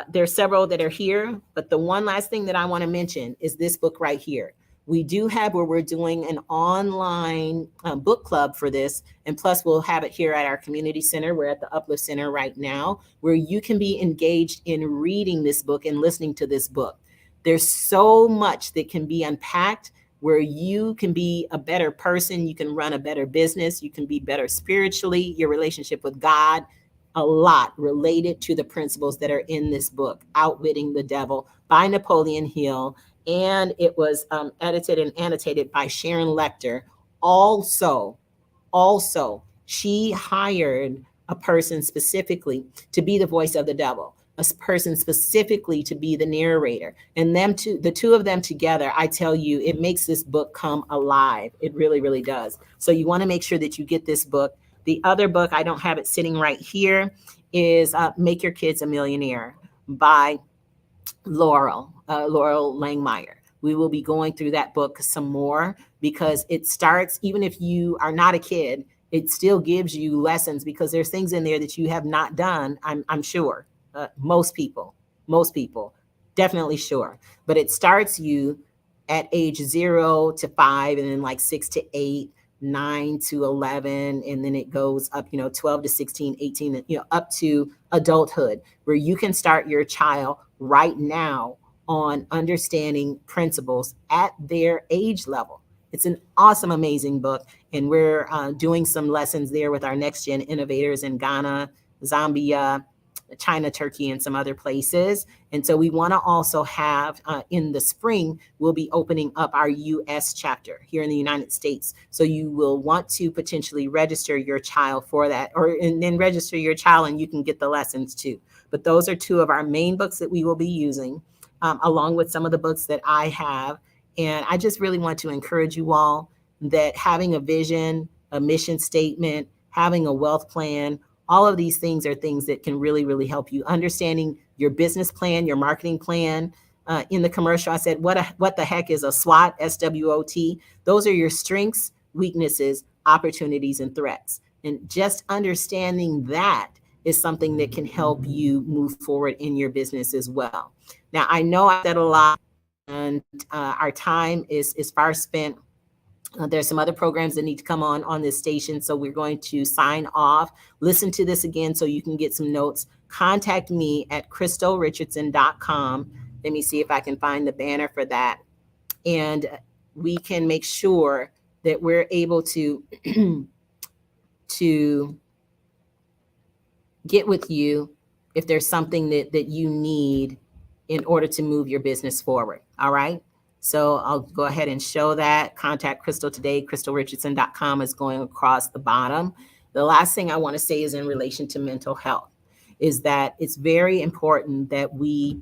there's several that are here, but the one last thing that I want to mention is this book right here. We do have where we're doing an online book club for this. And plus we'll have it here at our community center. We're at the Uplift Center right now, where you can be engaged in reading this book and listening to this book. There's so much that can be unpacked where you can be a better person. You can run a better business. You can be better spiritually, your relationship with God, a lot related to the principles that are in this book, Outwitting the Devil by Napoleon Hill. And it was edited and annotated by Sharon Lecter. Also, she hired a person specifically to be the voice of the devil, a person specifically to be the narrator. And the two of them together, I tell you, it makes this book come alive. It really, really does. So you want to make sure that you get this book. The other book, I don't have it sitting right here, is Make Your Kids a Millionaire by Laurel Langmeyer. We will be going through that book some more, because it starts, even if you are not a kid, it still gives you lessons, because there's things in there that you have not done. I'm sure most people, definitely sure. But it starts you at age 0 to 5, and then like 6 to 8, 9 to 11, and then it goes up, 12 to 16, 18, up to adulthood, where you can start your child right now on understanding principles at their age level. It's an awesome, amazing book. And we're doing some lessons there with our next gen innovators in Ghana, Zambia, China, Turkey, and some other places. And so we want to also have in the spring, we'll be opening up our US chapter here in the United States. So you will want to potentially register your child for that, and then register your child and you can get the lessons too. But those are two of our main books that we will be using, along with some of the books that I have. And I just really want to encourage you all that having a vision, a mission statement, having a wealth plan, all of these things are things that can really, really help you. Understanding your business plan, your marketing plan. In the commercial, I said, what the heck is a SWOT, SWOT? Those are your strengths, weaknesses, opportunities, and threats. And just understanding that is something that can help you move forward in your business as well. Now, I know I said a lot, and our time is far spent. There's some other programs that need to come on this station, so we're going to sign off. Listen to this again so you can get some notes. Contact me at crystalrichardson.com. Let me see if I can find the banner for that. And we can make sure that we're able to, to get with you if there's something that you need in order to move your business forward. All right. So I'll go ahead and show that. Contact Crystal today. crystalrichardson.com is going across the bottom. The last thing I want to say is in relation to mental health, is that it's very important that we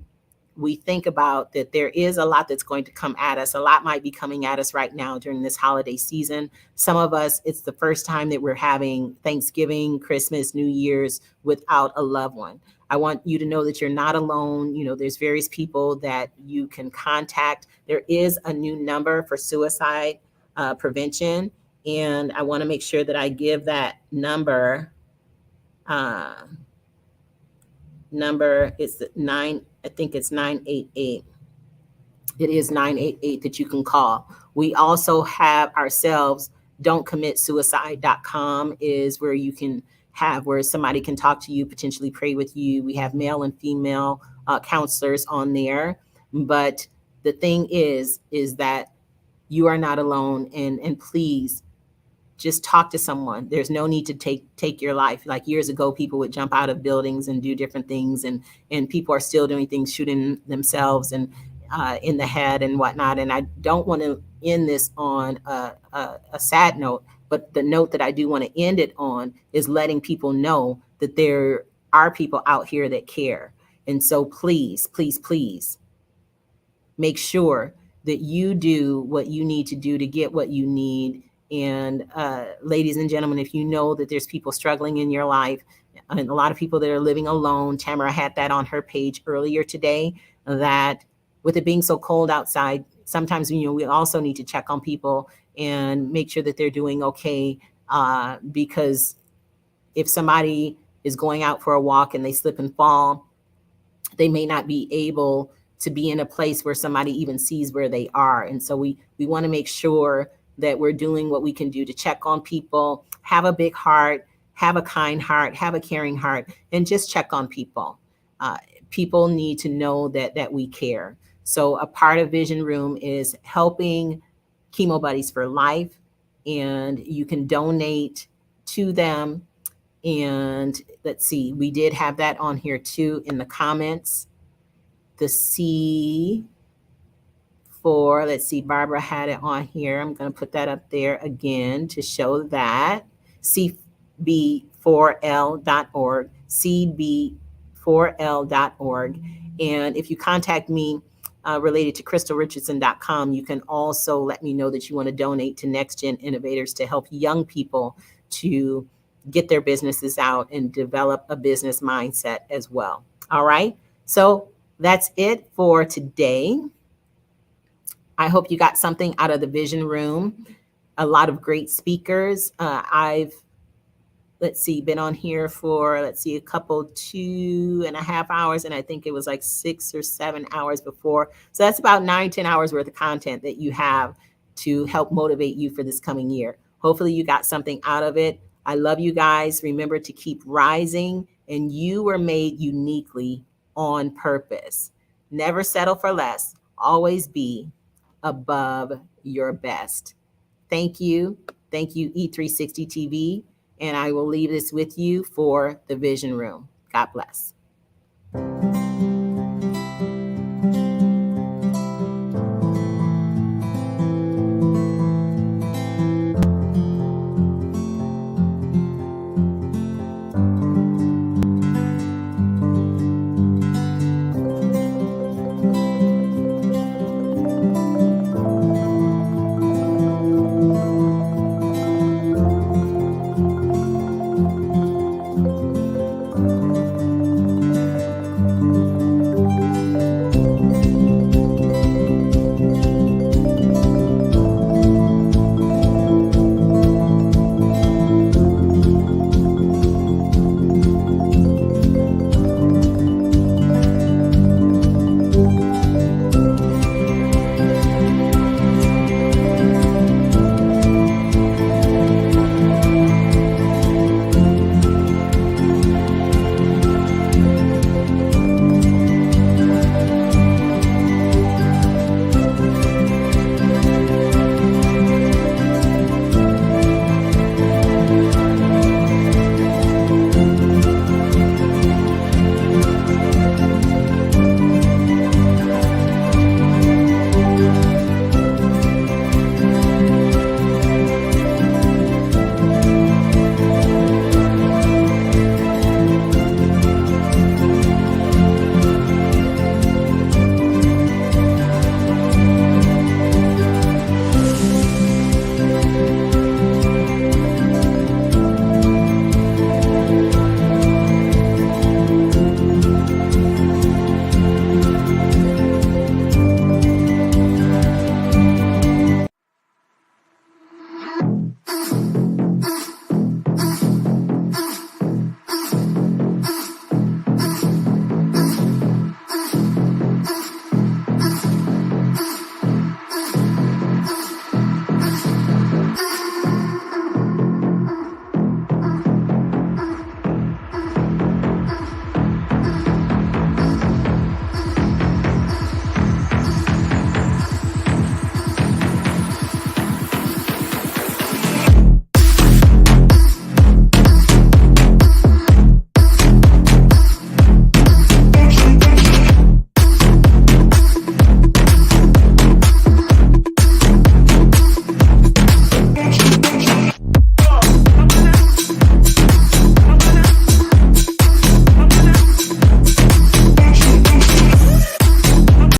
think about that there is a lot that's going to come at us. A lot might be coming at us right now during this holiday season. Some of us, it's the first time that we're having Thanksgiving, Christmas, New Year's without a loved one. I want you to know that you're not alone. You know, there's various people that you can contact. There is a new number for suicide prevention. And I want to make sure that I give that number. It's I think it's 988. It is 988 that you can call. We also have ourselves, don'tcommitsuicide.com is where you can where somebody can talk to you, potentially pray with you. We have male and female counselors on there. But the thing is that you are not alone, and please just talk to someone. There's no need to take your life. Like years ago, people would jump out of buildings and do different things, and people are still doing things, shooting themselves and in the head and whatnot. And I don't want to end this on a sad note, but the note that I do want to end it on is letting people know that there are people out here that care. And so please, please, please make sure that you do what you need to do to get what you need. And ladies and gentlemen, if you know that there's people struggling in your life, and a lot of people that are living alone, Tamara had that on her page earlier today, that with it being so cold outside, sometimes, you know, we also need to check on people and make sure that they're doing okay. Because if somebody is going out for a walk and they slip and fall, they may not be able to be in a place where somebody even sees where they are. And so we want to make sure that we're doing what we can do to check on people, have a big heart, have a kind heart, have a caring heart, and just check on people. People need to know that we care. So a part of Vision Room is helping Chemo Buddies for Life, and you can donate to them. And let's see, we did have that on here too in the comments. The C for, let's see, Barbara had it on here. I'm going to put that up there again to show that. CB4L.org, CB4L.org. And if you contact me related to crystalrichardson.com, you can also let me know that you want to donate to Next Gen Innovators to help young people to get their businesses out and develop a business mindset as well. All right. So that's it for today. I hope you got something out of the Vision Room. A lot of great speakers. I've been on here for, a couple 2.5 hours, and I think it was like 6 or 7 hours before. So that's about 9-10 hours worth of content that you have to help motivate you for this coming year. Hopefully you got something out of it. I love you guys. Remember to keep rising, and you were made uniquely on purpose. Never settle for less. Always be above your best. Thank you. Thank you, E360 TV. And I will leave this with you for the Vision Room. God bless.